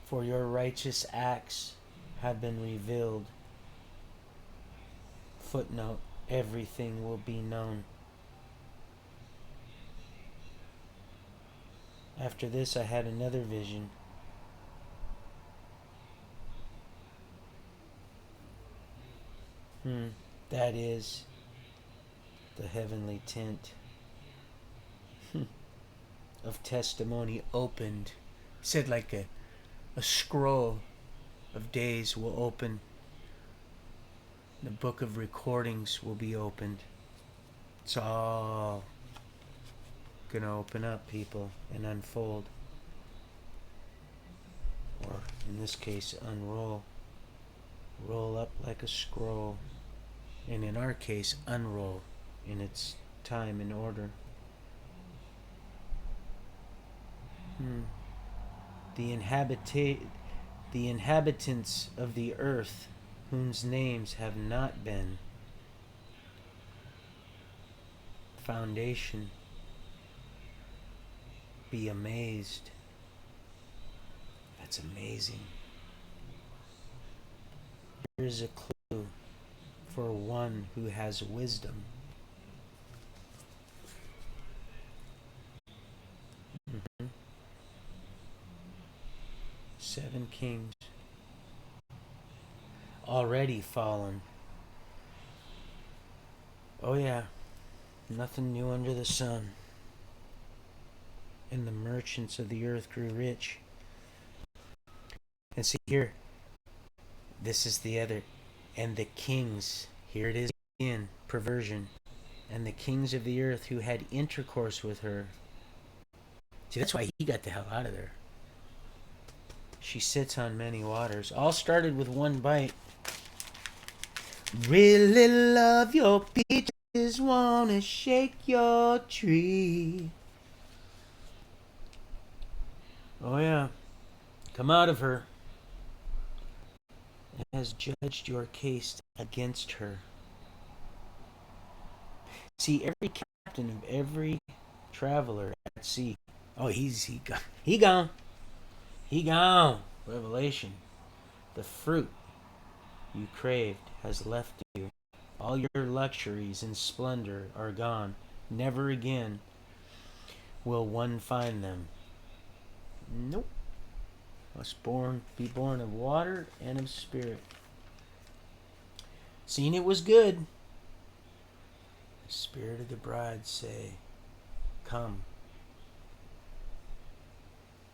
For your righteous acts have been revealed. Footnote. Everything will be known. After this, I had another vision. That is the heavenly tent of testimony opened. It said like a scroll of days will open. The book of recordings will be opened. It's all gonna open up, people, and unfold. Or, in this case, unroll. Roll up like a scroll. And in our case, unroll in its time and order. The inhabitants of the earth, whose names have not been foundation, be amazed. That's amazing. Here is a clue for one who has wisdom. 7 kings already fallen. Oh yeah, nothing new under the sun. And the merchants of the earth grew rich. And see here, this is the other. And the kings, here it is again, perversion. And the kings of the earth who had intercourse with her. See, that's why he got the hell out of there. She sits on many waters. All started with one bite. Really love your peaches, wanna shake your tree. Oh yeah, come out of her. And has judged your case against her. See, every captain of every traveler at sea Oh, he gone. He gone. He gone. Revelation. The fruit you craved has left you. All your luxuries and splendor are gone. Never again will one find them. Nope. Must be born of water and of spirit. Seeing it was good. The spirit of the bride say, come.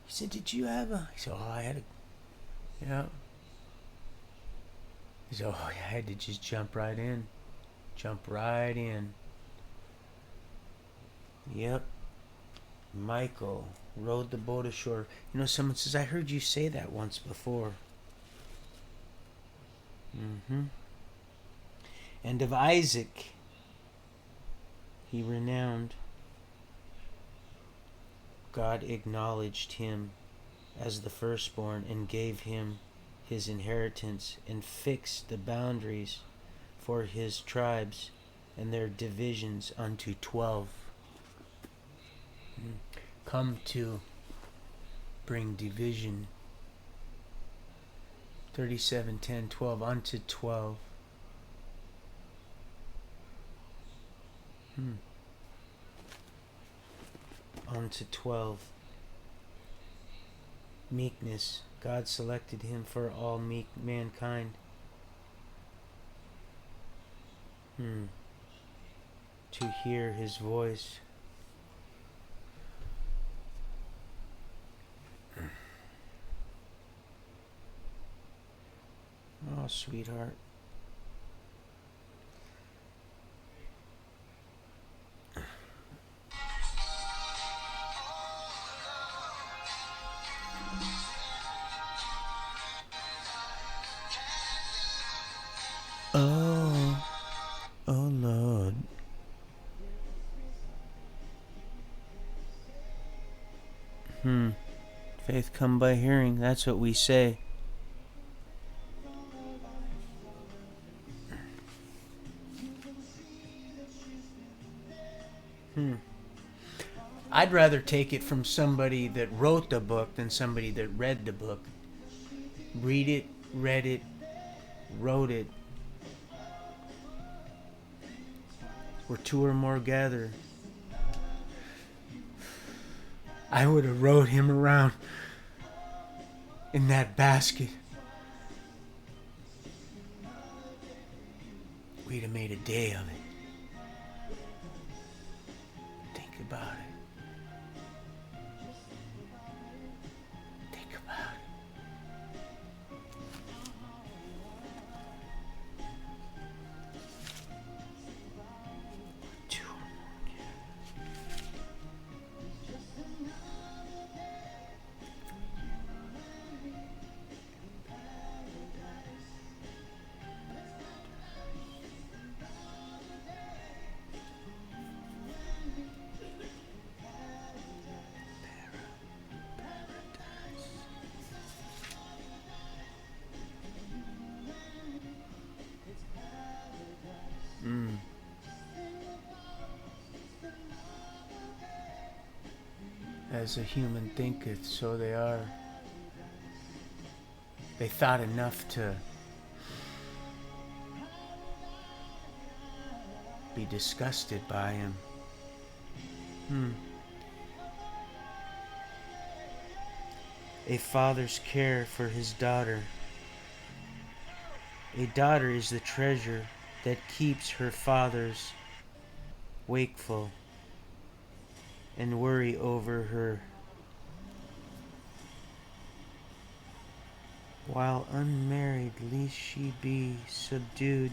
He said, did you have a... He said, oh, I had a... Yeah. He said, oh, I had to just jump right in. Jump right in. Yep. Michael rowed the boat ashore. You know, someone says, I heard you say that once before. And of Isaac he renowned. God acknowledged him as the firstborn and gave him his inheritance and fixed the boundaries for his tribes and their divisions unto 12. Come to bring division. 37, 10, 12 unto 12. Unto 12. Meekness. God selected him for all meek mankind. To hear his voice. Oh, sweetheart. Oh, Lord. Faith come by hearing. That's what we say. I'd rather take it from somebody that wrote the book than somebody that read the book. Read it, read it, wrote it. Where two or more gather. I would have rode him around in that basket. We'd have made a day of it. Think about it. Think about it. Two or as a human thinketh, so they are. They thought enough to be disgusted by him. A father's care for his daughter. A daughter is the treasure that keeps her fathers wakeful and worry over her. While unmarried, lest she be subdued,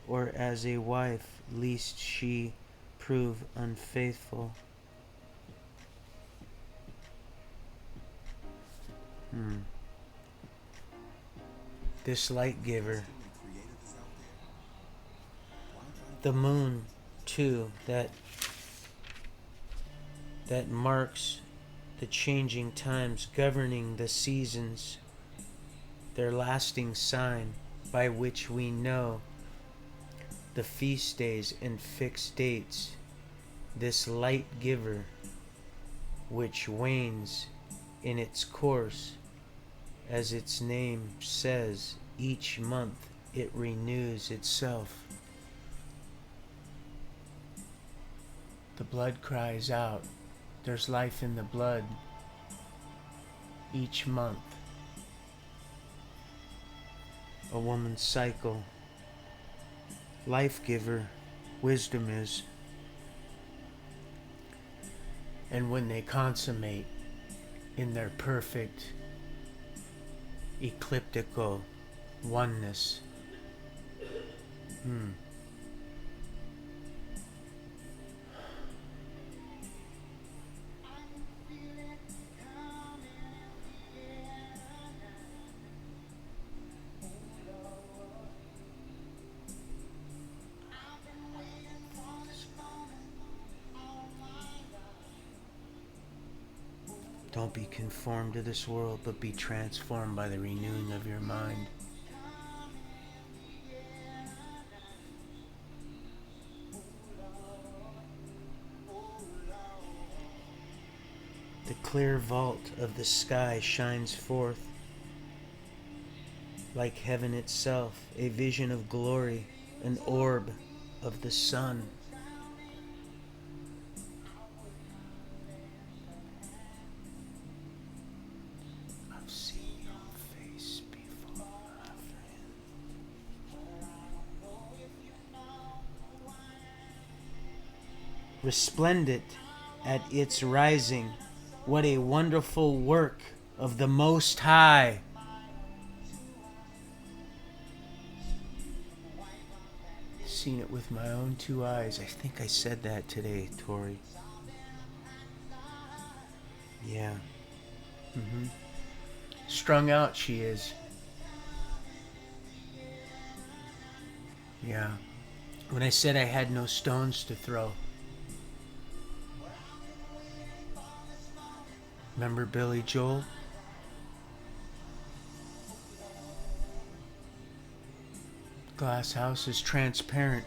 or as a wife, lest she prove unfaithful. This light giver, the moon too, that marks the changing times, governing the seasons, their lasting sign by which we know the feast days and fixed dates. This light giver which wanes in its course. As its name says, each month it renews itself. The blood cries out. There's life in the blood. Each month. A woman's cycle. Life giver, wisdom is. And when they consummate in their perfect ecliptical oneness, don't be conformed to this world, but be transformed by the renewing of your mind. The clear vault of the sky shines forth like heaven itself, a vision of glory, an orb of the sun. I've seen your face before, my friend. Resplendent at its rising, what a wonderful work of the Most High. Seen it with my own two eyes. I think I said that today, Tori. Yeah. Strung out she is. Yeah. When I said I had no stones to throw. Remember Billy Joel? Glass house is transparent.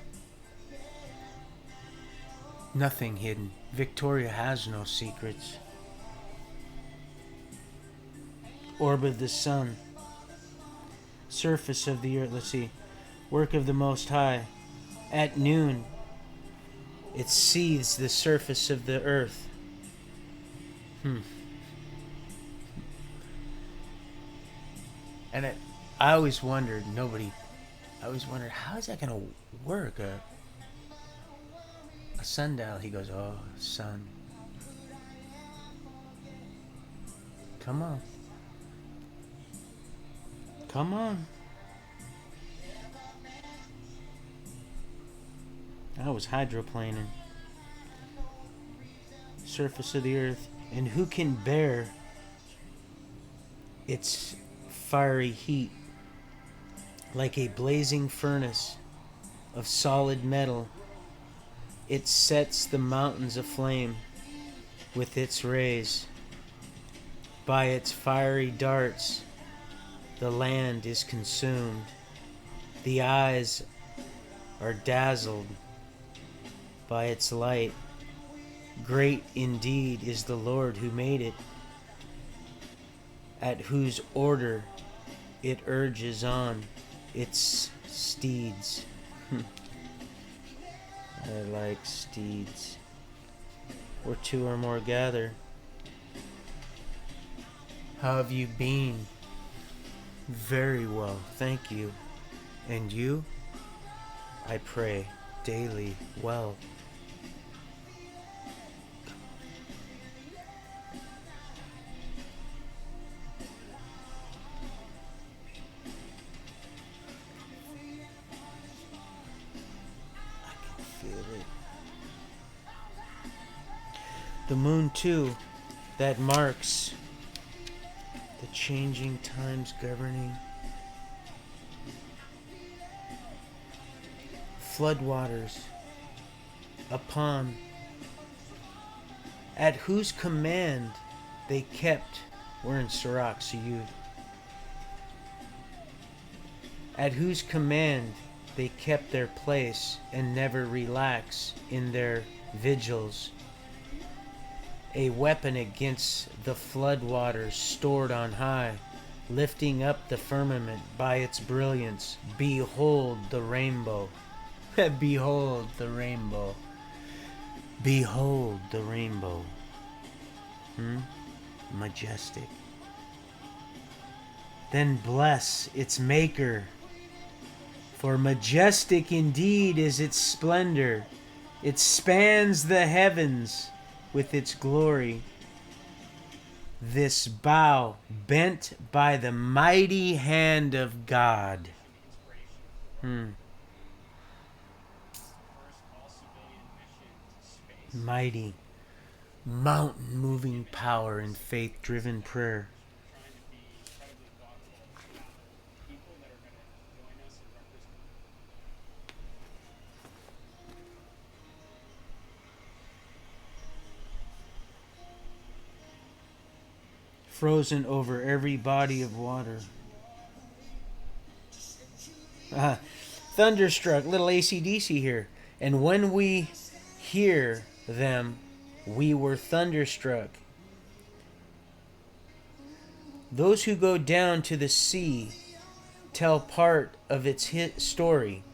Nothing hidden. Victoria has no secrets. Orb of the sun. Surface of the earth. Let's see. Work of the Most High. At noon, it seethes the surface of the earth. And I always wondered, I always wondered, how is that going to work? A sundial. He goes, oh, sun. Come on. Come on. I was hydroplaning. Surface of the earth. And who can bear its fiery heat? Like a blazing furnace of solid metal, it sets the mountains aflame with its rays. By its fiery darts, the land is consumed. The eyes are dazzled by its light. Great indeed is the Lord who made it, at whose order it urges on its steeds. I like steeds. Where two or more gather. How have you been? Very well, thank you. And you? I pray daily well. The moon, too, that marks the changing times governing. Floodwaters upon, at whose command they kept, we're in Sirach, Siyud, at whose command they kept their place and never relax in their vigils. a weapon against the floodwaters stored on high, lifting up the firmament by its brilliance. Behold the rainbow. Behold the rainbow. Behold the rainbow. Majestic. Then bless its maker, for majestic indeed is its splendor. It spans the heavens with its glory. This bow bent by the mighty hand of God. Mighty, mountain-moving power and faith-driven prayer. Frozen over every body of water. Thunderstruck, little AC/DC here. And when we hear them, we were thunderstruck. Those who go down to the sea tell part of its story,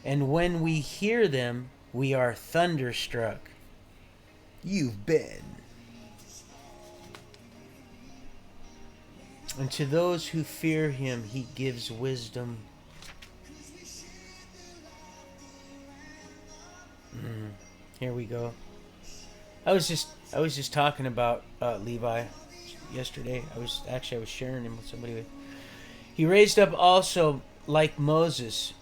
and when we hear them, we are thunderstruck. You've been. And to those who fear him, he gives wisdom. Here we go. I was just talking about Levi yesterday. I was sharing him with somebody. He raised up also like Moses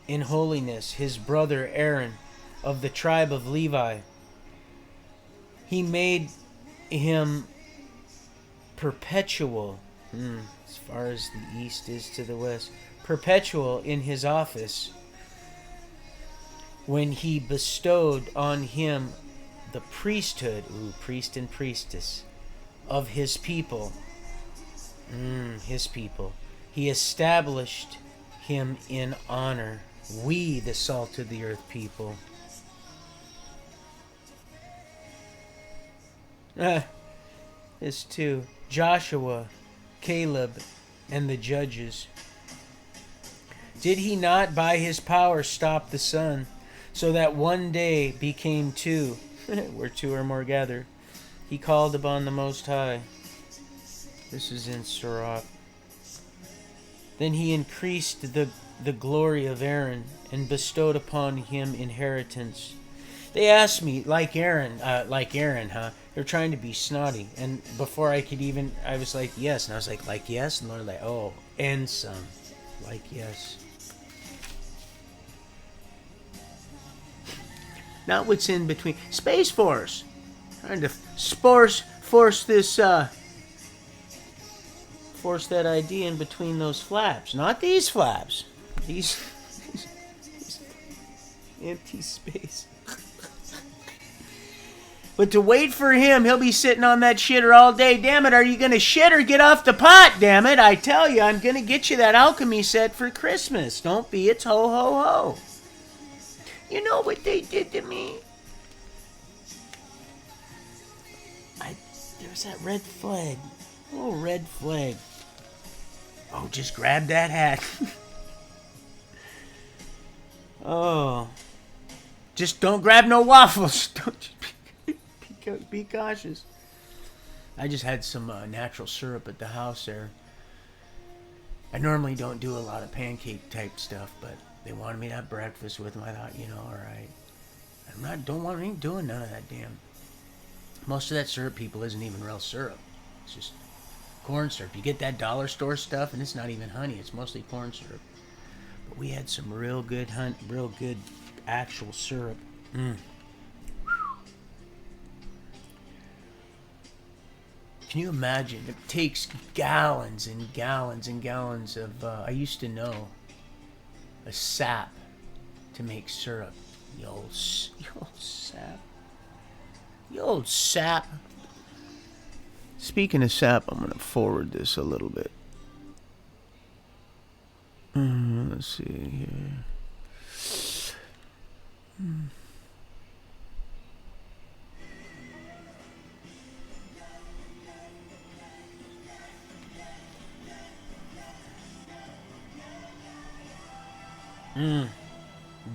in holiness his brother Aaron of the tribe of Levi. He made him perpetual, as far as the east is to the west, perpetual in his office, when he bestowed on him the priesthood, priest and priestess, of his people. His people. He established him in honor. We, the salt of the earth people. This too. Joshua, Caleb, and the judges. Did he not by his power stop the sun, so that one day became two, where two or more gather? He called upon the Most High. This is in Sirach. Then he increased the glory of Aaron and bestowed upon him inheritance. They asked me, like Aaron, huh? They're trying to be snotty. And before I was like, yes. And I was like yes? And they're like, oh, and some. Like, yes. Not what's in between. Space Force. Trying to force that idea in between those flaps. Not these flaps. These empty space. But to wait for him, he'll be sitting on that shitter all day. Damn it, are you going to shit or get off the pot? Damn it, I tell you, I'm going to get you that alchemy set for Christmas. Don't be, it's ho, ho, ho. You know what they did to me? There's that red flag. Oh, red flag. Oh, just grab that hat. Oh. Just don't grab no waffles. Be cautious. I just had some natural syrup at the house there. I normally don't do a lot of pancake type stuff, but they wanted me to have breakfast with them. I thought, alright. I ain't doing none of that damn. Most of that syrup, people, isn't even real syrup. It's just corn syrup. You get that dollar store stuff, and it's not even honey. It's mostly corn syrup. But we had some real good actual syrup. Can you imagine? It takes gallons and gallons and gallons of, I used to know, a sap to make syrup. The old sap. The old sap. Speaking of sap, I'm going to forward this a little bit. Let's see here.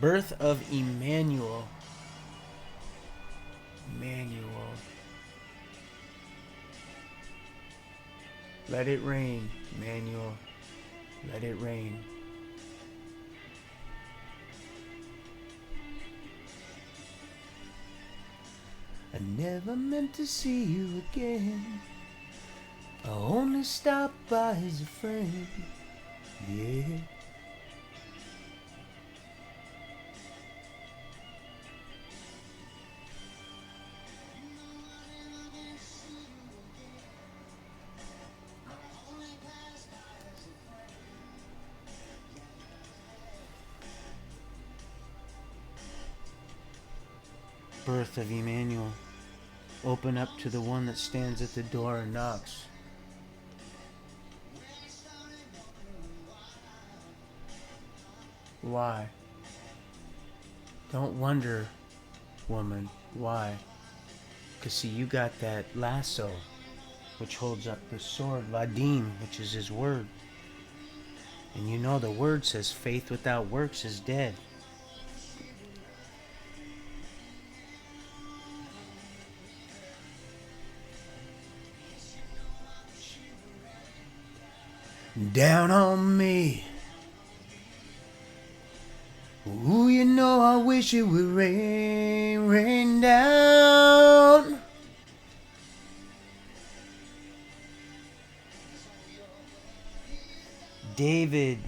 Birth of Emmanuel. Emmanuel. Let it rain, Emmanuel. Let it rain. I never meant to see you again. I only stopped by as a friend. Yeah. Birth of Emmanuel. Open up to the one that stands at the door and knocks. Why? Don't wonder, woman, why? Because see, you got that lasso, which holds up the sword, Vadim, which is his word. And you know the word says faith without works is dead. Down on me. Ooh, you know I wish it would rain, rain down. David.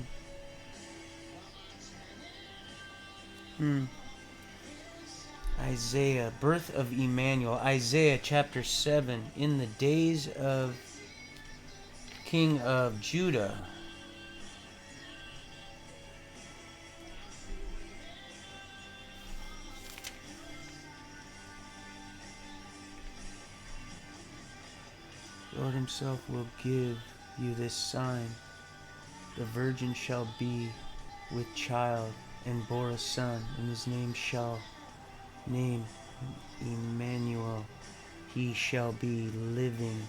Isaiah, birth of Emmanuel. Isaiah chapter 7. In the days of King of Judah. Lord himself will give you this sign. The virgin shall be with child and bore a son, and his name shall name Emmanuel. He shall be living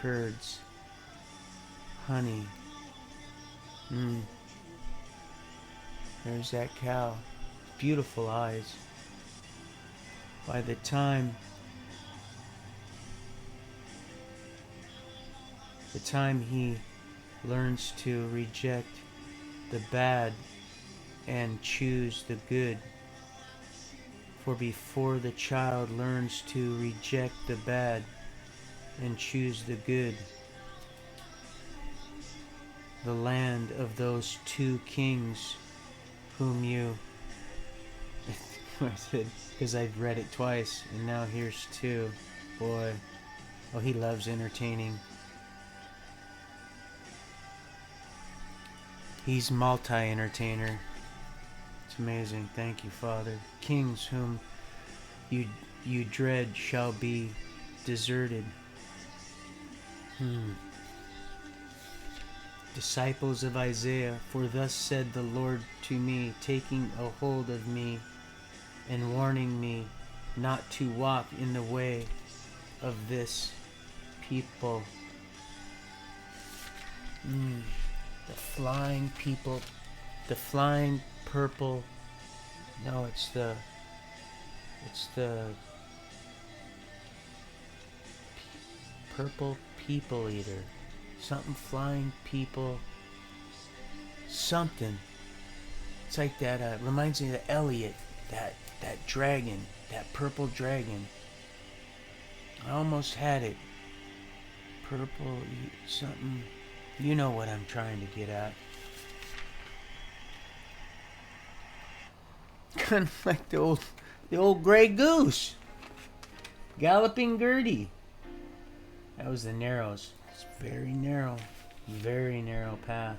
curds, honey. There's that cow. Beautiful eyes. By the time he learns to reject the bad and choose the good. For before the child learns to reject the bad and choose the good, the land of those two kings whom you... I said, because I've read it twice, and now here's two. Boy, oh, he loves entertaining. He's multi-entertainer. It's amazing. Thank you, Father. Kings whom you dread shall be deserted. Disciples of Isaiah, for thus said the Lord to me, taking a hold of me and warning me not to walk in the way of this people. The flying people, the flying purple, no, it's the purple people eater. Something flying people. Something. It's like that, reminds me of Elliot, that dragon, that purple dragon. I almost had it. Purple, something. You know what I'm trying to get at. Kind of like the old gray goose. Galloping Gertie. That was the Narrows. It's very narrow path.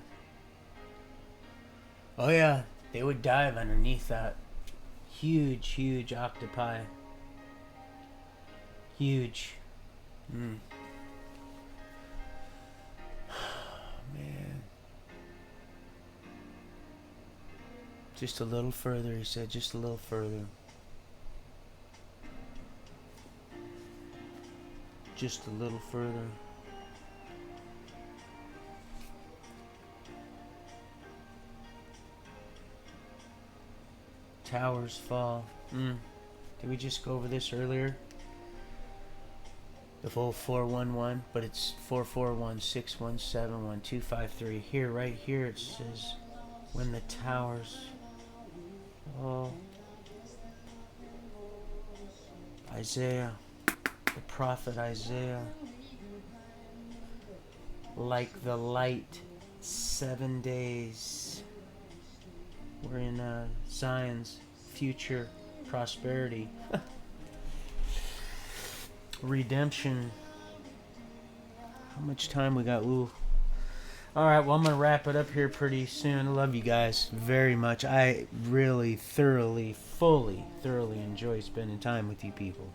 Oh yeah, they would dive underneath that huge octopi. Huge. Man. Just a little further, he said, just a little further. Just a little further. towers fall. Did we just go over this earlier? The full 411, but it's 44161711253. Here, right here, it says when the towers fall. Isaiah, the prophet Isaiah, like the light, 7 days. We're in Zion's future prosperity. Redemption. How much time we got? Ooh. Alright, well, I'm going to wrap it up here pretty soon. I love you guys very much. I really, thoroughly enjoy spending time with you people.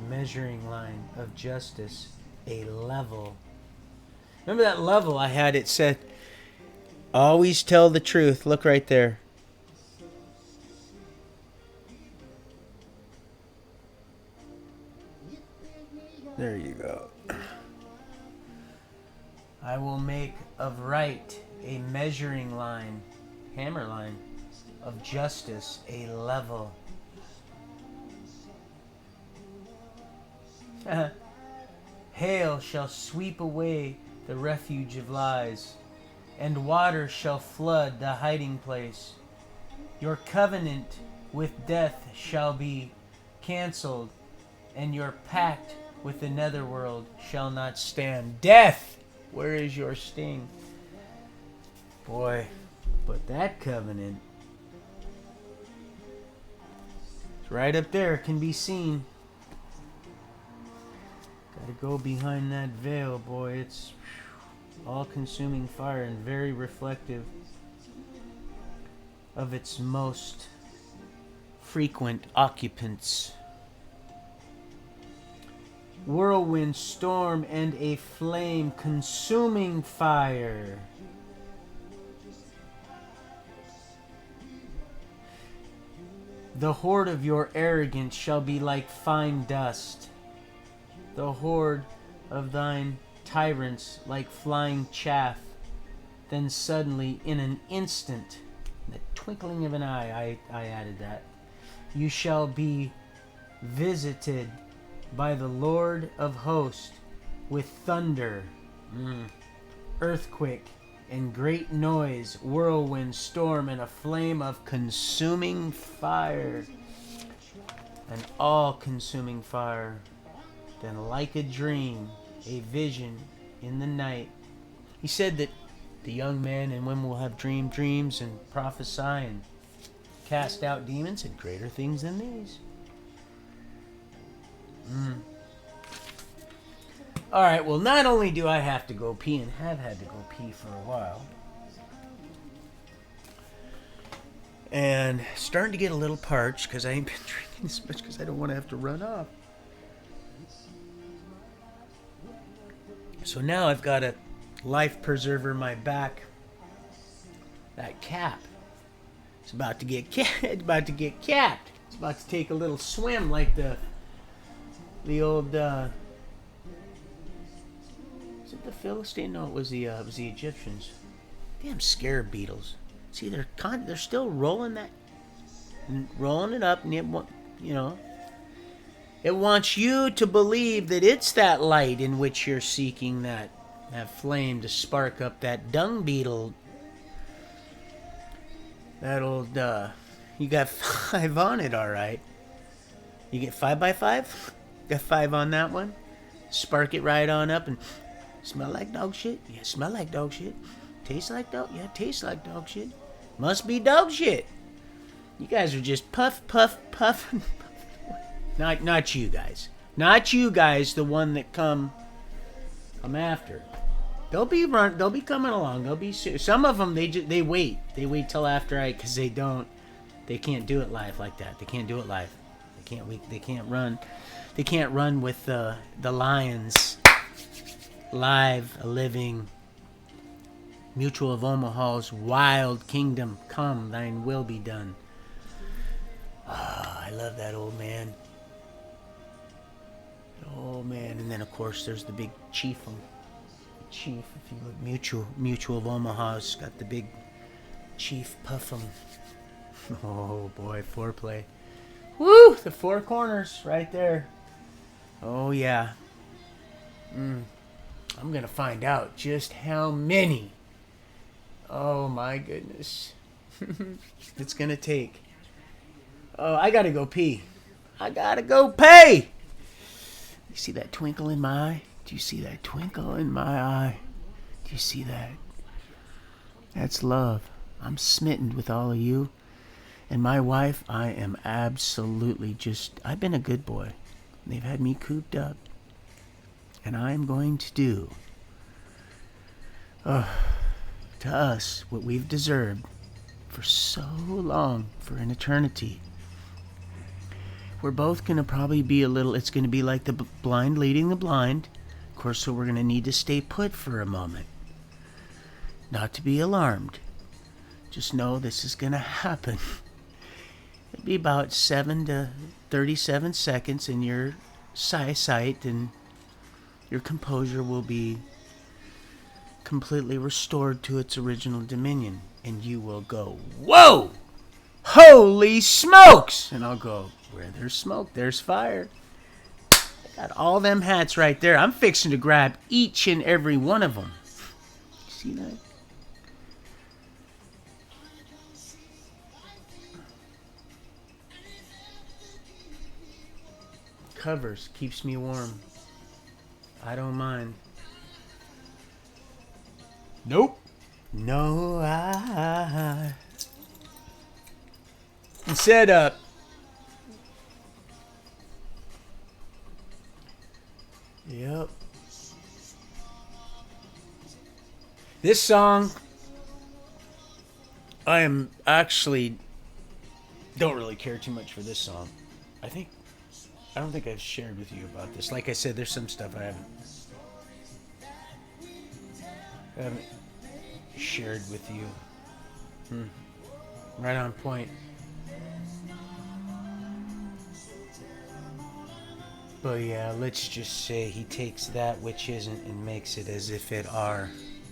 Measuring line of justice, a level. Remember that level I had? It said, always tell the truth. Look right there. There you go. I will make of right a measuring line, hammer line, of justice, a level. Hail shall sweep away the refuge of lies, and water shall flood the hiding place. Your covenant with death shall be cancelled, and your pact with the netherworld shall not stand. Death, where is your sting? Boy, but that covenant, it's right up there, can be seen. Gotta go behind that veil, boy. It's all-consuming fire and very reflective of its most frequent occupants. Whirlwind, storm, and a flame, consuming fire. The hoard of your arrogance shall be like fine dust. The hoard of thine tyrants like flying chaff. Then suddenly, in an instant, in the twinkling of an eye, I added that, you shall be visited by the Lord of hosts with thunder, earthquake, and great noise, whirlwind, storm, and a flame of consuming fire. An all-consuming fire. Then like a dream, a vision in the night. He said that the young men and women will have dreams and prophesy and cast out demons and greater things than these. Alright, well, not only do I have to go pee and have had to go pee for a while, and starting to get a little parched because I ain't been drinking as much because I don't want to have to run off. So now I've got a life preserver in my back. That cap. It's about to get capped. It's about to take a little swim like the old. Is it the Philistine? No, it was the Egyptians. Damn scarab beetles. See, they're still rolling it up, and it wants you to believe that it's that light in which you're seeking, that flame to spark up that dung beetle. That old, you got 5 on it, alright. You get 5x5? Got 5 on that one? Spark it right on up and smell like dog shit? Yeah, smell like dog shit. Taste like dog? Yeah, taste like dog shit. Must be dog shit. You guys are just puff. Not you guys. Not you guys, the one that come after. They'll be coming along. They'll be some of them. They wait. They wait till after because they can't do it live like that. They can't do it live. They can't run. They can't run with the lions live, a living. Mutual of Omaha's wild kingdom come, thine will be done. I love that old man. Oh man, and then of course there's the big chief Chief, if you look, Mutual of Omaha's got the big Chief Puff'em. Oh boy, foreplay. Woo! The four corners right there. Oh yeah. I'm gonna find out just how many. Oh my goodness. It's gonna take. Oh, I gotta go pee. I gotta go pee! You see that twinkle in my eye? Do you see that twinkle in my eye? Do you see that? That's love. I'm smitten with all of you. And my wife, I am absolutely just... I've been a good boy. They've had me cooped up. And I am going to do... to us what we've deserved for so long, for an eternity. We're both going to probably be a little... It's going to be like the blind leading the blind. Of course, so we're going to need to stay put for a moment. Not to be alarmed. Just know this is going to happen. It'll be about 7 to 37 seconds in your sight, and your composure will be completely restored to its original dominion. And you will go, whoa! Holy smokes! And I'll go, where there's smoke, there's fire. I got all them hats right there. I'm fixing to grab each and every one of them. You see that? Covers, keeps me warm. I don't mind. Nope. No, I set up. Yep. This song, I am actually don't really care too much for this song. I don't think I've shared with you about this. Like I said, there's some stuff I haven't shared with you. Right on point. But yeah, let's just say he takes that which isn't and makes it as if it are.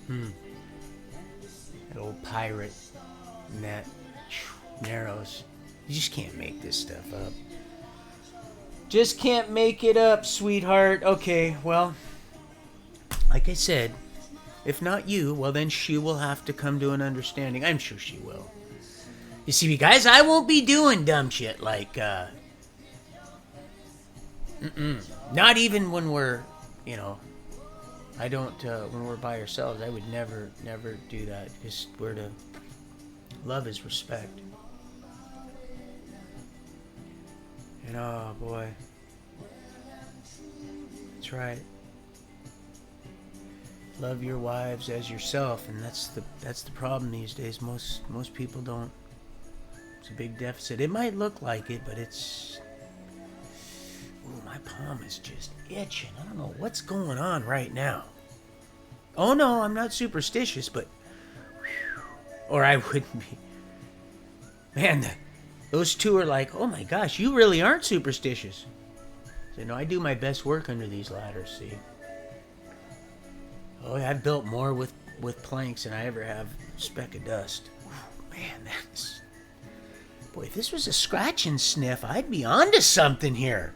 That old pirate net narrows. You just can't make this stuff up. Just can't make it up, sweetheart. Okay, well, like I said, if not you, well then she will have to come to an understanding. I'm sure she will. You see, guys, I won't be doing dumb shit like, not even when we're, I don't, when we're by ourselves, I would never do that. Just we're to, love is respect. And oh boy, that's right. Love your wives as yourself, and that's the problem these days. Most people don't. It's a big deficit. It might look like it, but it's. Ooh, my palm is just itching. I don't know what's going on right now. Oh no, I'm not superstitious, but. Or I wouldn't be. Man, those two are like, oh my gosh, you really aren't superstitious. So, no, I do my best work under these ladders, see. Oh, yeah, I've built more with planks than I ever have a speck of dust. Man, that's... Boy, if this was a scratch and sniff, I'd be onto something here.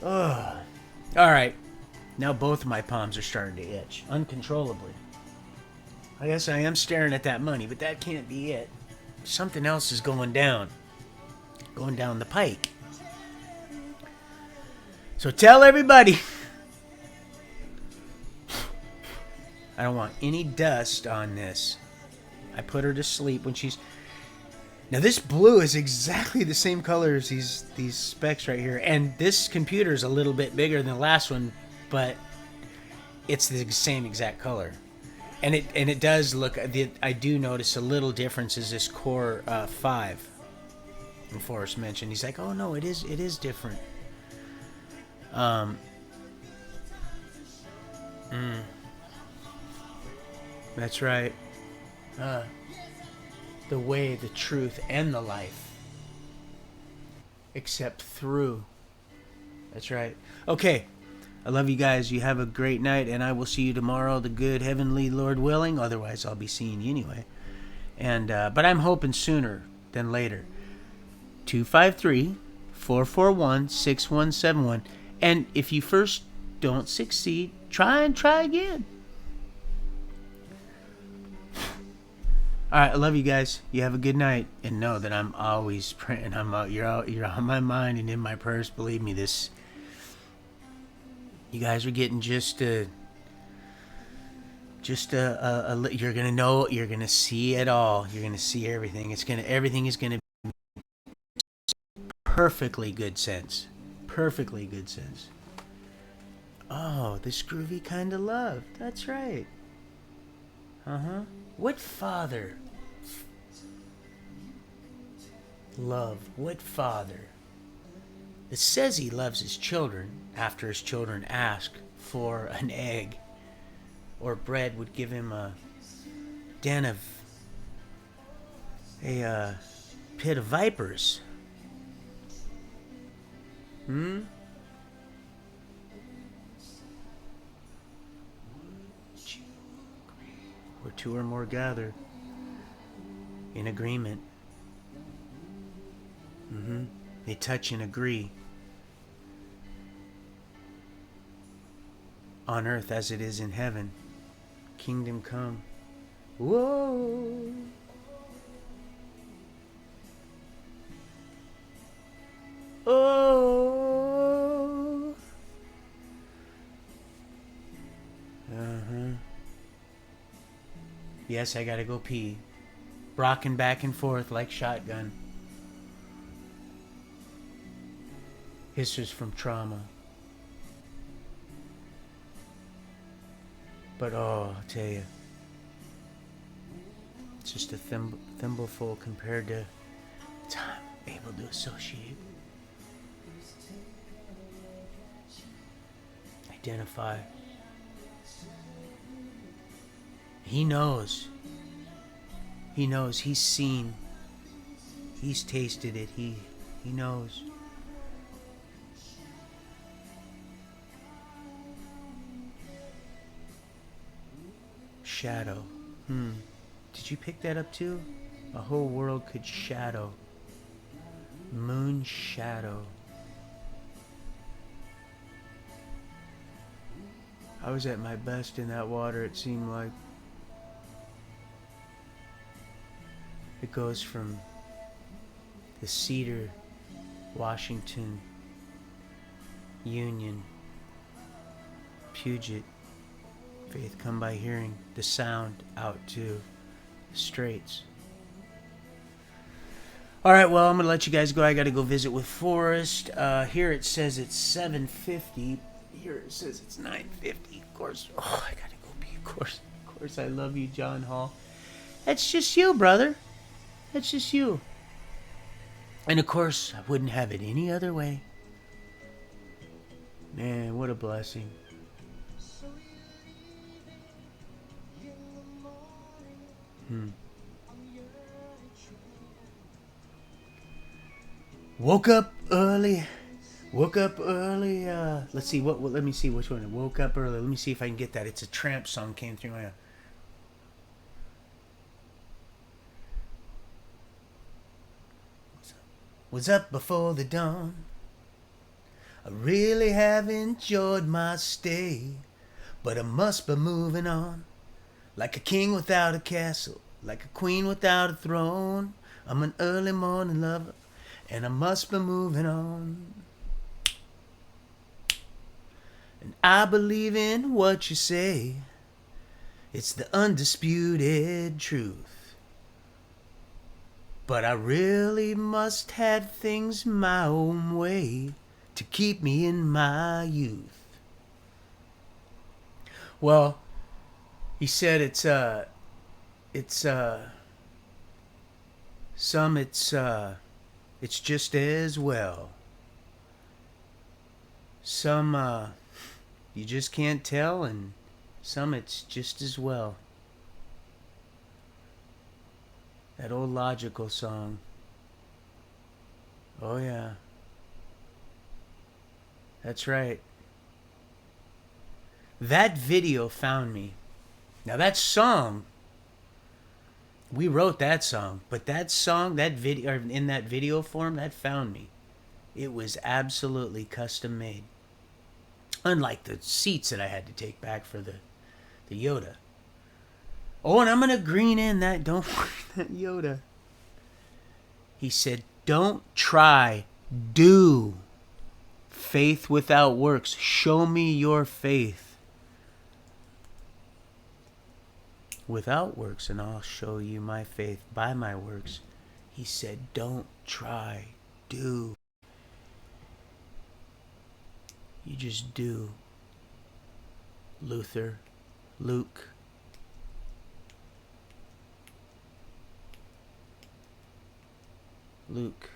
Ugh. All right. Now both of my palms are starting to itch uncontrollably. I guess I am staring at that money, but that can't be it. Something else is going down. Going down the pike. So tell everybody... I don't want any dust on this. I put her to sleep when she's... Now this blue is exactly the same color as these specs right here. And this computer is a little bit bigger than the last one, but it's the same exact color. And it does look... I do notice a little difference is this Core 5. And Forrest mentioned. He's like, oh no, it is different. That's right. The way, the truth, and the life. Except through. That's right. Okay. I love you guys. You have a great night, and I will see you tomorrow, the good heavenly Lord willing. Otherwise, I'll be seeing you anyway. And but I'm hoping sooner than later. 253-441-6171. And if you first don't succeed, try again. All right, I love you guys. You have a good night, and know that I'm always praying. You're on my mind and in my prayers. Believe me, you guys are getting you're gonna know, you're gonna see it all. You're gonna see everything. Everything is gonna be perfectly good sense. Perfectly good sense. Oh, this groovy kind of love. That's right. What father? Love. What father? It says he loves his children after his children ask for an egg or bread, would give him a den of a pit of vipers. Where two or more gather in agreement. They touch and agree. On earth as it is in heaven. Kingdom come. Whoa. Oh. Yes, I gotta go pee. Rocking back and forth like shotgun. Hisses from trauma. But oh, I'll tell you, it's just a thimbleful compared to time able to associate, identify. He knows. He knows. He's seen. He's tasted it. He knows. Shadow. Did you pick that up too? A whole world could shadow. Moon shadow. I was at my best in that water, it seemed like. It goes from the Cedar, Washington, Union, Puget, faith come by hearing, the sound out to the Straits. All right, well, I'm going to let you guys go. I got to go visit with Forrest. Here it says it's 7:50. Here it says it's 9:50. Of course. Oh, I got to go pee. Of course, I love you, John Hall. That's just you, brother. That's just you. And of course, I wouldn't have it any other way. Man, what a blessing. Woke up early. Let's see let me see which one. Woke up early. Let me see if I can get that. It's a Tramp song came through my. Was up before the dawn. I really have enjoyed my stay, but I must be moving on. Like a king without a castle, like a queen without a throne. I'm an early morning lover, and I must be moving on. And I believe in what you say. It's the undisputed truth. But I really must have things my own way to keep me in my youth. Well, he said it's just as well. Some you just can't tell, and some it's just as well. That old Logical song. Oh yeah. That's right. That video found me. Now that song, we wrote that song, but that song, that video, in that video form, that found me. It was absolutely custom made. Unlike the seats that I had to take back for the Yoda. Oh, and I'm going to green in that, don't worry, that Yoda. He said, don't try, do. Faith without works. Show me your faith. Without works, and I'll show you my faith by my works. He said, don't try, do. You just do. Luther, Luke. Luke.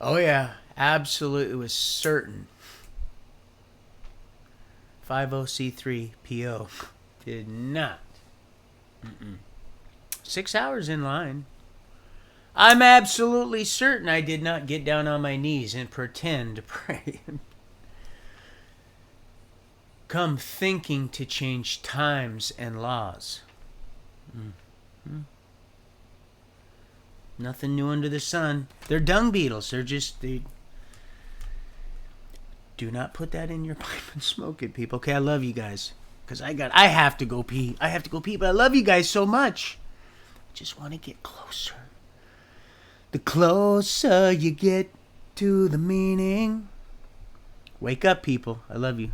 Oh yeah, absolutely, it was certain. 50C3 PO did not. 6 hours in line. I'm absolutely certain I did not get down on my knees and pretend to pray. Come thinking to change times and laws. Nothing new under the sun. They're dung beetles. They do not put that in your pipe and smoke it, people. Okay, I love you guys. Because I have to go pee. But I love you guys so much. I just want to get closer. The closer you get to the meaning. Wake up, people. I love you.